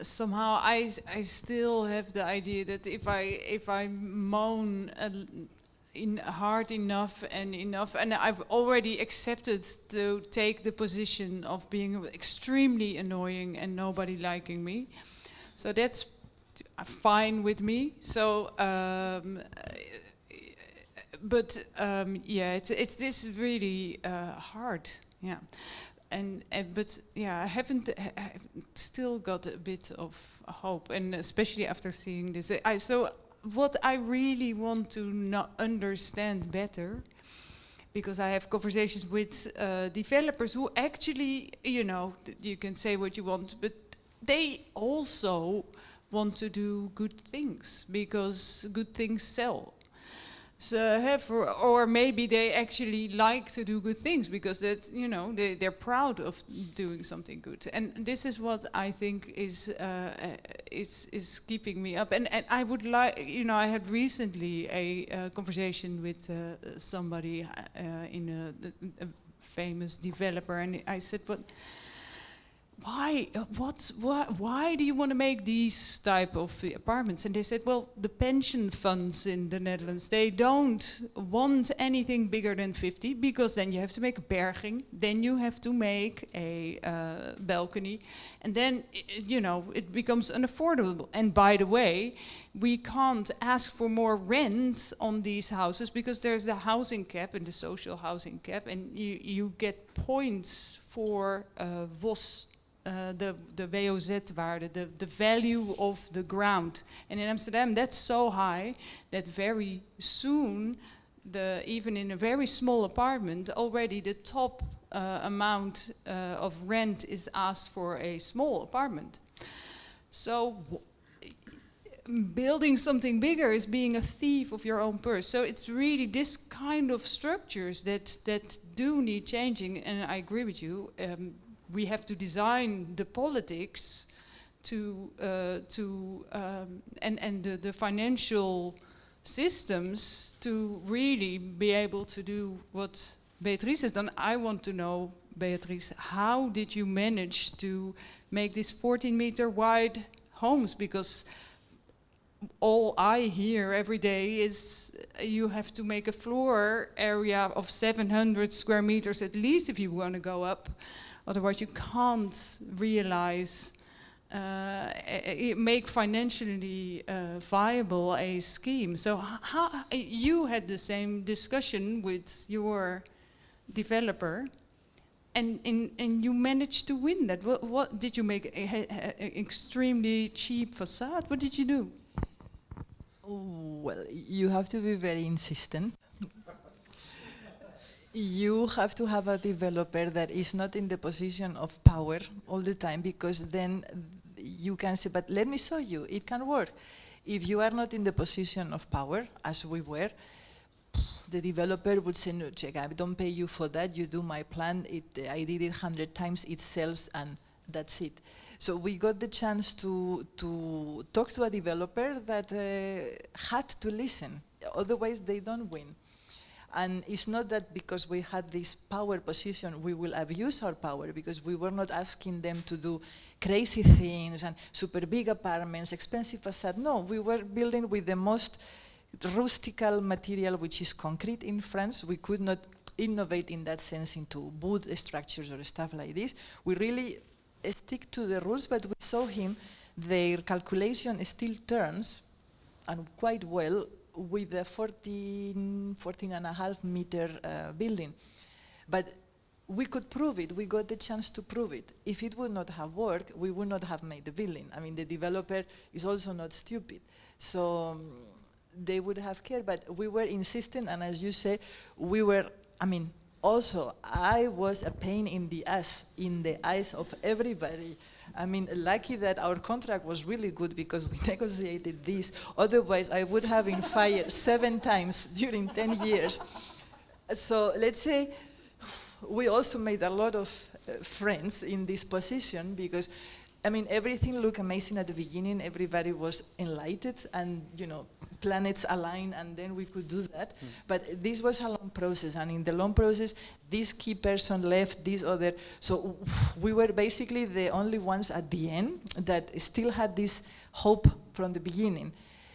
somehow I still have the idea that if I moan hard enough, and I've already accepted to take the position of being extremely annoying and nobody liking me. So that's fine with me. So, yeah, it's this is really hard. Yeah, but yeah, I haven't still got a bit of hope, and especially after seeing this, so. What I really want to understand better, because I have conversations with developers who actually, you know, you can say what you want, but they also want to do good things because good things sell. So or maybe they actually like to do good things because that, you know, they're proud of doing something good. And this is what I think is keeping me up. And I would like, you know, I had recently a conversation with somebody in a famous developer, and I said, why do you want to make these type of apartments? And they said, well, the pension funds in the Netherlands, they don't want anything bigger than 50, because then you have to make a berging, then you have to make a balcony, and then, you know, it becomes unaffordable. And by the way, we can't ask for more rent on these houses because there's the housing cap and the social housing cap, and you get points for VOS, the WOZ-waarde, the value of the ground. And in Amsterdam, that's so high that very soon, even in a very small apartment, already the top amount of rent is asked for a small apartment. So building something bigger is being a thief of your own purse. So it's really this kind of structures that do need changing. And I agree with you. We have to design the politics and the financial systems to really be able to do what Beatriz has done. I want to know, Beatriz, how did you manage to make these 14-meter wide homes? Because all I hear every day is you have to make a floor area of 700 square meters at least if you want to go up. Otherwise, you can't realize, make financially viable a scheme. So how you had the same discussion with your developer, and you managed to win that. What did you make? An extremely cheap facade? What did you do? Well, you have to be very insistent. You have to have a developer that is not in the position of power all the time, because then you can say, but let me show you, it can work. If you are not in the position of power, as we were, the developer would say, no, check, I don't pay you for that, you do my plan, I did it 100 times, it sells, and that's it. So we got the chance to talk to a developer that had to listen, otherwise they don't win. And it's not that because we had this power position, we will abuse our power, because we were not asking them to do crazy things and super big apartments, expensive facade. No, we were building with the most rustical material, which is concrete in France. We could not innovate in that sense into wood structures or stuff like this. We really stick to the rules, but we saw him, their calculation still turns, and quite well, with a 14.5 meter building. But we could prove it, we got the chance to prove it. If it would not have worked, we would not have made the building. I mean, the developer is also not stupid. So they would have cared, but we were insistent, and as you say, we were, I mean, also, I was a pain in the ass, in the eyes of everybody. I mean, lucky that our contract was really good because we negotiated this. Otherwise, I would have been fired 7 times during 10 years. So let's say we also made a lot of friends in this position because, I mean, everything looked amazing at the beginning. Everybody was enlightened and, you know, planets align, and then we could do that. But this was a long process, and in the long process, this key person left, this other. So we were basically the only ones at the end that still had this hope from the beginning.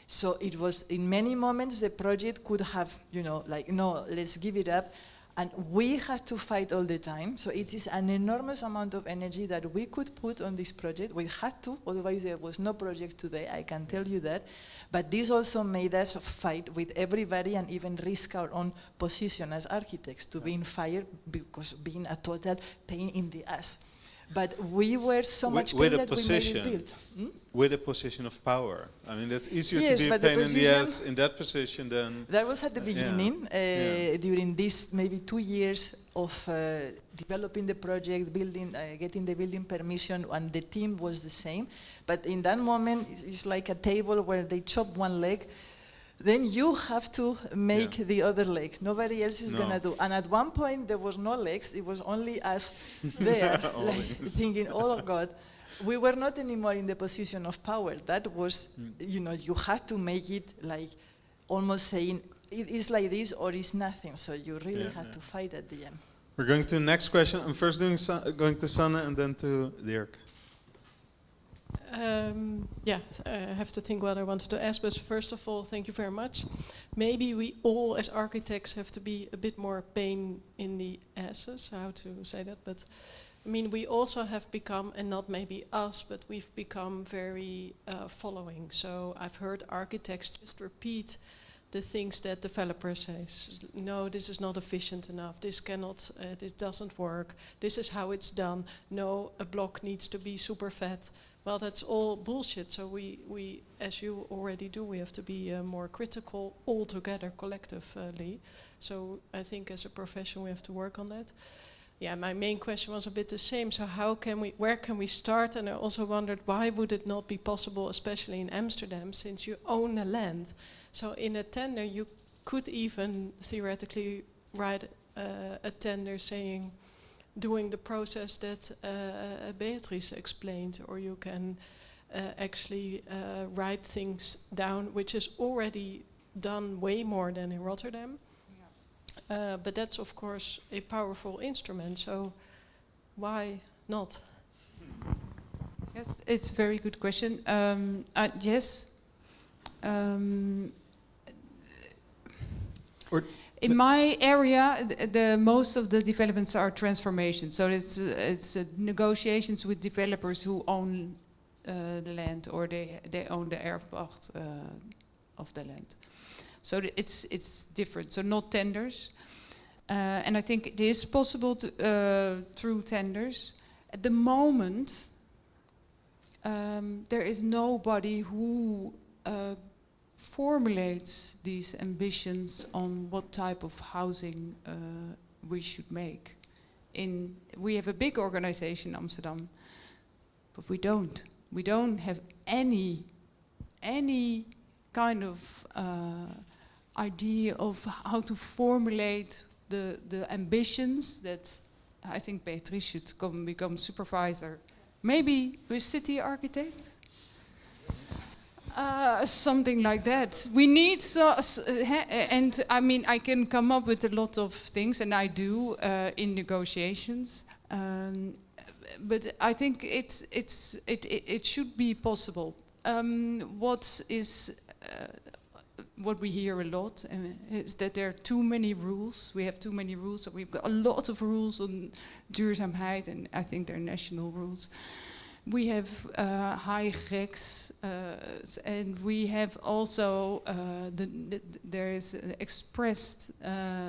So it was, in many moments, the project could have, like, no, let's give it up. And we had to fight all the time. So it is an enormous amount of energy that we could put on this project. We had to, otherwise there was no project today, I can tell you that. But this also made us fight with everybody and even risk our own position as architects to being fired because being a total pain in the ass. But we were so much pain that we made it built. With a position of power. I mean, that's easier Yes, to be a but the pain in the position- ass in that position than... That was at the beginning, Yeah. during this maybe 2 years of developing the project, building, getting the building permission, and the team was the same. But in that moment, it's like a table where they chop one leg, then you have to make the other leg. Nobody else is gonna do. And at one point, there was no legs, it was only us there, like, thinking, oh God. We were not anymore in the position of power. That was, you had to make it like almost saying, it is like this or it's nothing. So you really had to fight at the end. We're going to the next question. I'm first going to Sanne and then to Dirk. I have to think what I wanted to ask, but first of all, thank you very much. Maybe we all as architects have to be a bit more pain in the asses, how to say that, but I mean, we also have become, and not maybe us, but we've become very following. So I've heard architects just repeat the things that developers say. No, this is not efficient enough. This cannot, this doesn't work. This is how it's done. No, a block needs to be super fat. Well, that's all bullshit. So we, as you already do, we have to be more critical all together, collectively. So I think as a profession we have to work on that. Yeah, my main question was a bit the same. So where can we start? And I also wondered, why would it not be possible, especially in Amsterdam, since you own the land? So in a tender, you could even theoretically write a tender saying, doing the process that Beatriz explained, or you can actually write things down, which is already done way more than in Rotterdam. But that's of course a powerful instrument, so why not? Yes, it's a very good question. Yes. In my area, the most of the developments are transformation. So it's negotiations with developers who own the land, or they own the erfpacht of the land. So it's different. So not tenders, and I think it is possible to, through tenders. At the moment, there is nobody who formulates these ambitions on what type of housing we should make. We have a big organization in Amsterdam, but we don't. We don't have any kind of idea of how to formulate the ambitions that I think Beatriz should become supervisor. Maybe a city architect? Something like that. We need and I mean, I can come up with a lot of things, and I do in negotiations. But I think it should be possible. What we hear a lot is that there are too many rules. We have too many rules. So we've got a lot of rules on duurzaamheid, and I think they're national rules. We have high regs, and we have also there is an expressed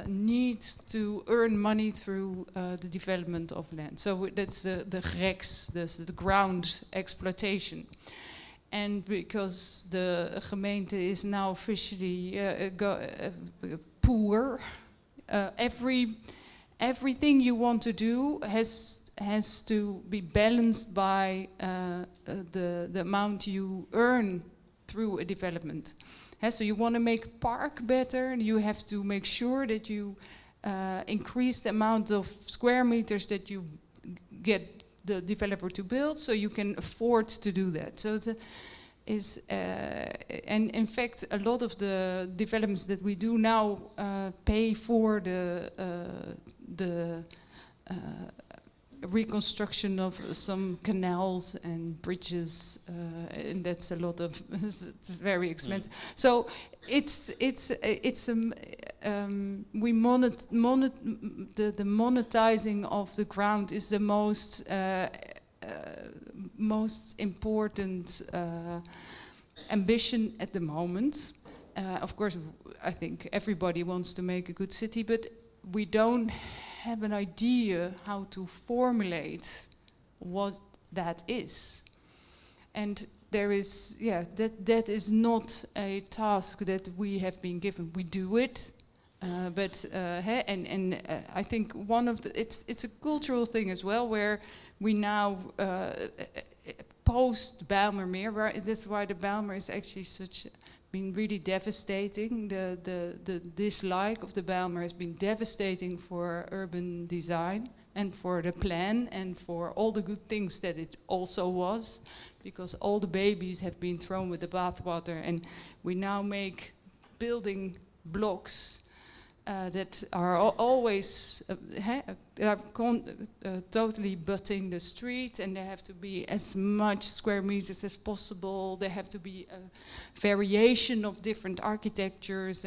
need to earn money through the development of land. So that's the regs, the ground exploitation. And because the gemeente is now officially poor, everything you want to do has to be balanced by the amount you earn through a development. So you want to make park better, and you have to make sure that you increase the amount of square meters that you get the developer to build, so you can afford to do that. So and in fact, a lot of the developments that we do now reconstruction of some canals and bridges, and that's a lot of. It's very expensive. So we the monetizing of the ground is the most important ambition at the moment. Of course, I think everybody wants to make a good city, but we don't have an idea how to formulate what that is. And there is, that is not a task that we have been given. We do it, but I think one of it's a cultural thing as well, where we now post Bijlmermeer, that's why the Bijlmer is actually been really devastating. The dislike of the Bijlmer has been devastating for urban design and for the plan and for all the good things that it also was, because all the babies have been thrown with the bathwater, and we now make building blocks that are always totally butting the street, and there have to be as much square meters as possible. There have to be a variation of different architectures,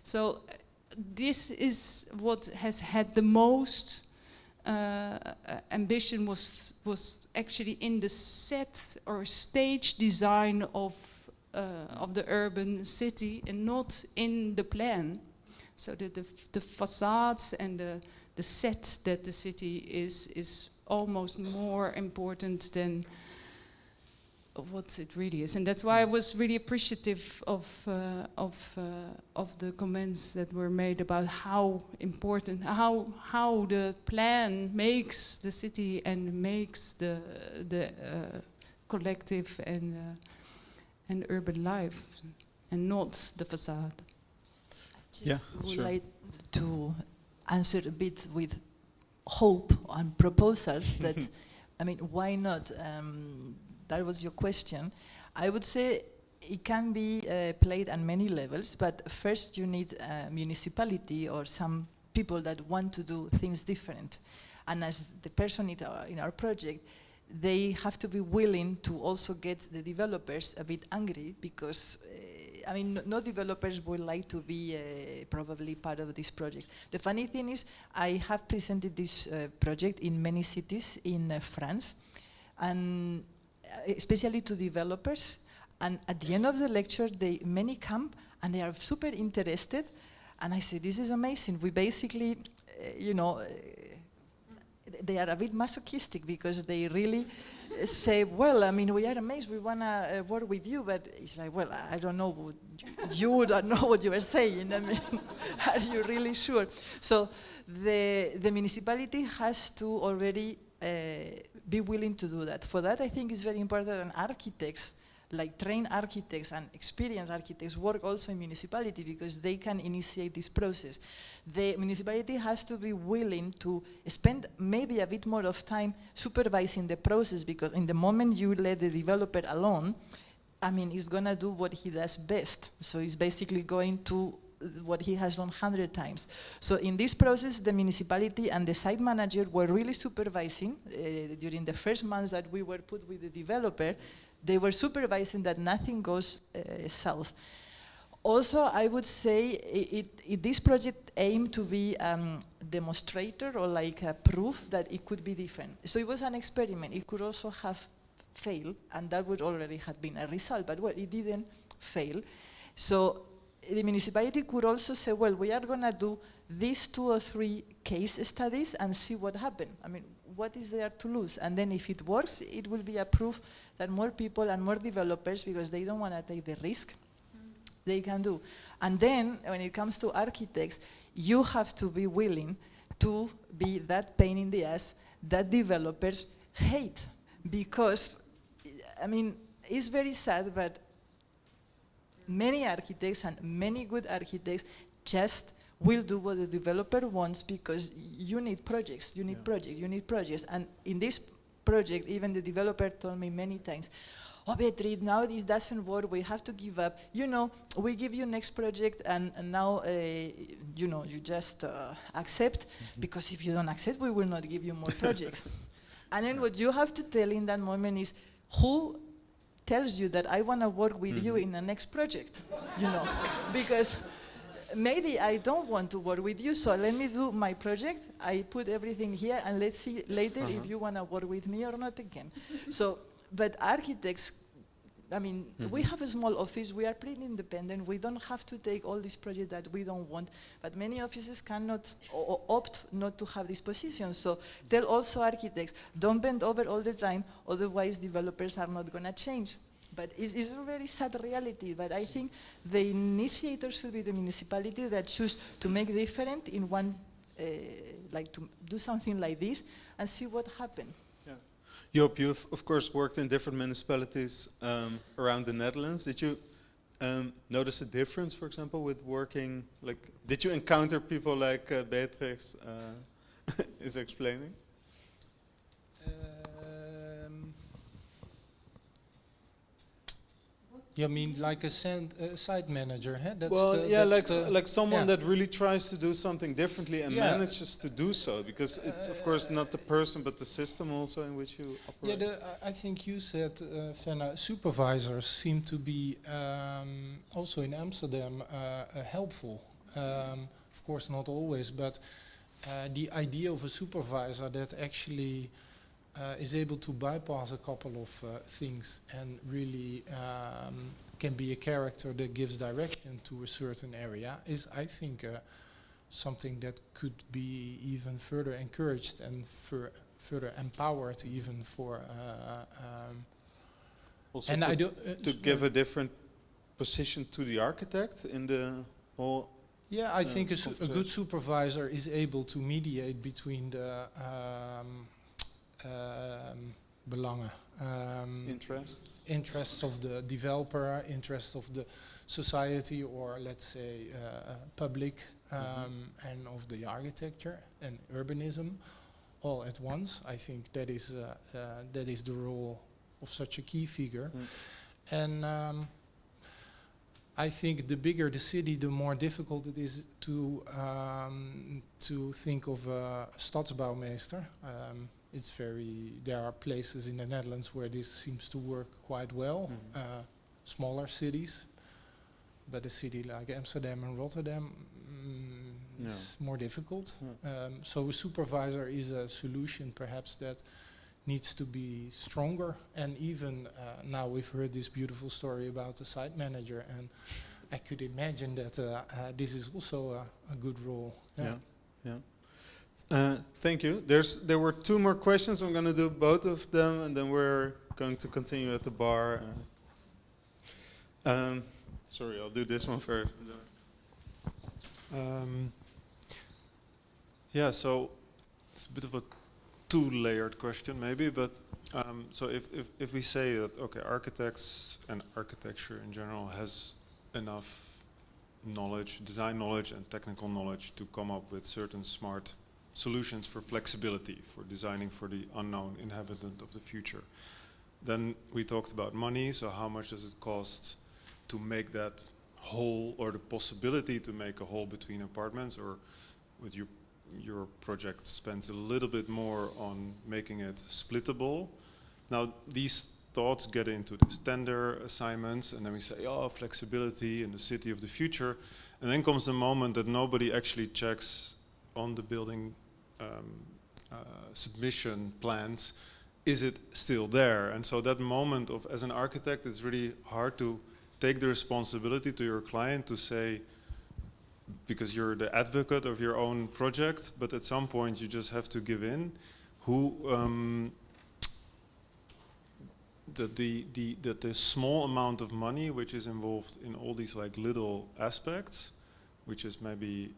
so this is what has had the most ambition was actually in the set or stage design of the urban city, and not in the plan. So the facades and the set that the city is almost more important than what it really is. And that's why I was really appreciative of the comments that were made about how important, how the plan makes the city and makes the collective and urban life, and not the facade. I just would like to answer a bit with hope and proposals that, I mean, why not? That was your question. I would say it can be played on many levels, but first you need a municipality or some people that want to do things different. And as the person in our project, they have to be willing to also get the developers a bit angry, because I mean, no developers would like to be probably part of this project. The funny thing is, I have presented this project in many cities in France, and especially to developers. And at the end of the lecture, many come and they are super interested. And I say, this is amazing. We basically, they are a bit masochistic, because they really say, well, I mean, we are amazed, we want to work with you, but it's like, well, I don't know, you don't know what you are saying. I mean, are you really sure? So the municipality has to already be willing to do that. For that, I think it's very important that architects, like trained architects and experienced architects, work also in municipality, because they can initiate this process. The municipality has to be willing to spend maybe a bit more of time supervising the process, because in the moment you let the developer alone, I mean, he's gonna do what he does best. So he's basically going to what he has done 100 times. So in this process, the municipality and the site manager were really supervising during the first months that we were put with the developer. They were supervising that nothing goes south. Also, I would say this project aimed to be demonstrator or like a proof that it could be different. So it was an experiment. It could also have failed, and that would already have been a result, but well, it didn't fail. So the municipality could also say, well, we are gonna do these 2 or 3 case studies and see what happened. I mean, what is there to lose? And then if it works, it will be a proof that more people and more developers, because they don't want to take the risk, they can do. And then when it comes to architects, you have to be willing to be that pain in the ass that developers hate. Because, I mean, it's very sad, but many architects and many good architects just will do what the developer wants, because you need projects, you need projects, you need projects. And in this project, even the developer told me many times, oh, Beatriz, now this doesn't work, we have to give up. You know, we give you next project and now, you know, you just accept, because if you don't accept, we will not give you more projects. And then what you have to tell in that moment is, who tells you that I want to work with you in the next project? You know, because maybe I don't want to work with you, so let me do my project, I put everything here, and let's see later if you want to work with me or not again. So, but architects, I mean, we have a small office, we are pretty independent, we don't have to take all these projects that we don't want, but many offices cannot or opt not to have this position. So tell also architects, don't bend over all the time, otherwise developers are not going to change. But it's a very sad reality, but I think the initiator should be the municipality that choose to make different in one, like to do something like this and see what happens. Joop, you've of course worked in different municipalities around the Netherlands. Did you notice a difference, for example, with working, like, did you encounter people like Beatriz is explaining? You mean like a site manager, huh? That's well, the, yeah, that's like someone yeah. that really tries to do something differently and manages to do so, because it's of course not the person but the system also in which you operate. Yeah, I think you said, Fenna, supervisors seem to be also in Amsterdam helpful. Of course, not always, but the idea of a supervisor that actually is able to bypass a couple of things and really can be a character that gives direction to a certain area is, I think, something that could be even further encouraged and further empowered even for... also and to, I don't, to give a different position to the architect in the whole... Yeah, I think a good supervisor is able to mediate between the belangen, interests of the developer, interests of the society, or let's say public, and of the architecture and urbanism, all at once. I think that is the role of such a key figure, and I think the bigger the city, the more difficult it is to think of a stadsbouwmeester. There are places in the Netherlands where this seems to work quite well, smaller cities, but a city like Amsterdam and Rotterdam is more difficult. So a supervisor is a solution perhaps that needs to be stronger, and even now we've heard this beautiful story about the site manager, and I could imagine that this is also a good role. Thank you. There were two more questions. I'm going to do both of them, and then we're going to continue at the bar. Sorry, I'll do this one first. Yeah, so it's a bit of a two-layered question maybe, but so if we say that, okay, architects and architecture in general has enough knowledge, design knowledge and technical knowledge to come up with certain smart solutions for flexibility, for designing for the unknown inhabitant of the future. Then we talked about money, so how much does it cost to make that hole, or the possibility to make a hole between apartments, or with your project spends a little bit more on making it splittable. Now these thoughts get into these tender assignments, and then we say, oh, flexibility in the city of the future, and then comes the moment that nobody actually checks on the building submission plans, is it still there? And so that moment of, as an architect, it's really hard to take the responsibility to your client to say, because you're the advocate of your own project, but at some point you just have to give in. That the small amount of money which is involved in all these like little aspects, which is maybe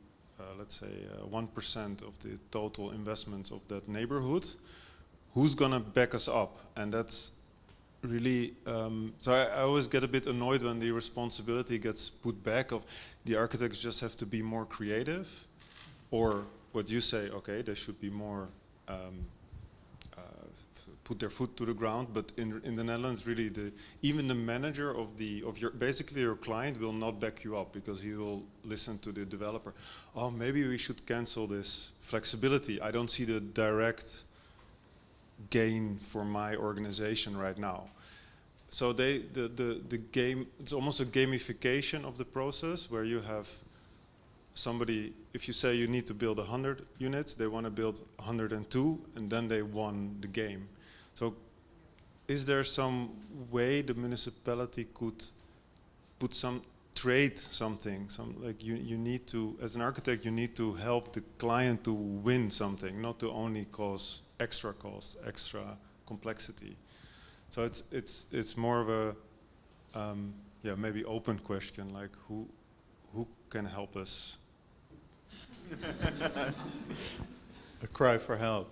let's say 1% of the total investments of that neighborhood, who's gonna back us up? And that's really, so I always get a bit annoyed when the responsibility gets put back of the architects just have to be more creative, or what you say, okay, they should be more put their foot to the ground. But in the Netherlands, really, even the manager of your basically your client will not back you up, because he will listen to the developer. Oh, maybe we should cancel this flexibility. I don't see the direct gain for my organization right now. So the game, it's almost a gamification of the process, where you have somebody, if you say you need to build 100 units, they want to build 102, and then they won the game. So is there some way the municipality could put trade something, like you need to, as an architect, you need to help the client to win something, not to only cause extra cost, extra complexity. So it's more of a maybe open question, like who can help us? A cry for help.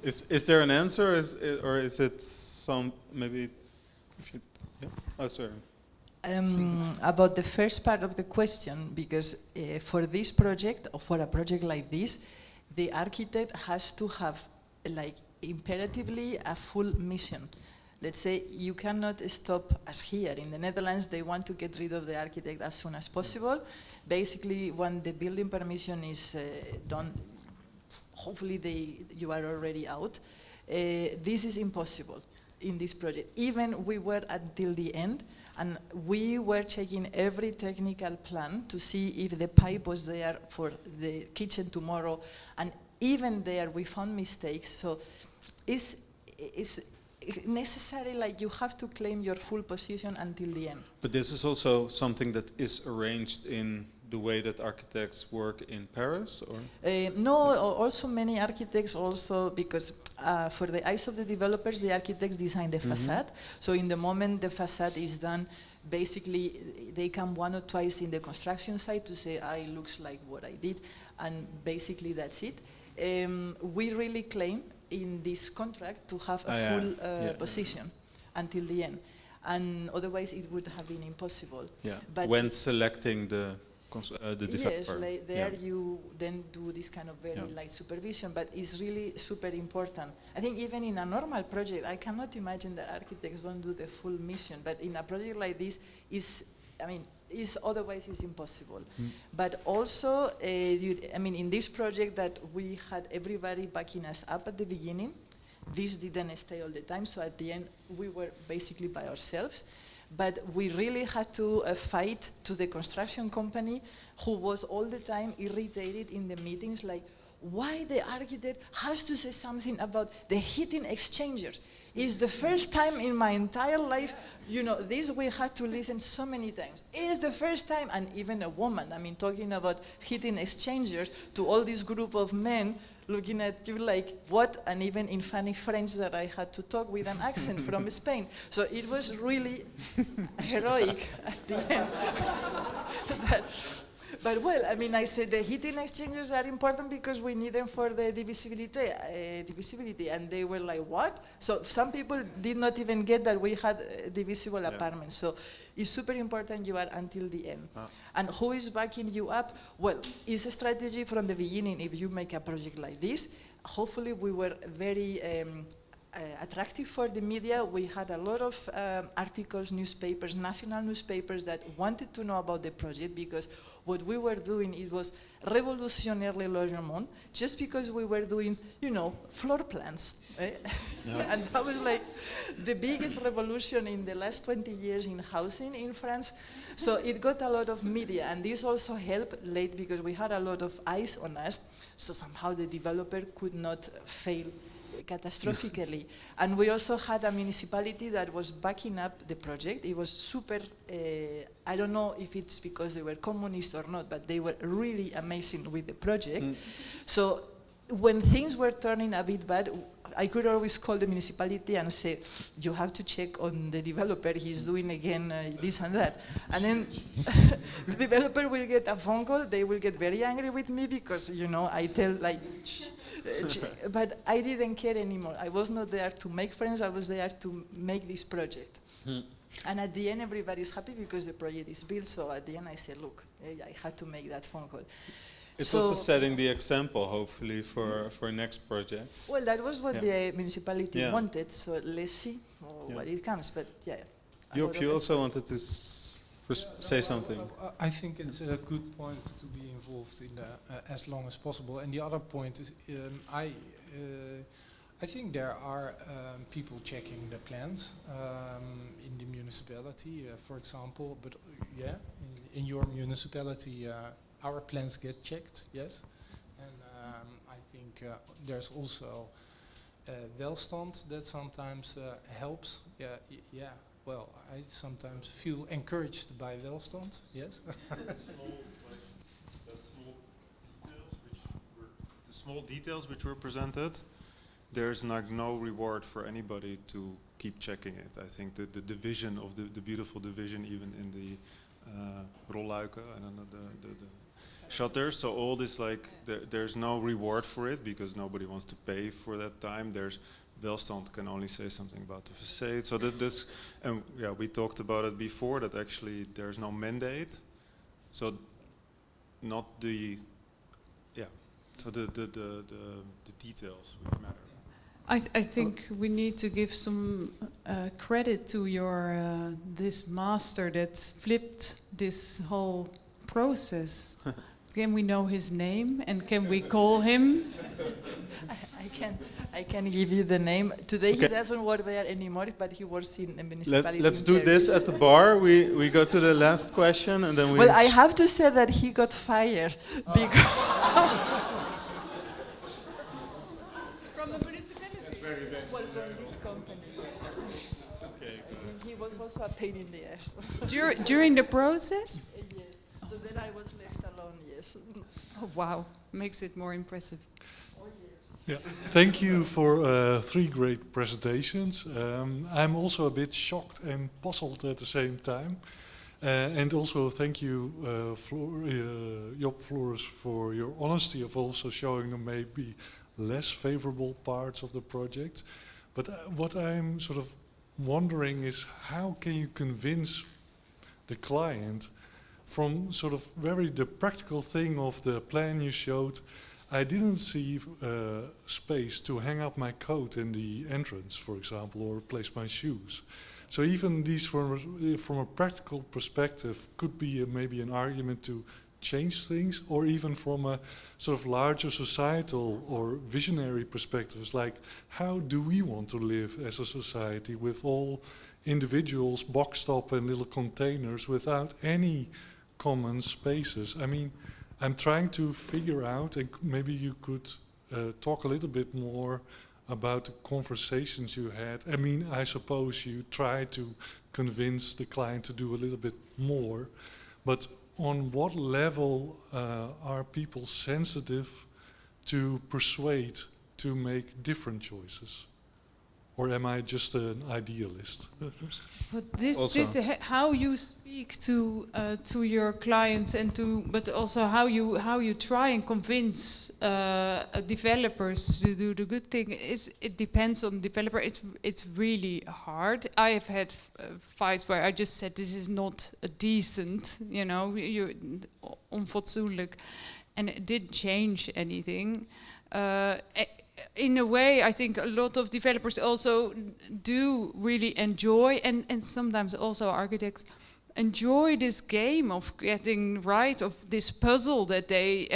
Is there an answer, or is it some maybe? Oh, sorry. About the first part of the question, because for this project, or for a project like this, the architect has to have, like, imperatively a full mission. Let's say you cannot stop, as here in the Netherlands, they want to get rid of the architect as soon as possible. Basically, when the building permission is done, hopefully you are already out. This is impossible in this project. Even we were until the end, and we were checking every technical plan to see if the pipe was there for the kitchen tomorrow, and even there we found mistakes. So it's necessary, like, you have to claim your full position until the end. But this is also something that is arranged in the way that architects work in Paris, or? No, also many architects also, because for the eyes of the developers, the architects design the facade. So in the moment the facade is done, basically they come one or twice in the construction site to say, it looks like what I did, and basically that's it. We really claim in this contract to have a full position until the end, and otherwise it would have been impossible. Yeah. But when selecting the developer. Yes, like there you then do this kind of very light supervision, but it's really super important. I think even in a normal project, I cannot imagine that architects don't do the full mission, but in a project like this, otherwise it's impossible. But also, in this project that we had everybody backing us up at the beginning, this didn't stay all the time, so at the end we were basically by ourselves. But we really had to fight to the construction company, who was all the time irritated in the meetings, like, why the architect has to say something about the heating exchangers. It's the first time in my entire life, this we had to listen so many times. It's the first time, and even a woman, talking about heating exchangers to all this group of men looking at you like, what? And even in funny French that I had to talk with an accent from Spain. So it was really heroic at the end. But well, I said the heating exchangers are important because we need them for the divisibility, and they were like, what? So some people did not even get that we had divisible apartments. So it's super important you are until the end. And who is backing you up? Well, it's a strategy from the beginning. If you make a project like this, hopefully we were very attractive for the media. We had a lot of articles, newspapers, national newspapers that wanted to know about the project, because what we were doing, it was révolutionnaire le logement, just because we were doing, floor plans. And that was like the biggest revolution in the last 20 years in housing in France. So it got a lot of media, and this also helped late because we had a lot of eyes on us, so somehow the developer could not fail catastrophically. And we also had a municipality that was backing up the project. It was super, I don't know if it's because they were communist or not, but they were really amazing with the project. So when things were turning a bit bad, I could always call the municipality and say, you have to check on the developer, he's doing again this and that. And then the developer will get a phone call, they will get very angry with me because, I tell like, but I didn't care anymore. I was not there to make friends, I was there to make this project. And at the end, everybody's happy because the project is built, so at the end I said, look, I had to make that phone call. It's So- also setting the example, hopefully, for next projects. Well, that was what Yeah. the municipality Yeah. wanted, so let's see Yeah. what it comes. But yeah, a Job, lot of you it- also wanted to say something. I think it's a good point to be involved in as long as possible. And the other point is, I think there are people checking the plans in the municipality, for example. But yeah, in your municipality, our plans get checked, yes. And I think there's also welstand that sometimes helps. Yeah. Well, I sometimes feel encouraged by welstand, yes. The small details which were presented, there's like no reward for anybody to keep checking it. I think the division of the beautiful division, even in the rolluiken and the shutters. So all this, like, there's no reward for it because nobody wants to pay for that time. There's welstand can only say something about the facade. So this, and yeah, we talked about it before, that actually there's no mandate. So not the, yeah, so the details which matter. I think we need to give some credit to your this master that flipped this whole process. Can we know his name and can we call him? I can give you the name. Today he Okay. doesn't work there anymore, but he works in a municipality. Let's in do this Paris. at the bar. We go to the last question and then we. Well, I have to say that he got fired because From the municipality. well, from this company. Yes. Okay. He was also a pain in the ass. During the process? Yes. So then I was left alone. Yes. Oh, wow, makes it more impressive. Yeah, thank you for 3 great presentations. I'm also a bit shocked and puzzled at the same time. And also thank you, Job, Floris, for your honesty of also showing the maybe less favorable parts of the project. But what I'm sort of wondering is how can you convince the client from sort of the practical thing of the plan you showed. I didn't see space to hang up my coat in the entrance, for example, or place my shoes. So even these, from a practical perspective, could be maybe an argument to change things, or even from a sort of larger societal or visionary perspective. It's like, how do we want to live as a society with all individuals boxed up in little containers without any common spaces? I mean, I'm trying to figure out, and maybe you could talk a little bit more about the conversations you had. I mean, I suppose you try to convince the client to do a little bit more, but on what level are people sensitive to persuade to make different choices? Or am I just an idealist? But this Also- how you speak to your clients and but also how you try and convince developers to do the good thing. It depends on the developer. It's really hard. I have had fights where I just said this is not a decent, onfatsoenlijk, and it didn't change anything. In a way, I think a lot of developers also do really enjoy, and sometimes also architects enjoy this game of getting right, of this puzzle that they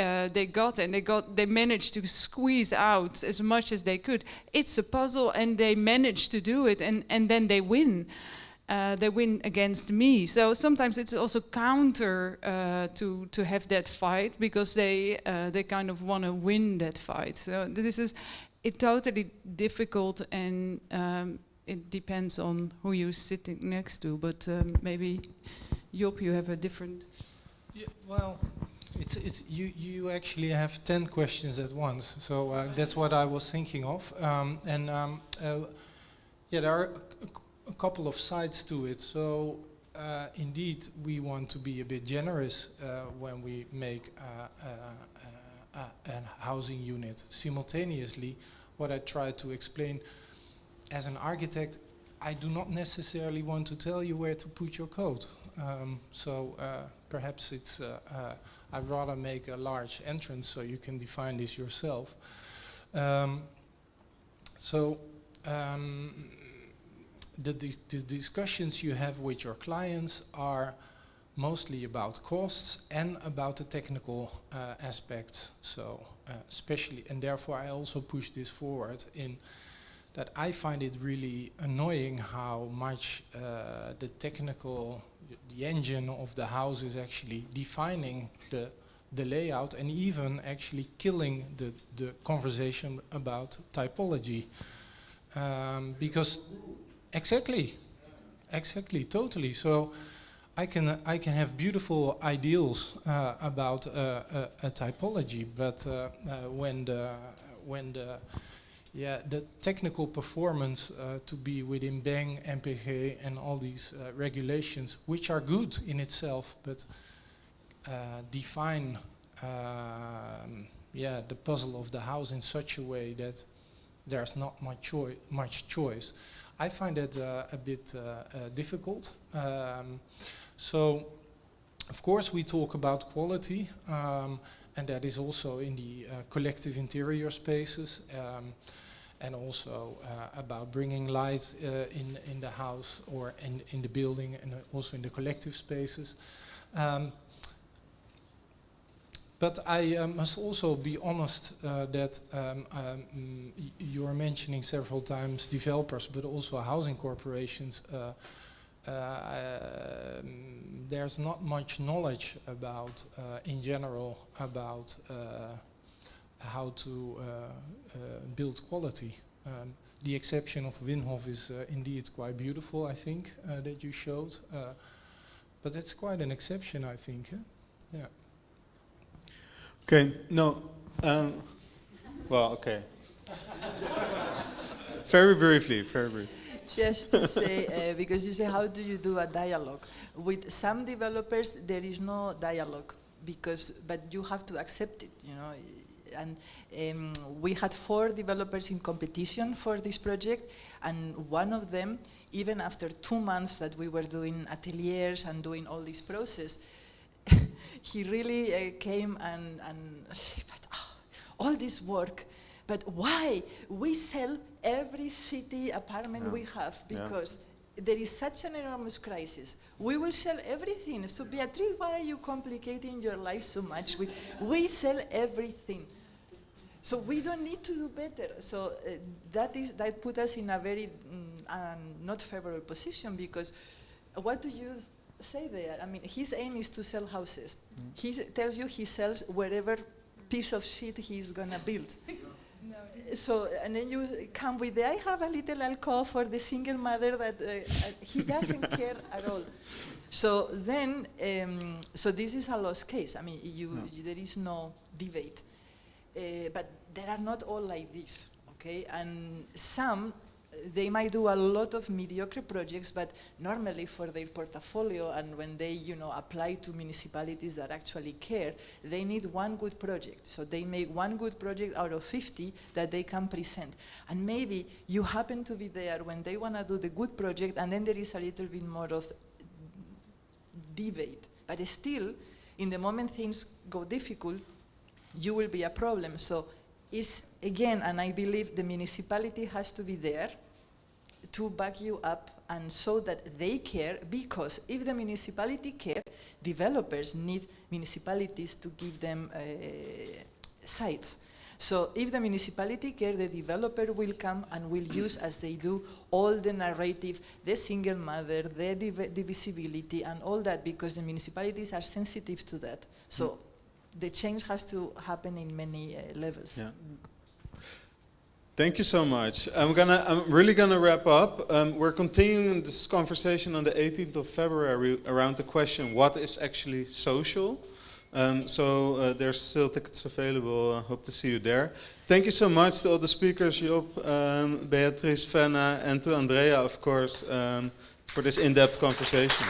got, and they managed to squeeze out as much as they could. It's a puzzle, and they managed to do it, and then they win. They win against me. So sometimes it's also counter to have that fight, because they kind of want to win that fight. So this is totally difficult, and it depends on who you're sitting next to. But maybe Job, you have a different. Yeah, well, it's you actually have 10 questions at once. So that's what I was thinking of. Yeah, there are a couple of sides to it. So indeed, we want to be a bit generous when we make a housing unit. Simultaneously, what I try to explain, as an architect, I do not necessarily want to tell you where to put your code. So perhaps it's I'd rather make a large entrance so you can define this yourself. The discussions you have with your clients are mostly about costs and about the technical aspects. So especially, and therefore I also push this forward in that I find it really annoying how much the technical, the engine of the house is actually defining the layout and even actually killing the conversation about typology. Because exactly, totally. So I can have beautiful ideals about a typology, but when the technical performance to be within Bang, MPG, and all these regulations, which are good in itself, but define the puzzle of the house in such a way that there's not much choice. I find that a bit difficult. So, of course, we talk about quality, and that is also in the collective interior spaces, and also about bringing light in the house or in the building, and also in the collective spaces. But I must also be honest that you are mentioning several times developers, but also housing corporations. There's not much knowledge about, in general, about how to build quality. The exception of Winhof is indeed quite beautiful, I think, that you showed. But it's quite an exception, I think. Yeah. Okay, no, well, okay. Very briefly. Just to say, because you say, how do you do a dialogue? With some developers, there is no dialogue, but you have to accept it, you know. And we had 4 developers in competition for this project, and one of them, even after 2 months that we were doing ateliers and doing all this process, he really came and said, but all this work, but why? We sell every city apartment we have because there is such an enormous crisis. We will sell everything. So Beatriz, why are you complicating your life so much? We sell everything. So we don't need to do better. So that put us in a very not favorable position, because what do you say there? I mean, his aim is to sell houses. He tells you he sells wherever piece of shit he's gonna build. So, and then you come with I have a little alcove for the single mother that he doesn't care at all. So then, so this is a lost case. I mean, there is no debate. But there are not all like this, okay? And some, they might do a lot of mediocre projects, but normally for their portfolio and when they, apply to municipalities that actually care, they need one good project. So they make one good project out of 50 that they can present. And maybe you happen to be there when they want to do the good project, and then there is a little bit more of debate. But still, in the moment things go difficult, you will be a problem. So it's, again, and I believe the municipality has to be there to back you up and so that they care, because if the municipality care, developers need municipalities to give them sites. So if the municipality care, the developer will come and will use, as they do, all the narrative, the single mother, the divisibility and all that, because the municipalities are sensitive to that. So the change has to happen in many levels. Yeah. Thank you so much. I'm really gonna wrap up. We're continuing this conversation on the 18th of February around the question, what is actually social? So there's still tickets available. I hope to see you there. Thank you so much to all the speakers, Job, Beatriz, Fenna, and to Andrea, of course, for this in-depth conversation.